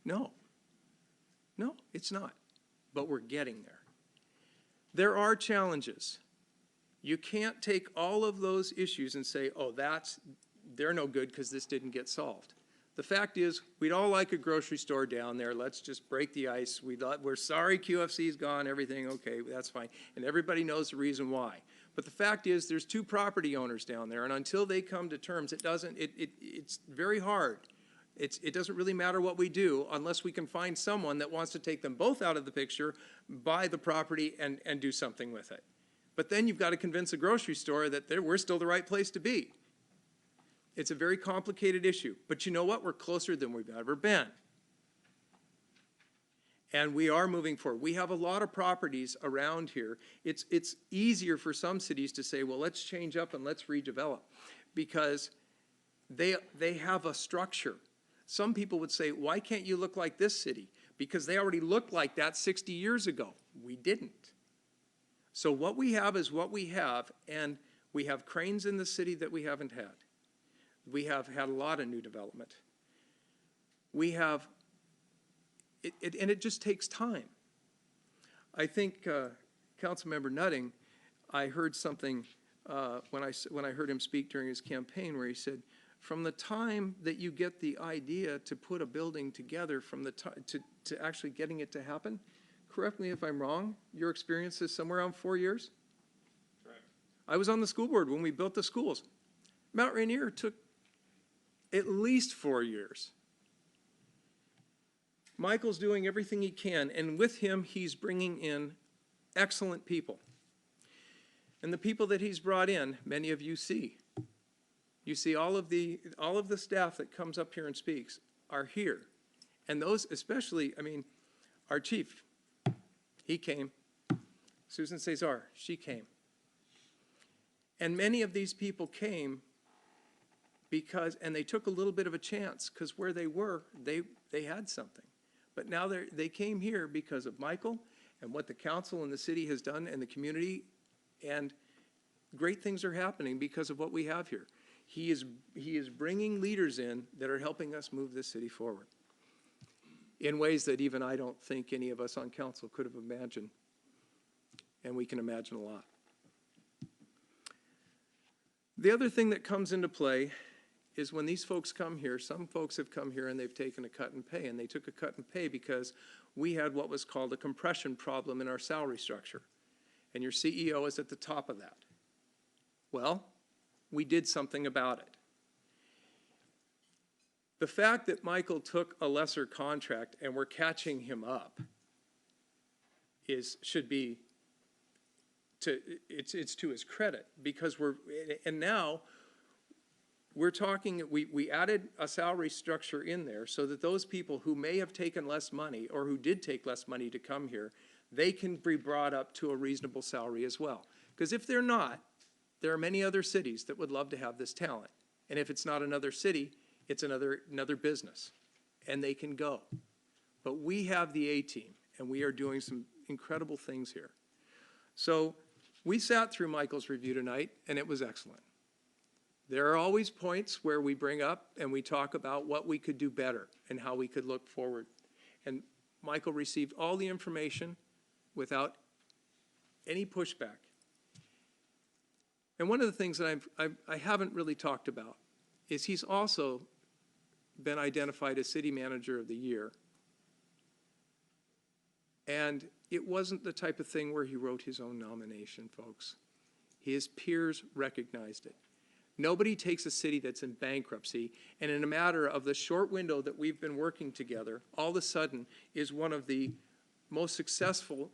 No. No, it's not. But we're getting there. There are challenges. You can't take all of those issues and say, oh, they're no good because this didn't get solved. The fact is, we'd all like a grocery store down there. Let's just break the ice. We're sorry QFC's gone, everything, okay, that's fine. And everybody knows the reason why. But the fact is, there's 2 property owners down there, and until they come to terms, it's very hard. It doesn't really matter what we do unless we can find someone that wants to take them both out of the picture, buy the property, and do something with it. But then you've got to convince a grocery store that we're still the right place to be. It's a very complicated issue. But you know what? We're closer than we've ever been. And we are moving forward. We have a lot of properties around here. It's easier for some cities to say, well, let's change up and let's redevelop, because they have a structure. Some people would say, why can't you look like this city? Because they already looked like that 60 years ago. We didn't. So what we have is what we have, and we have cranes in the city that we haven't had. We have had a lot of new development. We have, and it just takes time. I think Councilmember Nutting, I heard something when I heard him speak during his campaign, where he said, from the time that you get the idea to put a building together, from the to actually getting it to happen, correct me if I'm wrong, your experience is somewhere around 4 years? Correct. I was on the school board when we built the schools. Mount Rainier took at least 4 years. Michael's doing everything he can, and with him, he's bringing in excellent people. And the people that he's brought in, many of you see. You see all of the staff that comes up here and speaks are here. And those especially, I mean, our chief, he came. Susan Cezar, she came. And many of these people came and they took a little bit of a chance, because where they were, they had something. But now they came here because of Michael and what the council and the city has done and the community, and great things are happening because of what we have here. He is bringing leaders in that are helping us move this city forward in ways that even I don't think any of us on council could have imagined, and we can imagine a lot. The other thing that comes into play is when these folks come here, some folks have come here and they've taken a cut and pay, and they took a cut and pay because we had what was called a compression problem in our salary structure, and your CEO is at the top of that. Well, we did something about it. The fact that Michael took a lesser contract and we're catching him up should be it's to his credit, because now we're talking, we added a salary structure in there so that those people who may have taken less money or who did take less money to come here, they can be brought up to a reasonable salary as well. Because if they're not, there are many other cities that would love to have this talent. And if it's not another city, it's another business, and they can go. But we have the A-team, and we are doing some incredible things here. So we sat through Michael's review tonight, and it was excellent. There are always points where we bring up and we talk about what we could do better and how we could look forward. And Michael received all the information without any pushback. And one of the things that I haven't really talked about is he's also been identified as City Manager of the Year. And it wasn't the type of thing where he wrote his own nomination, folks. His peers recognized it. Nobody takes a city that's in bankruptcy and in a matter of the short window that we've been working together, all of a sudden is one of the most successful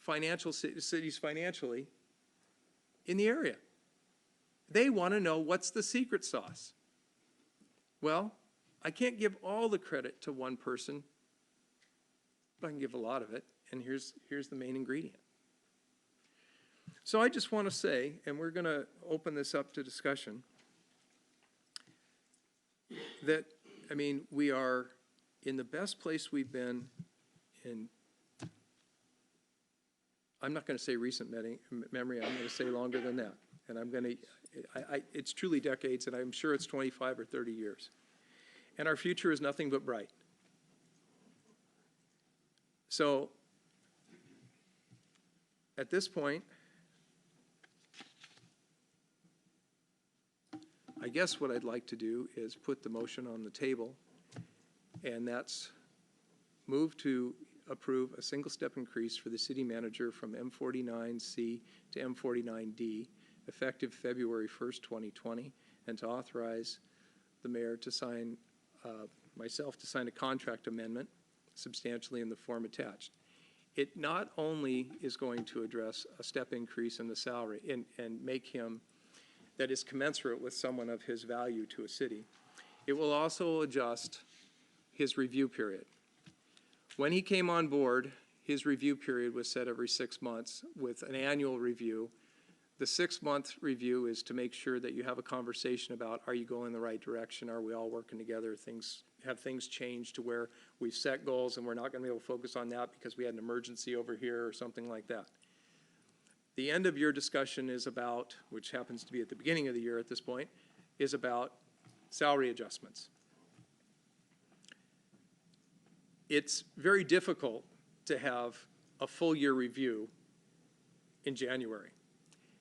cities financially in the area. They want to know what's the secret sauce. Well, I can't give all the credit to one person, but I can give a lot of it, and here's the main ingredient. So I just want to say, and we're going to open this up to discussion, that, I mean, we are in the best place we've been in, I'm not going to say recent memory, I'm going to say longer than that. And I'm going to, it's truly decades, and I'm sure it's 25 or 30 years. And our future is nothing but bright. So, at this point, guess what I'd like to do is put the motion on the table, and that's move to approve a single-step increase for the city manager from M49C to M49D, effective February 1st, 2020, and to authorize the mayor to sign, myself to sign a contract amendment substantially in the form attached. It not only is going to address a step increase in the salary and make him that is commensurate with someone of his value to a city, it will also adjust his review period. When he came on board, his review period was set every 6 months with an annual review. The 6-month review is to make sure that you have a conversation about, are you going in the right direction? Are we all working together? Have things changed to where we've set goals and we're not going to be able to focus on that because we had an emergency over here or something like that. The end of your discussion is about, which happens to be at the beginning of the year at this point, is about salary adjustments. It's very difficult to have a full year review in January.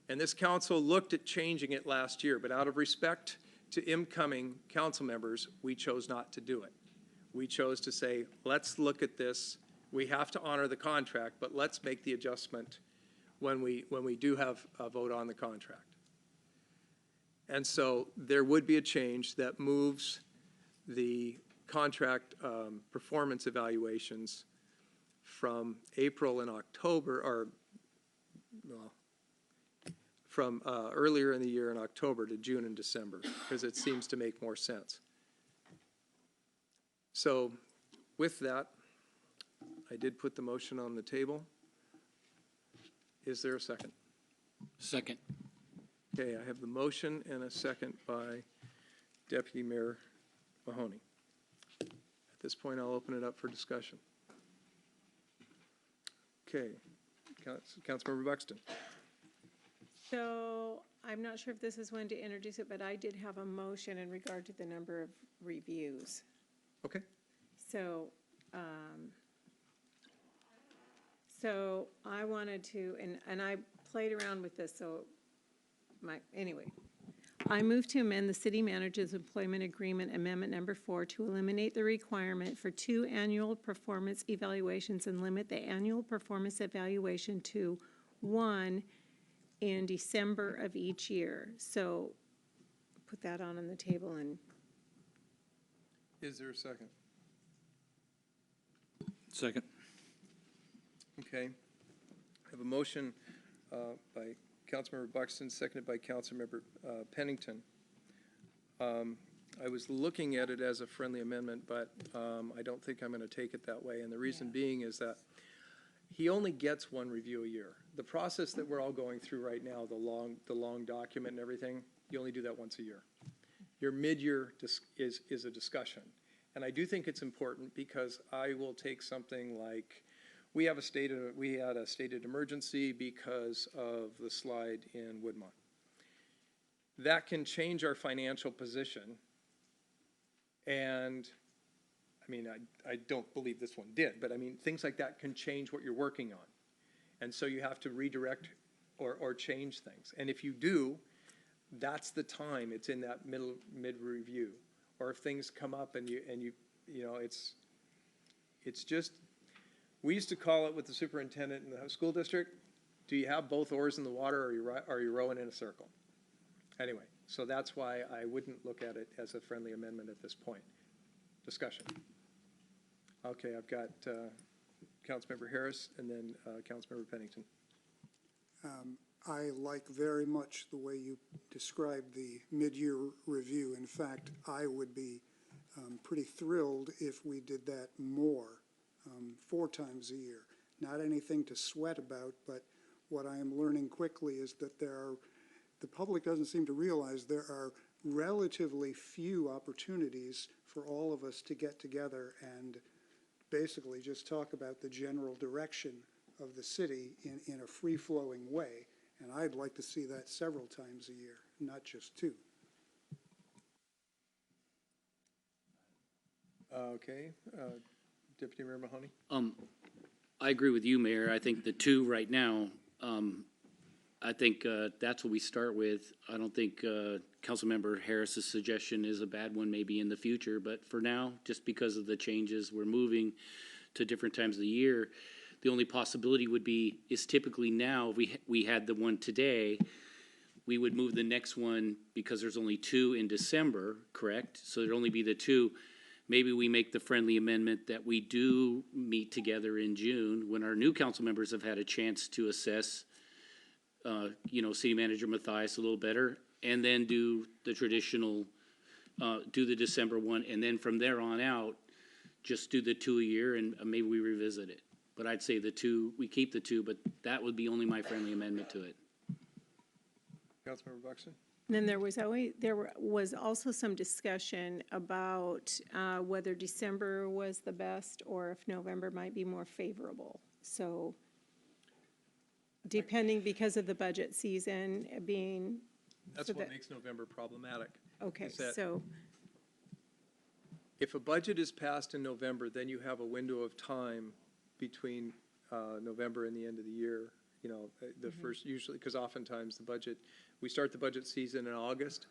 And this council looked at changing it last year, but out of respect to incoming council members, we chose not to do it. We chose to say, let's look at this. We have to honor the contract, but let's make the adjustment when we do have a vote on the contract. And so there would be a change that moves the contract performance evaluations from April and October, or well, from earlier in the year in October to June and December, because it seems to make more sense. So with that, I did put the motion on the table. Is there a second? Second. Okay, I have the motion and a second by Deputy Mayor Mahoney. At this point, I'll open it up for discussion. Okay, Councilmember Buxton. So I'm not sure if this is when to introduce it, but I did have a motion in regard to the number of reviews. Okay. So, so I wanted to, and I played around with this, so anyway. I move to amend the city manager's employment agreement amendment number 4 to eliminate the requirement for 2 annual performance evaluations and limit the annual performance evaluation to 1 in December of each year. So put that on the table. And is there a second? Second. Okay. I have a motion by Councilmember Buxton, seconded by Councilmember Pennington. I was looking at it as a friendly amendment, but I don't think I'm going to take it that way. And the reason being is that he only gets 1 review a year. The process that we're all going through right now, the long document and everything, you only do that once a year. Your mid-year is a discussion. And I do think it's important because I will take something like, we had a stated emergency because of the slide in Woodmont. That can change our financial position. And I mean, I don't believe this one did, but I mean, things like that can change what you're working on. And so you have to redirect or change things. And if you do, that's the time it's in that mid-review. Or if things come up and you know, it's just, we used to call it with the superintendent in the school district, do you have both oars in the water or are you rowing in a circle? Anyway, so that's why I wouldn't look at it as a friendly amendment at this point. Discussion. Okay, I've got Councilmember Harris and then Councilmember Pennington. I like very much the way you described the mid-year review. In fact, I would be pretty thrilled if we did that more, 4 times a year. Not anything to sweat about, but what I am learning quickly is that the public doesn't seem to realize there are relatively few opportunities for all of us to get together and basically just talk about the general direction of the city in a free-flowing way. And I'd like to see that several times a year, not just 2. Okay, Deputy Mayor Mahoney. I agree with you, Mayor. I think the 2 right now, I think that's what we start with. I don't think Councilmember Harris's suggestion is a bad one maybe in the future, but for now, just because of the changes, we're moving to different times of the year. The only possibility would be, is typically now, if we had the one today, we would move the next one because there's only 2 in December, correct? So there'd only be the 2. Maybe we make the friendly amendment that we do meet together in June when our new council members have had a chance to assess, City Manager Mathias a little better, and then do the traditional, do the December one, and then from there on out, just do the 2 a year and maybe we revisit it. But I'd say the 2, we keep the 2, but that would be only my friendly amendment to it. Councilmember Buxton? And then there was also some discussion about whether December was the best or if November might be more favorable. So depending, because of the budget season being. That's so what that, makes November problematic. okay, is that so. If a budget is passed in November, then you have a window of time between November and the end of the year. You know, the first, usually, because oftentimes the budget, we start the budget season in August,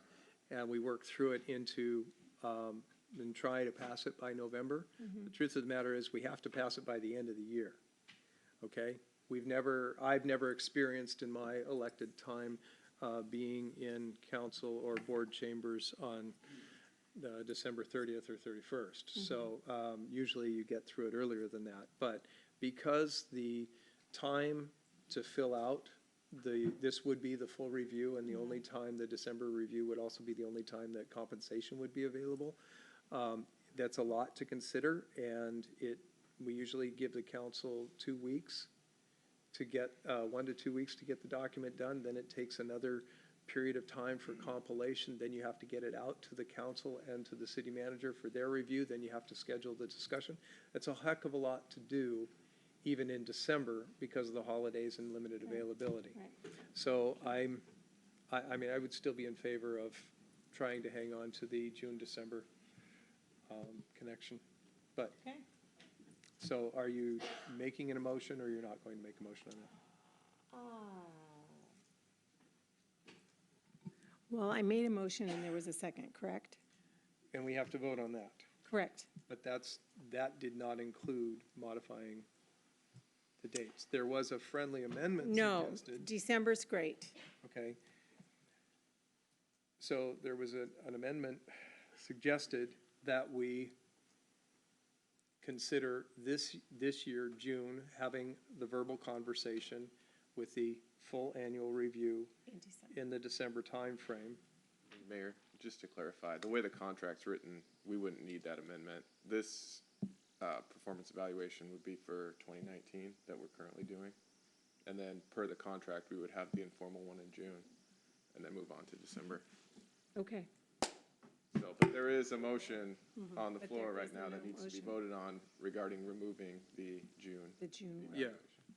and we work through it into, and try to pass it by November. The truth of the matter is, we have to pass it by the end of the year, okay? I've never experienced in my elected time being in council or board chambers on December 30th or 31st. So usually you get through it earlier than that. But because the time to fill out this would be the full review, and the only time the December review would also be the only time that compensation would be available. That's a lot to consider, and we usually give the council 2 weeks to get 1 to 2 weeks to get the document done. Then it takes another period of time for compilation. Then you have to get it out to the council and to the city manager for their review. Then you have to schedule the discussion. It's a heck of a lot to do, even in December, because of the holidays and limited availability. Right. So I mean, I would still be in favor of trying to hang on to the June-December connection. But, Okay. so are you making an emotion, or you're not going to make a motion on that? Well, I made a motion and there was a second, correct? And we have to vote on that. Correct. But that did not include modifying the dates. There was a friendly amendment No, suggested. December's great. Okay. So there was an amendment suggested that we consider this year, June, having the verbal conversation with the full annual review in the December timeframe. Mayor, just to clarify, the way the contract's written, we wouldn't need that amendment. This performance evaluation would be for 2019 that we're currently doing. And then per the contract, we would have the informal one in June and then move on to December. Okay. So, but there is a motion on the But floor there right is now no that needs to be motion. voted on regarding removing the June. The June one. Yeah,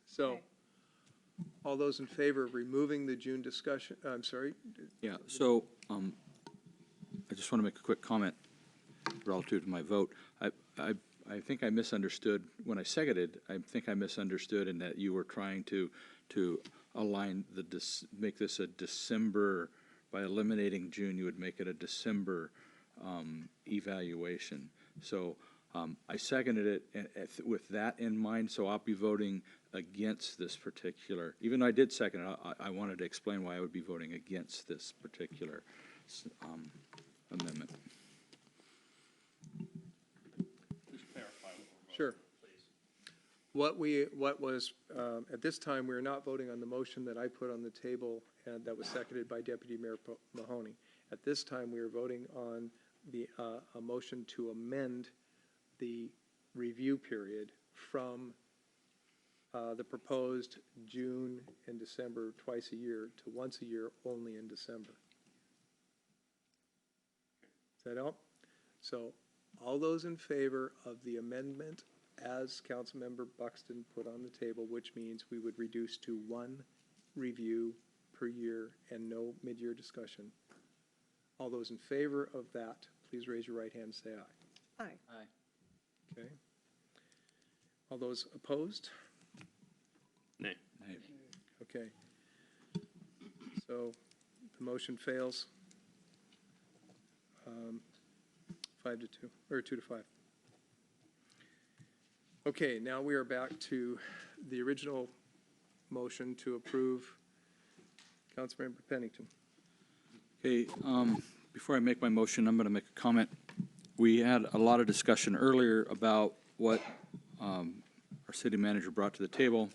so Okay. all those in favor of removing the June discussion, I'm sorry? Yeah, so I just want to make a quick comment relative to my vote. I think I misunderstood when I seconded. I think I misunderstood in that you were trying to align make this a December, by eliminating June, you would make it a December evaluation. So I seconded it with that in mind, so I'll be voting against this particular, even though I did second it, I wanted to explain why I would be voting against this particular amendment. Sure. What was, at this time, we are not voting on the motion that I put on the table and that was seconded by Deputy Mayor Mahoney. At this time, we are voting on a motion to amend the review period from the proposed June and December twice a year to once a year only in December. Does that help? So all those in favor of the amendment as Councilmember Buxton put on the table, which means we would reduce to 1 review per year and no mid-year discussion. All those in favor of that, please raise your right hand and say aye. Aye. Aye. Okay. All those opposed? Nay. Okay. So the motion fails. 5 to 2, or 2 to 5. Okay, now we are back to the original motion to approve. Councilmember Pennington. Okay, before I make my motion, I'm going to make a comment. We had a lot of discussion earlier about what our city manager brought to the table,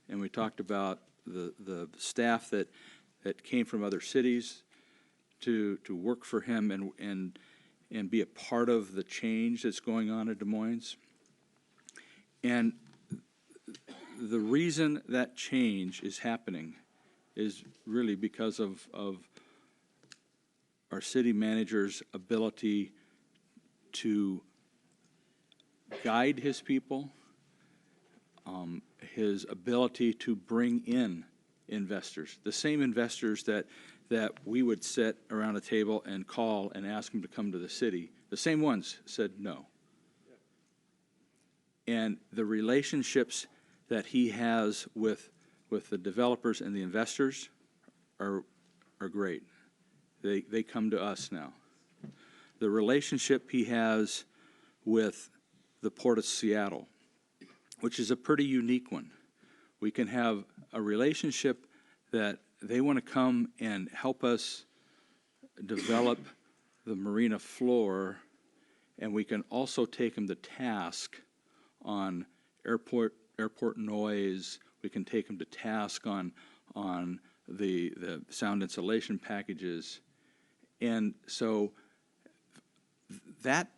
and we talked about the staff that came from other cities to work for him and be a part of the change that's going on in Des Moines. And the reason that change is happening is really because of our city manager's ability to guide his people, his ability to bring in investors, the same investors that we would sit around a table and call and ask them to come to the city. The same ones said no. And the relationships that he has with the developers and the investors are great. They come to us now. The relationship he has with the Port of Seattle, which is a pretty unique one. We can have a relationship that they want to come and help us develop the marina floor, and we can also take them to task on airport noise. We can take them to task on the sound insulation packages. And so that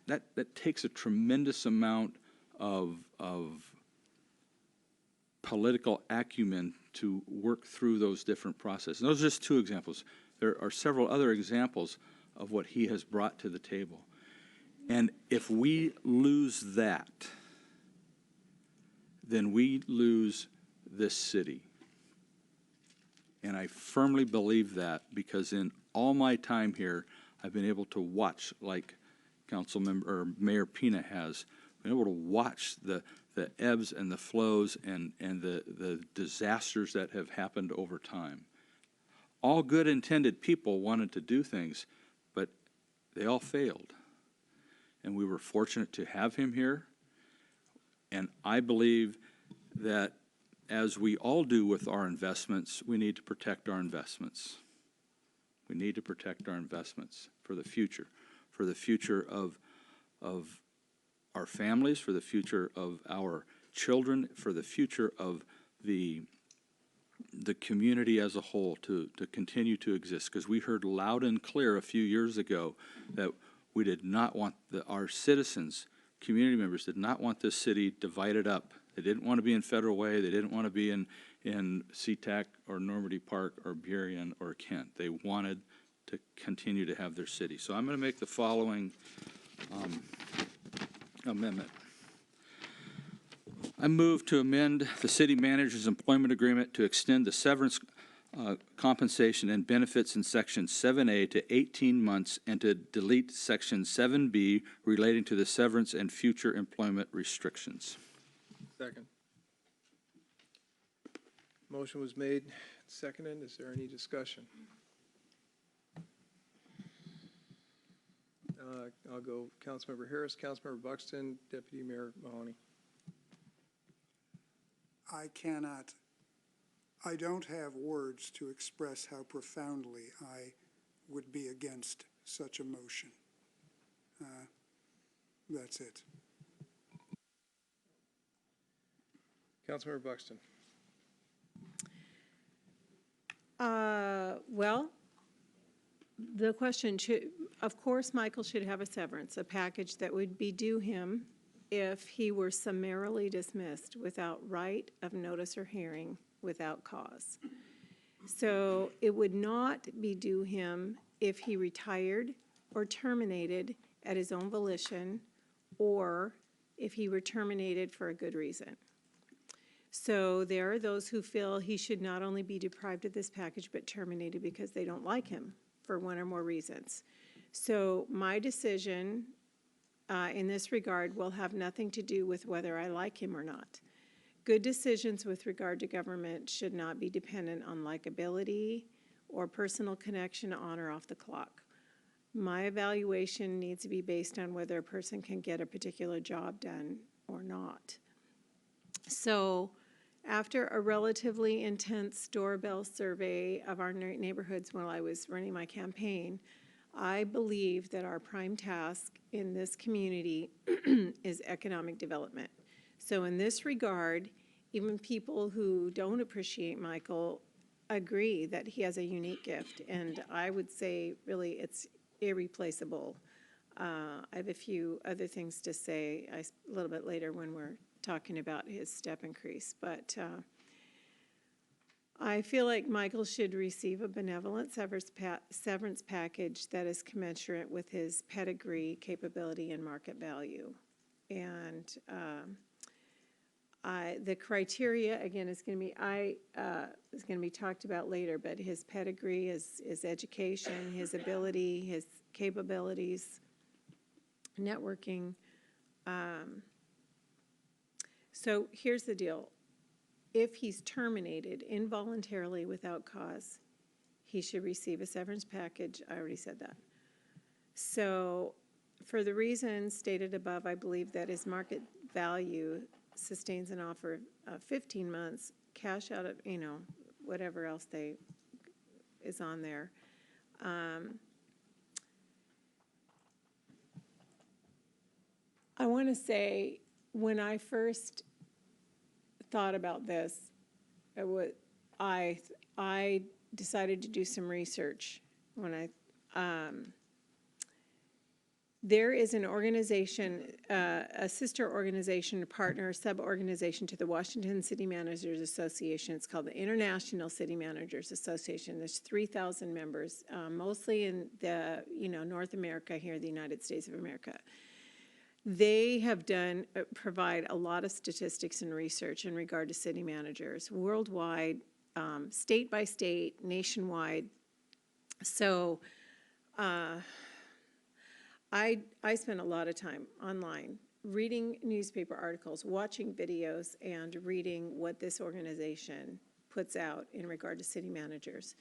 takes a tremendous amount of political acumen to work through those different processes. And those are just two examples. There are several other examples of what he has brought to the table. And if we lose that, then we lose this city. And I firmly believe that because in all my time here, I've been able to watch, like Mayor Pina has, been able to watch the ebbs and the flows and the disasters that have happened over time. All good intended people wanted to do things, but they all failed. And we were fortunate to have him here. And I believe that as we all do with our investments, we need to protect our investments. We need to protect our investments for the future of our families, for the future of our children, for the future of the community as a whole to continue to exist. Because we heard loud and clear a few years ago that we did not want our citizens, community members, did not want this city divided up. They didn't want to be in Federal Way. They didn't want to be in SeaTac or Normandy Park or Burien or Kent. They wanted to continue to have their city. So I'm going to make the following amendment. I move to amend the city manager's employment agreement to extend the severance compensation and benefits in Section 7A to 18 months and to delete Section 7B relating to the severance and future employment restrictions. Second. Motion was made, seconded. Is there any discussion? I'll go Councilmember Harris, Councilmember Buxton, Deputy Mayor Mahoney. I don't have words to express how profoundly I would be against such a motion. That's it. Councilmember Buxton. Well, the question should, of course, Michael should have a severance, a package that would be due him if he were summarily dismissed without right of notice or hearing, without cause. So it would not be due him if he retired or terminated at his own volition, or if he were terminated for a good reason. So there are those who feel he should not only be deprived of this package, but terminated because they don't like him for one or more reasons. So my decision in this regard will have nothing to do with whether I like him or not. Good decisions with regard to government should not be dependent on likability or personal connection on or off the clock. My evaluation needs to be based on whether a person can get a particular job done or not. So after a relatively intense doorbell survey of our neighborhoods while I was running my campaign, I believe that our prime task in this community is economic development. So in this regard, even people who don't appreciate Michael agree that he has a unique gift, and I would say really it's irreplaceable. I have a few other things to say a little bit later when we're talking about his step increase, but I feel like Michael should receive a benevolent severance package that is commensurate with his pedigree, capability, and market value. And the criteria, again, is going to be talked about later, but his pedigree, his education, his ability, his capabilities, networking. So here's the deal. If he's terminated involuntarily without cause, he should receive a severance package. I already said that. So for the reasons stated above, I believe that his market value sustains an offer of 15 months, cash out of, whatever else is on there. I want to say, when I first thought about this, I decided to do some research. There is an organization, a sister organization, a partner, sub-organization to the Washington City Managers Association. It's called the International City Managers Association. There's 3,000 members, mostly in the North America here, the United States of America. They have provide a lot of statistics and research in regard to city managers, worldwide, state by state, nationwide. So I spend a lot of time online reading newspaper articles, watching videos, and reading what this organization puts out in regard to city managers.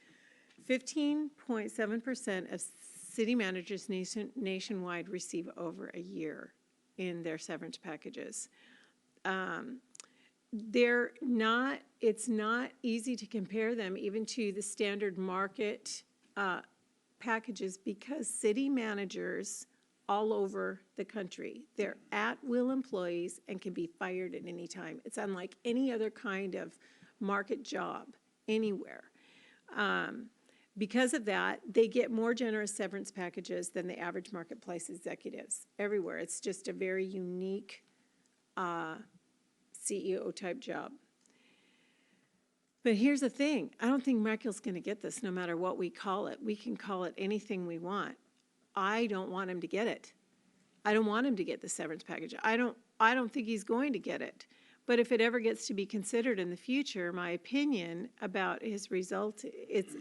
15.7% of city managers nationwide receive over a year in their severance packages. It's not easy to compare them even to the standard market packages, because city managers all over the country, they're at-will employees and can be fired at any time. It's unlike any other kind of market job anywhere. Because of that, they get more generous severance packages than the average marketplace executives everywhere. It's just a very unique CEO-type job. But here's the thing. I don't think Michael's going to get this no matter what we call it. We can call it anything we want. I don't want him to get it. I don't want him to get the severance package. I don't think he's going to get it. But if it ever gets to be considered in the future, my opinion about his result,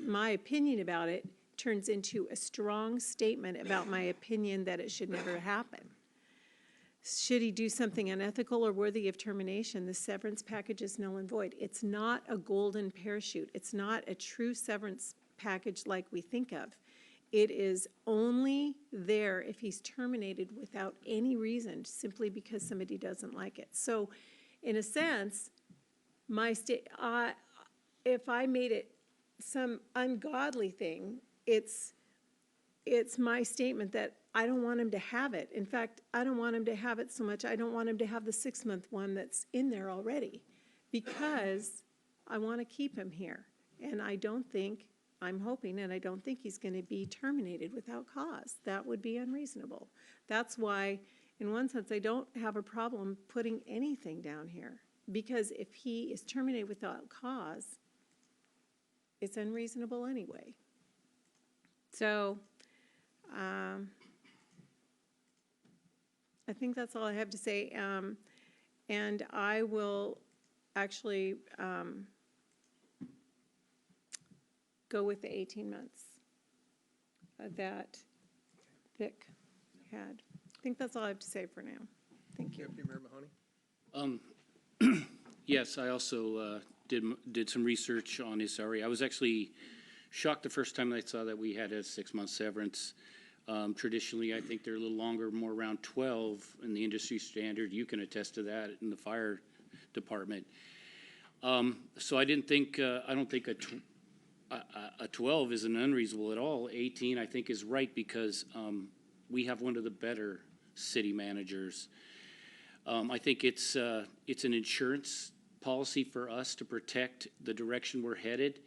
my opinion about it turns into a strong statement about my opinion that it should never happen. Should he do something unethical or worthy of termination, the severance package is null and void. It's not a golden parachute. It's not a true severance package like we think of. It is only there if he's terminated without any reason, simply because somebody doesn't like it. So, in a sense, if I made it some ungodly thing, it's my statement that I don't want him to have it. In fact, I don't want him to have it so much. I don't want him to have the 6-month one that's in there already, because I want to keep him here. And I'm hoping, and I don't think he's going to be terminated without cause. That would be unreasonable. That's why, in one sense, I don't have a problem putting anything down here, because if he is terminated without cause, it's unreasonable anyway. So, I think that's all I have to say. And I will actually go with the 18 months that Vic had. I think that's all I have to say for now. Thank you. Deputy Mayor Mahoney? Yes, I also did some research on his salary. I was actually shocked the first time I saw that we had a 6-month severance. Traditionally, I think they're a little longer, more around 12 in the industry standard. You can attest to that in the fire department. So I don't think a 12 isn't unreasonable at all. 18, I think, is right because we have one of the better city managers. I think it's an insurance policy for us to protect the direction we're headed.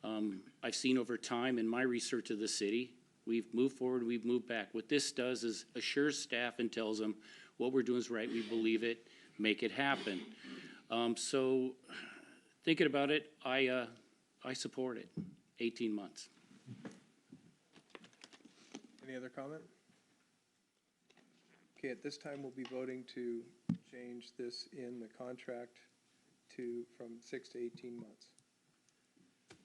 I've seen over time in my research of the city, we've moved forward, we've moved back. What this does is assures staff and tells them what we're doing is right, we believe it, make it happen. So thinking about it, I support it, 18 months. Any other comment? Okay, at this time, we'll be voting to change this in the contract from 6 to 18 months.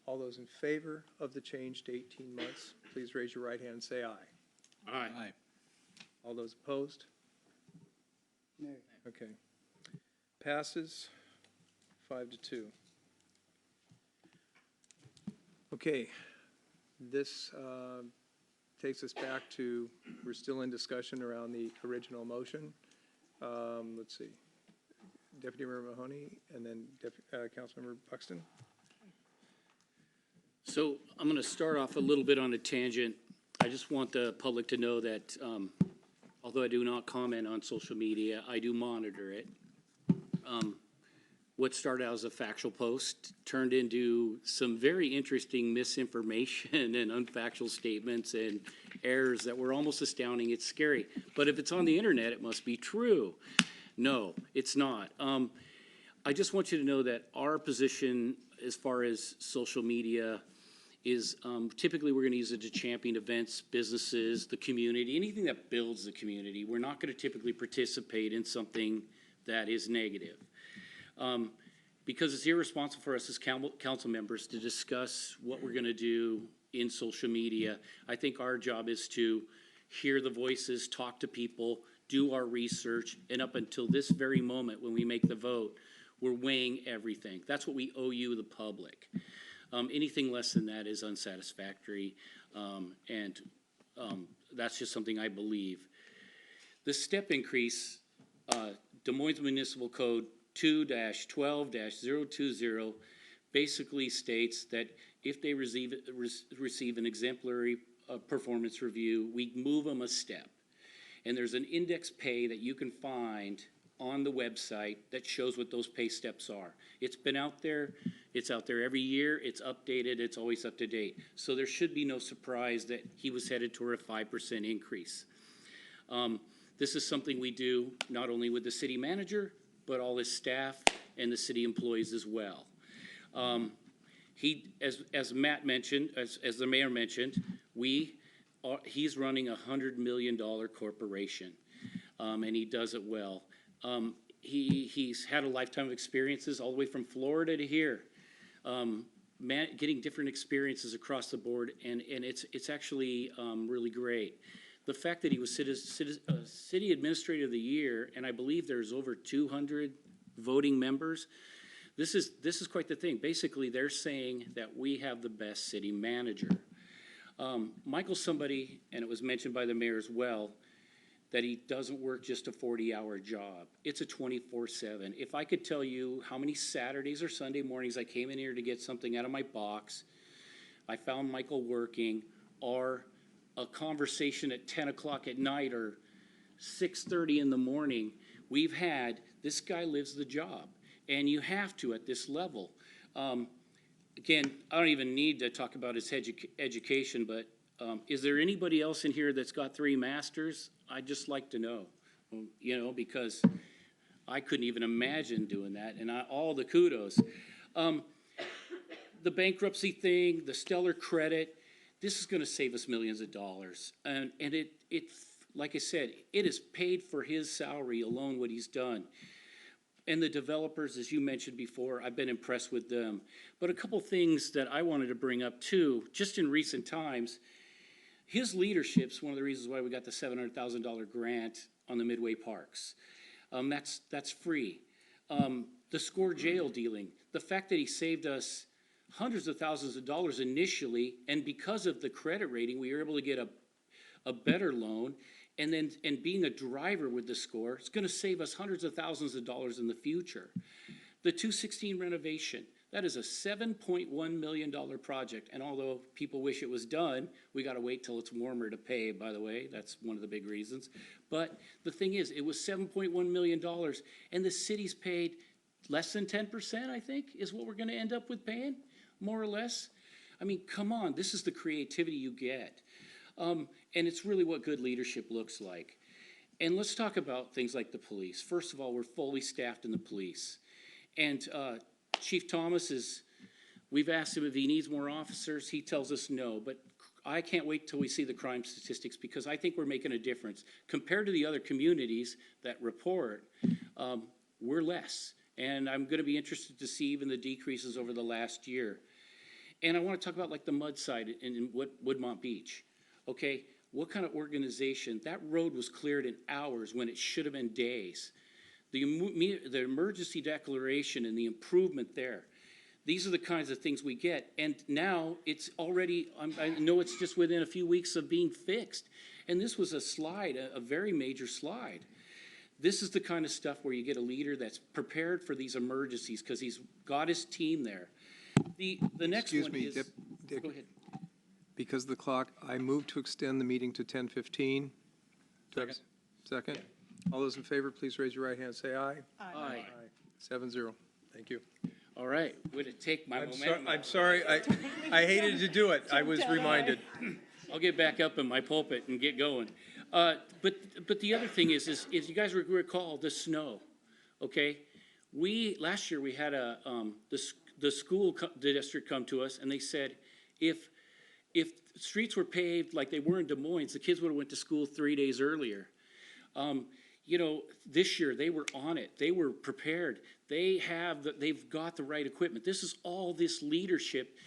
All those in favor of the change to 18 months, please raise your right hand and say aye. Aye. Aye. All those opposed? No. Okay. Passes 5-2. Okay, this takes us back to, we're still in discussion around the original motion. Let's see. Deputy Member Mahoney and then Councilmember Buxton. So I'm going to start off a little bit on a tangent. I just want the public to know that although I do not comment on social media, I do monitor it. What started out as a factual post turned into some very interesting misinformation and unfactual statements and errors that were almost astounding. It's scary. But if it's on the internet, it must be true. No, it's not. I just want you to know that our position as far as social media is typically we're going to use it to champion events, businesses, the community, anything that builds the community. We're not going to typically participate in something that is negative. Because it's irresponsible for us as council members to discuss what we're going to do in social media. I think our job is to hear the voices, talk to people, do our research, and up until this very moment when we make the vote, we're weighing everything. That's what we owe you, the public. Anything less than that is unsatisfactory, and that's just something I believe. The step increase, Des Moines Municipal Code 2-12-020 basically states that if they receive an exemplary performance review, we move them a step. And there's an index pay that you can find on the website that shows what those pay steps are. It's been out there. It's out there every year. It's updated. It's always up to date. So there should be no surprise that he was headed toward a 5% increase. This is something we do not only with the city manager, but all his staff and the city employees as well. As Matt mentioned, as the mayor mentioned, he's running a $100 million corporation, and he does it well. He's had a lifetime of experiences all the way from Florida to here, getting different experiences across the board, and it's actually really great. The fact that he was City Administrator of the Year, and I believe there's over 200 voting members, this is quite the thing. Basically, they're saying that we have the best city manager. Michael's somebody, and it was mentioned by the mayor as well, that he doesn't work just a 40-hour job. It's a 24/7. If I could tell you how many Saturdays or Sunday mornings I came in here to get something out of my box, I found Michael working, or a conversation at 10 o'clock at night or 6:30 in the morning, we've had, this guy lives the job. And you have to at this level. Again, I don't even need to talk about his education, but is there anybody else in here that's got 3 masters? I'd just like to know, because I couldn't even imagine doing that, and all the kudos. The bankruptcy thing, the stellar credit, this is going to save us millions of dollars. And it, like I said, it is paid for his salary alone, what he's done. And the developers, as you mentioned before, I've been impressed with them. But a couple things that I wanted to bring up too, just in recent times, his leadership's one of the reasons why we got the $700,000 grant on the Midway Parks. That's free. The score jail dealing, the fact that he saved us hundreds of thousands of dollars initially, and because of the credit rating, we were able to get a better loan, and being a driver with the score, it's gonna save us hundreds of thousands of dollars in the future. The 216 renovation, that is a $7.1 million project, and although people wish it was done, we gotta wait till it's warmer to pay, by the way, that's one of the big reasons. But the thing is, it was $7.1 million, and the city's paid less than 10%, I think, is what we're gonna end up with paying, more or less. I mean, come on, this is the creativity you get. And it's really what good leadership looks like. And let's talk about things like the police. First of all, we're fully staffed in the police. And Chief Thomas we've asked him if he needs more officers. He tells us no, but I can't wait till we see the crime statistics because I think we're making a difference. Compared to the other communities that report, we're less. And I'm gonna be interested to see even the decreases over the last year. And I wanna talk about like the mud side in Woodmont Beach. Okay, what kind of organization? That road was cleared in hours when it should have been days. The emergency declaration and the improvement there. These are the kinds of things we get. And now it's already, I know it's just within a few weeks of being fixed. And this was a slide, a very major slide. This is the kind of stuff where you get a leader that's prepared for these emergencies because he's got his team there. The next Excuse one me, is, Dick. go ahead. Because of the clock, I move to extend the meeting to 10:15. Second. Second? All those in favor, please raise your right hand, say aye. Aye. 7-0. Thank you. All right, way to take my momentum. I'm sorry, I hated to do it. I was reminded. I'll get back up in my pulpit and get going. But the other thing is you guys recall the snow, okay? Last year we had the school district come to us and they said, if streets were paved like they were in Des Moines, the kids would have went to school 3 days earlier. You know, this year they were on it. They were prepared. They've got the right equipment. This is all this leadership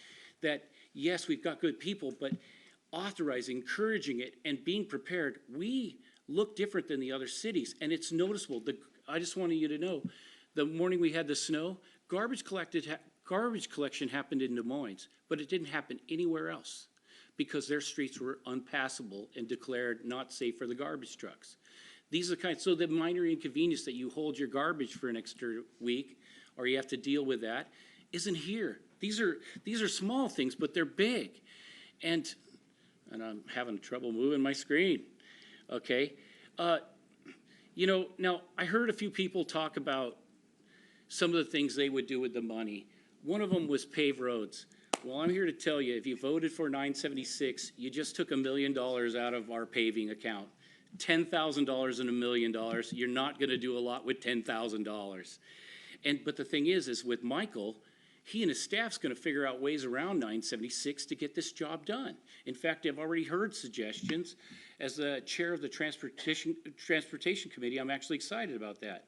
that, yes, we've got good people, but authorizing, encouraging it, and being prepared. We look different than the other cities, and it's noticeable. I just wanted you to know, the morning we had the snow, garbage collection happened in Des Moines, but it didn't happen anywhere else because their streets were unpassable and declared not safe for the garbage trucks. These are the kinds, so the minor inconvenience that you hold your garbage for an extra week, or you have to deal with that, isn't here. These are small things, but they're big. And I'm having trouble moving my screen, okay? You know, now I heard a few people talk about some of the things they would do with the money. One of them was pave roads. Well, I'm here to tell you, if you voted for 976, you just took $1 million out of our paving account. $10,000 and $1 million, you're not gonna do a lot with $10,000. But the thing is with Michael, he and his staff's gonna figure out ways around 976 to get this job done. In fact, I've already heard suggestions. As the chair of the Transportation Committee, I'm actually excited about that.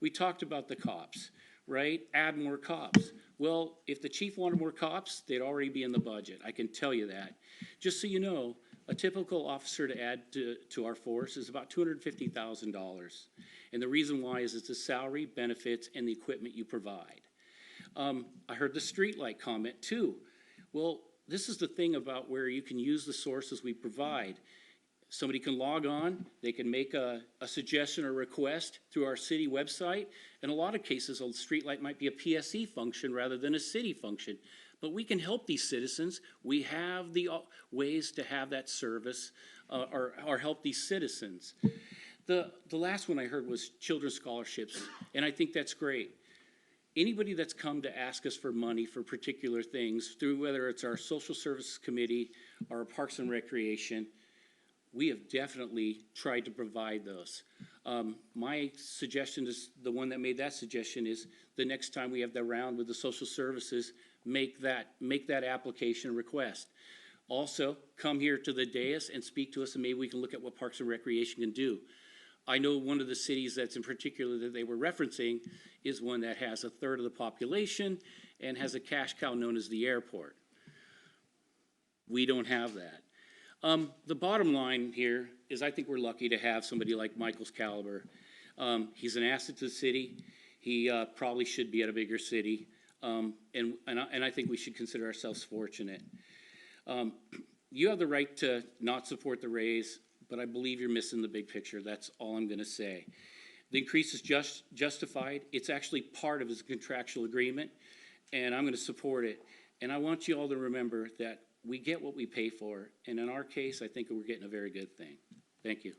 We talked about the cops, right? Add more cops. Well, if the chief wanted more cops, they'd already be in the budget. I can tell you that. Just so you know, a typical officer to add to our force is about $250,000. And the reason why is it's the salary, benefits, and the equipment you provide. I heard the streetlight comment too. Well, this is the thing about where you can use the sources we provide. Somebody can log on, they can make a suggestion or request through our city website. In a lot of cases, a streetlight might be a PSE function rather than a city function. But we can help these citizens. We have the ways to have that service or help these citizens. The last one I heard was children's scholarships, and I think that's great. Anybody that's come to ask us for money for particular things, through whether it's our social services committee or our parks and recreation, we have definitely tried to provide those. My suggestion is, the one that made that suggestion is, the next time we have the round with the social services, make that application request. Also, come here to the dais and speak to us, and maybe we can look at what Parks and Recreation can do. I know one of the cities that's in particular that they were referencing is one that has 1/3 of the population and has a cash cow known as the airport. We don't have that. The bottom line here is I think we're lucky to have somebody like Michael's caliber. He's an asset to the city. He probably should be at a bigger city. And I think we should consider ourselves fortunate. you have the right to not support the raise, but I believe you're missing the big picture. That's all I'm gonna say. The increase is justified. It's actually part of his contractual agreement, and I'm gonna support it. And I want you all to remember that we get what we pay for, and in our case, I think we're getting a very good thing. Thank you.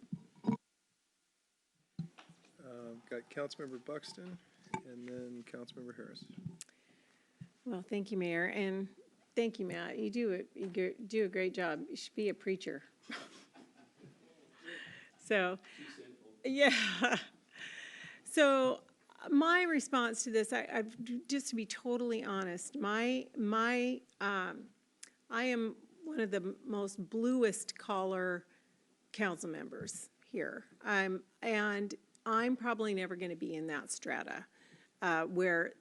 Got Councilmember Buxton and then Councilmember Harris. Well, thank you, Mayor, and thank you, Matt. You do a great job. You should be a preacher. So, yeah. So my response to this, I've just to be totally honest, I am one of the most bluest collar council members here. And I'm probably never going to be in that strata where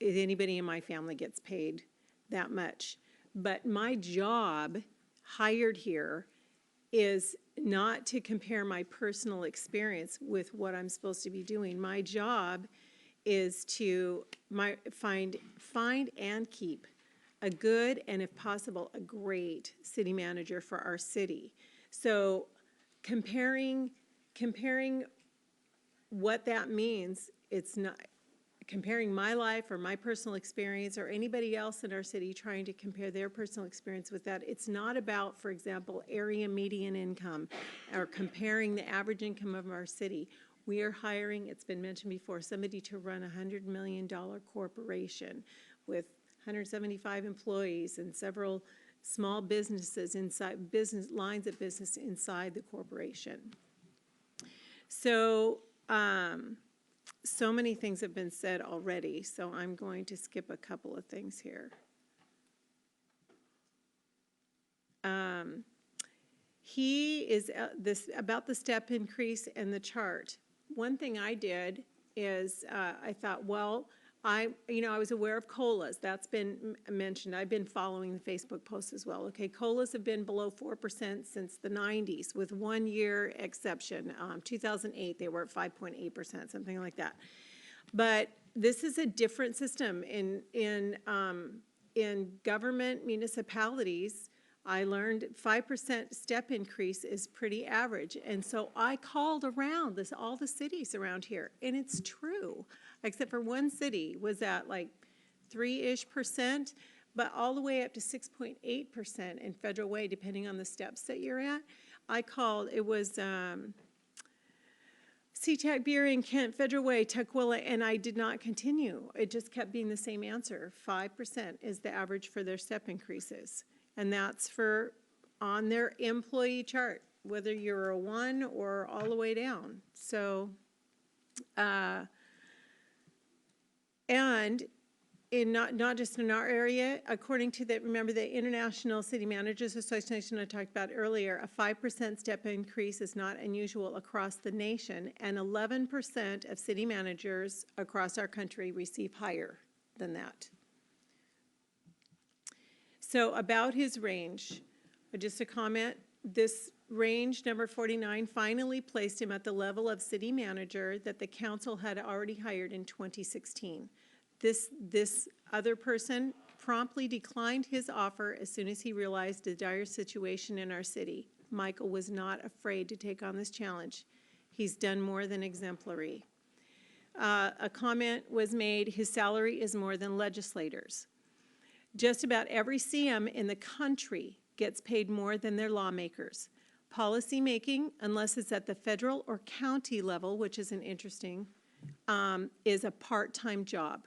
anybody in my family gets paid that much. But my job hired here is not to compare my personal experience with what I'm supposed to be doing. My job is to find and keep a good and, if possible, a great city manager for our city. So comparing what that means, it's not comparing my life or my personal experience or anybody else in our city trying to compare their personal experience with that. It's not about, for example, area median income or comparing the average income of our city. We are hiring, it's been mentioned before, somebody to run a $100 million corporation with 175 employees and several small businesses inside, lines of business inside the corporation. So, so many things have been said already, so I'm going to skip a couple of things here. He is about the step increase and the chart. One thing I did is I thought, well, I was aware of COLAs. That's been mentioned. I've been following the Facebook posts as well. Okay, COLAs have been below 4% since the 90s, with 1 year exception. 2008, they were at 5.8%, something like that. But this is a different system in government municipalities. I learned 5% step increase is pretty average. And so I called around all the cities around here, and it's true, except for one city was at like 3-ish%, but all the way up to 6.8% in Federal Way, depending on the steps that you're at. I called, it was SeaTac, Burien, Kent, Federal Way, Tukwila, and I did not continue. It just kept being the same answer. 5% is the average for their step increases. And that's for on their employee chart, whether you're a 1 or all the way down. So, and in not just in our area, according to remember the International City Managers Association I talked about earlier, a 5% step increase is not unusual across the nation, and 11% of city managers across our country receive higher than that. So about his range, just a comment, this range, number 49, finally placed him at the level of city manager that the council had already hired in 2016. This other person promptly declined his offer as soon as he realized the dire situation in our city. Michael was not afraid to take on this challenge. He's done more than exemplary. A comment was made, his salary is more than legislators. Just about every CM in the country gets paid more than their lawmakers. Policy making, unless it's at the federal or county level, which is an interesting, is a part-time job.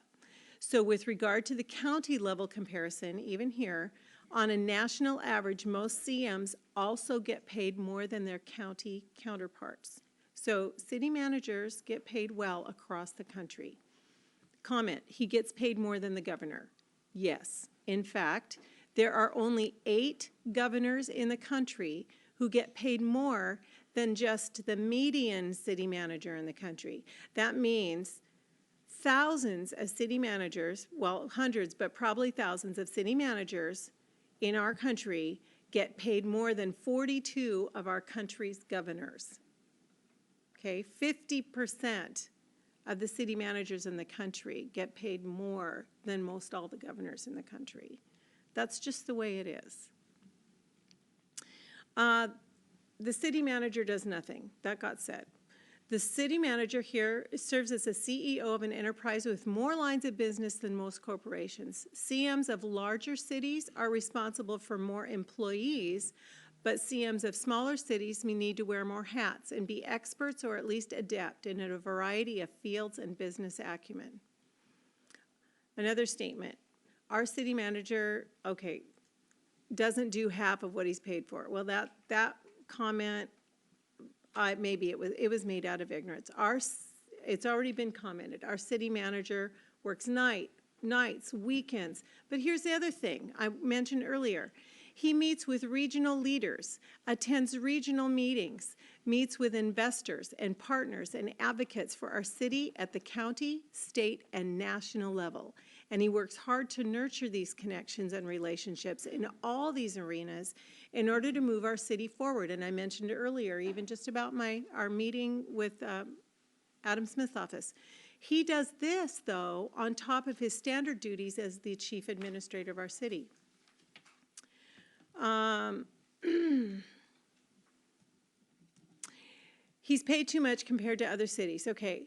So with regard to the county level comparison, even here, on a national average, most CMs also get paid more than their county counterparts. So city managers get paid well across the country. Comment, he gets paid more than the governor. Yes. In fact, there are only 8 governors in the country who get paid more than just the median city manager in the country. That means thousands of city managers, well, hundreds, but probably thousands of city managers in our country get paid more than 42 of our country's governors. Okay, 50% of the city managers in the country get paid more than most all the governors in the country. That's just the way it is. The city manager does nothing. That got said. The city manager here serves as a CEO of an enterprise with more lines of business than most corporations. CMs of larger cities are responsible for more employees, but CMs of smaller cities may need to wear more hats and be experts or at least adept in a variety of fields and business acumen. Another statement, our city manager, okay, doesn't do half of what he's paid for. Well, that comment, maybe it was made out of ignorance. It's already been commented. Our city manager works nights, weekends. But here's the other thing I mentioned earlier. He meets with regional leaders, attends regional meetings, meets with investors and partners and advocates for our city at the county, state, and national level. And he works hard to nurture these connections and relationships in all these arenas in order to move our city forward. And I mentioned earlier, even just about our meeting with Adam Smith's office. He does this, though, on top of his standard duties as the chief administrator of our city. He's paid too much compared to other cities. Okay.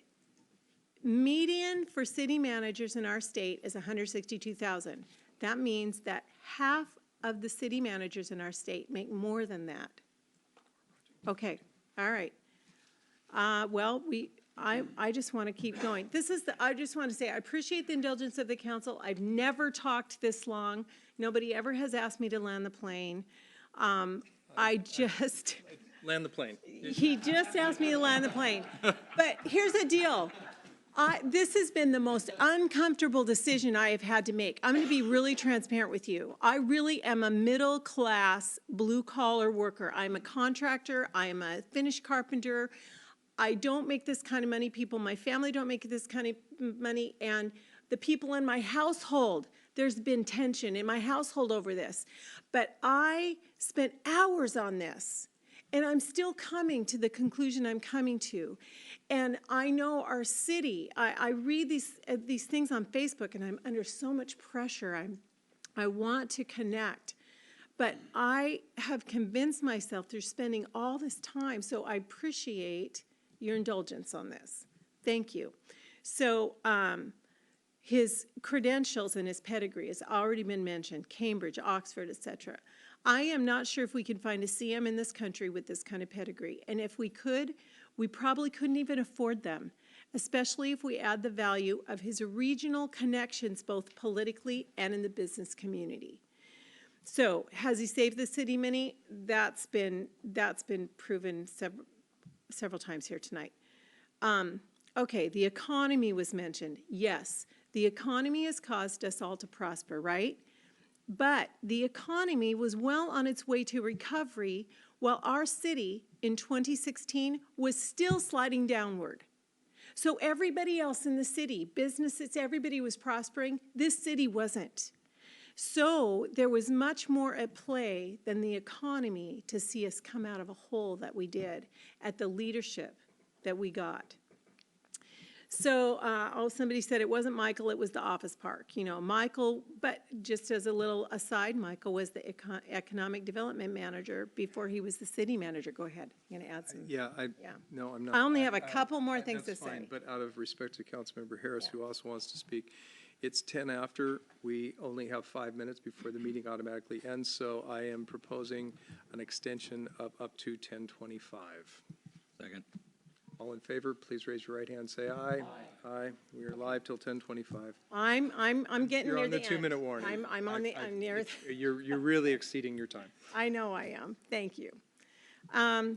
Median for city managers in our state is $162,000. That means that half of the city managers in our state make more than that. Okay. All right. Well, I just want to keep going. I just want to say I appreciate the indulgence of the council. I've never talked this long. Nobody ever has asked me to land the plane. Land the plane. He just asked me to land the plane. But here's the deal. This has been the most uncomfortable decision I have had to make. I'm going to be really transparent with you. I really am a middle-class, blue-collar worker. I'm a contractor. I am a finished carpenter. I don't make this kind of money. People in my family don't make this kind of money. And the people in my household, there's been tension in my household over this. But I spent hours on this. And I'm still coming to the conclusion I'm coming to. And I know our city, I read these things on Facebook, and I'm under so much pressure. I want to connect. But I have convinced myself through spending all this time, so I appreciate your indulgence on this. Thank you. So his credentials and his pedigree has already been mentioned, Cambridge, Oxford, etc. I am not sure if we can find a CM in this country with this kind of pedigree. And if we could, we probably couldn't even afford them, especially if we add the value of his regional connections, both politically and in the business community. So has he saved the city money? That's been proven several times here tonight. Okay, the economy was mentioned. Yes, the economy has caused us all to prosper, right? But the economy was well on its way to recovery while our city in 2016 was still sliding downward. So everybody else in the city, businesses, everybody was prospering. This city wasn't. So there was much more at play than the economy to see us come out of a hole that we did at the leadership that we got. So, somebody said it wasn't Michael, it was the office park. You know, Michael, but just as a little aside, Michael was the economic development manager before he was the city manager. Go ahead, you're going to add some. No, I'm not. I only have a couple more things to say. Fine, but out of respect to Councilmember Harris, who also wants to speak, it's 10 after. We only have 5 minutes before the meeting automatically ends, so I am proposing an extension of up to 10:25. Second. All in favor, please raise your right hand and say aye. Aye. We are live till 10:25. I'm getting You're near on the end. 2-minute warning. I'm near. You're really exceeding your time. I know I am. Thank you. Well,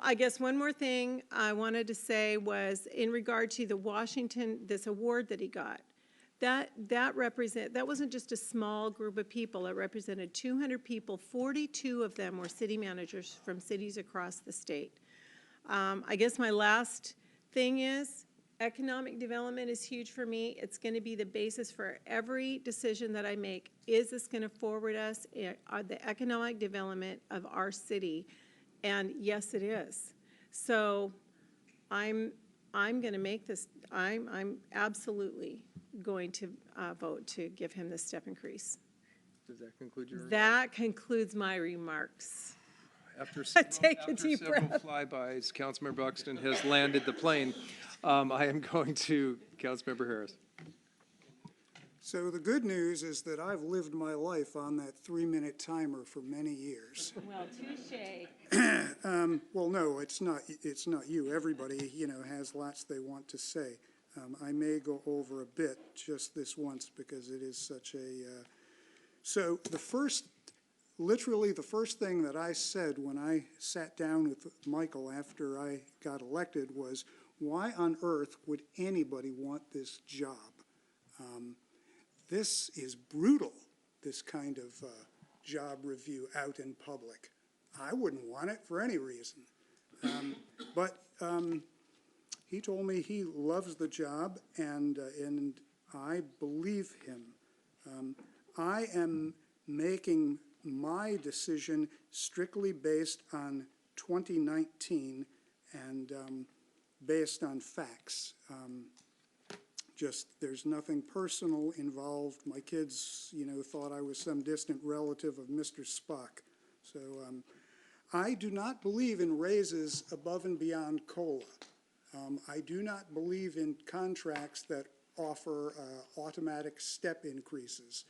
I guess one more thing I wanted to say was in regard to the Washington, this award that he got. That wasn't just a small group of people. It represented 200 people. 42 of them were city managers from cities across the state. I guess my last thing is economic development is huge for me. It's going to be the basis for every decision that I make. Is this going to forward us the economic development of our city? And yes, it is. So I'm going to make this. I'm absolutely going to vote to give him this step increase. Does that conclude your? That concludes my remarks. After Take a deep several breath. flybys, Councilmember Buxton has landed the plane. I am going to Councilmember Harris. So the good news is that I've lived my life on that 3-minute timer for many years. Well, touche. Well, no, it's not you. Everybody, has lots they want to say. I may go over a bit just this once because it is such a, so literally the first thing that I said when I sat down with Michael after I got elected was, why on earth would anybody want this job? This is brutal, this kind of job review out in public. I wouldn't want it for any reason. But he told me he loves the job, and I believe him. I am making my decision strictly based on 2019 and based on facts. There's nothing personal involved. My kids, thought I was some distant relative of Mr. Spock. So I do not believe in raises above and beyond COLA. I do not believe in contracts that offer automatic step increases.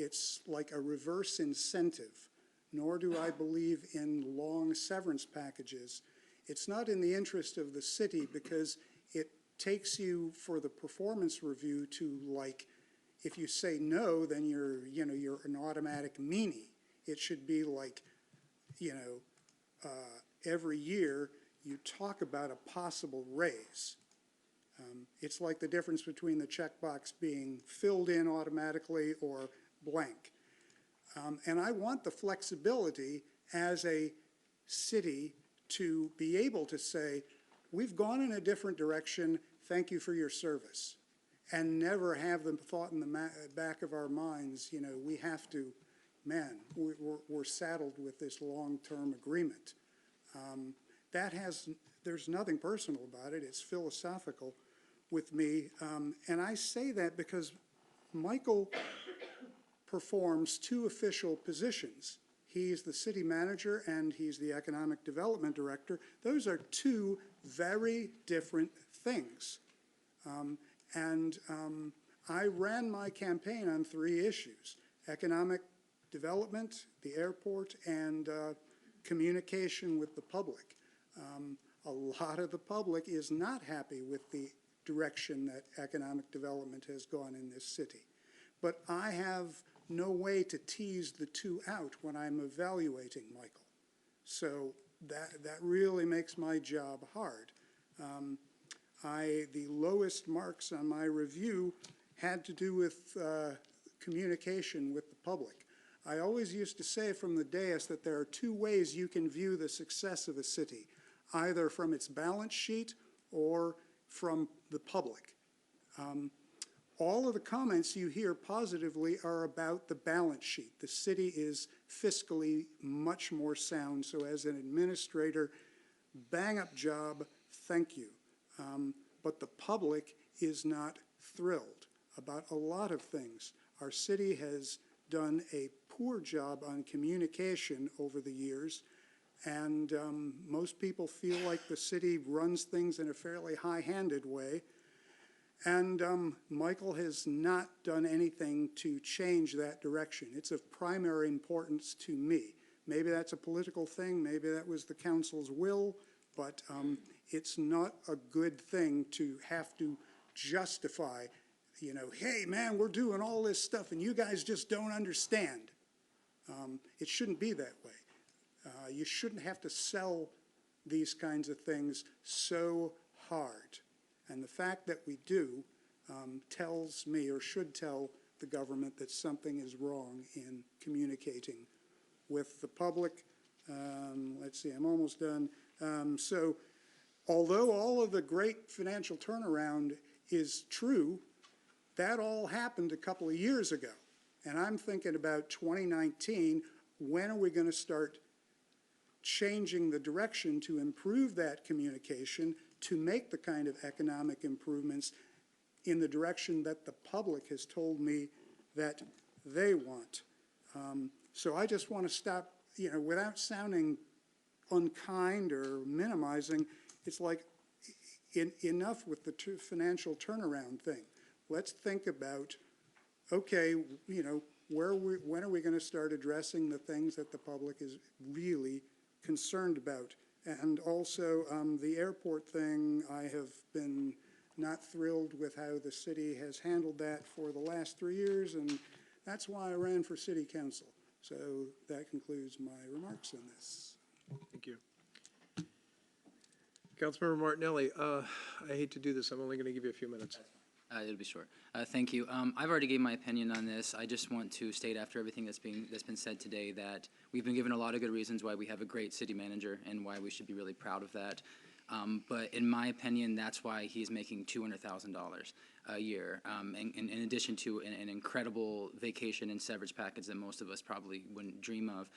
It's like a reverse incentive, nor do I believe in long severance packages. It's not in the interest of the city because it takes you for the performance review to, like, if you say no, then you're an automatic meanie. It should be like, every year you talk about a possible raise. It's like the difference between the checkbox being filled in automatically or blank. And I want the flexibility as a city to be able to say, we've gone in a different direction, thank you for your service. And never have the thought in the back of our minds, we have to, we're saddled with this long-term agreement. There's nothing personal about it, it's philosophical with me. And I say that because Michael performs two official positions. He's the city manager and he's the economic development director. Those are two very different things. I ran my campaign on 3 issues: economic development, the airport, and communication with the public. A lot of the public is not happy with the direction that economic development has gone in this city. But I have no way to tease the two out when I'm evaluating Michael. So that really makes my job hard. The lowest marks on my review had to do with communication with the public. I always used to say from the dais that there are 2 ways you can view the success of a city, either from its balance sheet or from the public. All of the comments you hear positively are about the balance sheet. The city is fiscally much more sound, so as an administrator, bang up job, thank you. But the public is not thrilled about a lot of things. Our city has done a poor job on communication over the years, and most people feel like the city runs things in a fairly high-handed way. And Michael has not done anything to change that direction. It's of primary importance to me. Maybe that's a political thing, maybe that was the council's will, but it's not a good thing to have to justify, hey man, we're doing all this stuff and you guys just don't understand. It shouldn't be that way. You shouldn't have to sell these kinds of things so hard. And the fact that we do tells me, or should tell the government, that something is wrong in communicating with the public. Let's see, I'm almost done. So although all of the great financial turnaround is true, that all happened a couple of years ago. And I'm thinking about 2019, when are we going to start changing the direction to improve that communication, to make the kind of economic improvements in the direction that the public has told me that they want. So I just want to stop, without sounding unkind or minimizing. It's like enough with the financial turnaround thing. Let's think about, okay, you know, when are we going to start addressing the things that the public is really concerned about? And also the airport thing, I have been not thrilled with how the city has handled that for the last 3 years, and that's why I ran for city council. So that concludes my remarks on this. Thank you. Councilmember Martinelli, I hate to do this. I'm only going to give you a few minutes. It'll be short. Thank you. I've already gave my opinion on this. I just want to state after everything that's been said today that we've been given a lot of good reasons why we have a great city manager and why we should be really proud of that. But in my opinion, that's why he's making $200,000 a year, in addition to an incredible vacation and severance package that most of us probably wouldn't dream of.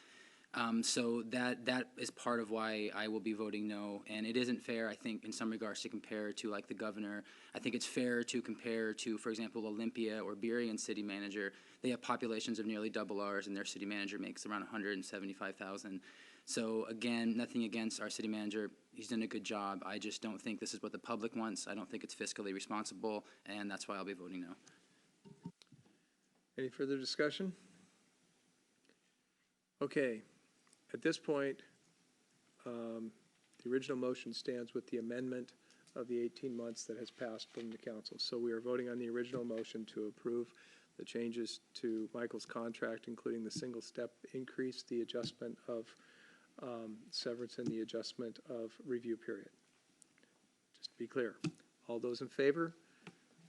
So that is part of why I will be voting no. And it isn't fair, I think, in some regards to compare to like the governor. I think it's fair to compare to, for example, Olympia or Burien city manager. They have populations of nearly double ours, and their city manager makes around $175,000. So again, nothing against our city manager. He's done a good job. I just don't think this is what the public wants. I don't think it's fiscally responsible, and that's why I'll be voting no. Any further discussion? Okay. At this point, the original motion stands with the amendment of the 18 months that has passed from the council. So we are voting on the original motion to approve the changes to Michael's contract, including the single step increase, the adjustment of severance, and the adjustment of review period. Just to be clear, all those in favor,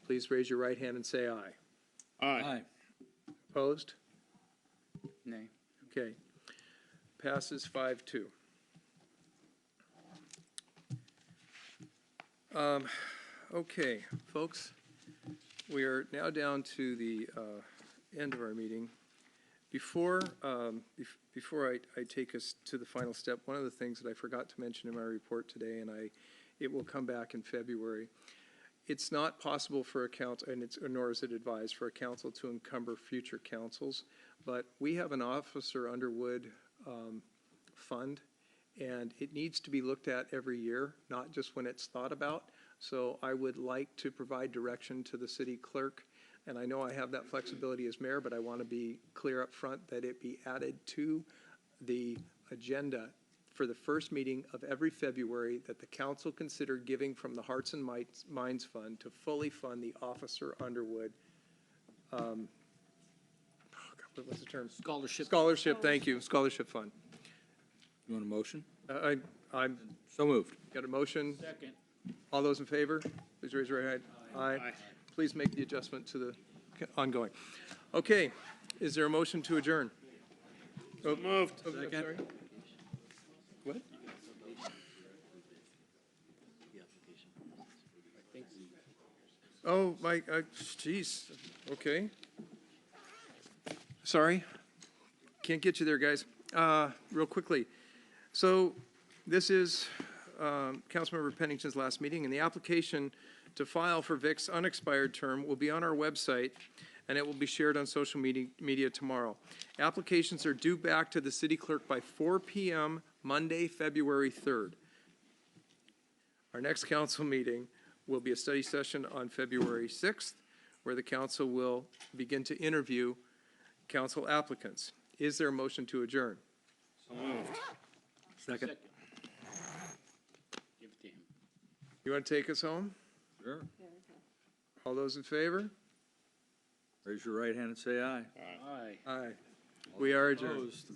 please raise your right hand and say aye. Aye. Opposed? Nay. Okay. Passes 5-2. Okay, folks, we are now down to the end of our meeting. Before I take us to the final step, one of the things that I forgot to mention in my report today, and it will come back in February, it's not possible for a council, nor is it advised for a council to encumber future councils, but we have an Officer Underwood fund, and it needs to be looked at every year, not just when it's thought about. So I would like to provide direction to the city clerk, and I know I have that flexibility as mayor, but I want to be clear up front that it be added to the agenda for the first meeting of every February, that the council consider giving from the Hearts and Minds Fund to fully fund the Officer Underwood what's the term? Scholarship. Scholarship, thank you, scholarship fund. You want a motion? I'm So moved. got a motion. Second. All those in favor, please raise your right hand. Aye. Please make the adjustment to the ongoing. Okay, is there a motion to adjourn? So moved. I'm sorry. What? Oh, my, geez, okay. Sorry, can't get you there, guys. Real quickly. So this is Councilmember Pennington's last meeting, and the application to file for Vic's unexpired term will be on our website, and it will be shared on social media tomorrow. Applications are due back to the city clerk by 4 p.m. Monday, February 3rd. Our next council meeting will be a study session on February 6th, where the council will begin to interview council applicants. Is there a motion to adjourn? So moved. Second. Give it to him. You want to take us home? Sure. All those in favor? Raise your right hand and say aye. Aye. Aye. We are adjourned. Opposed?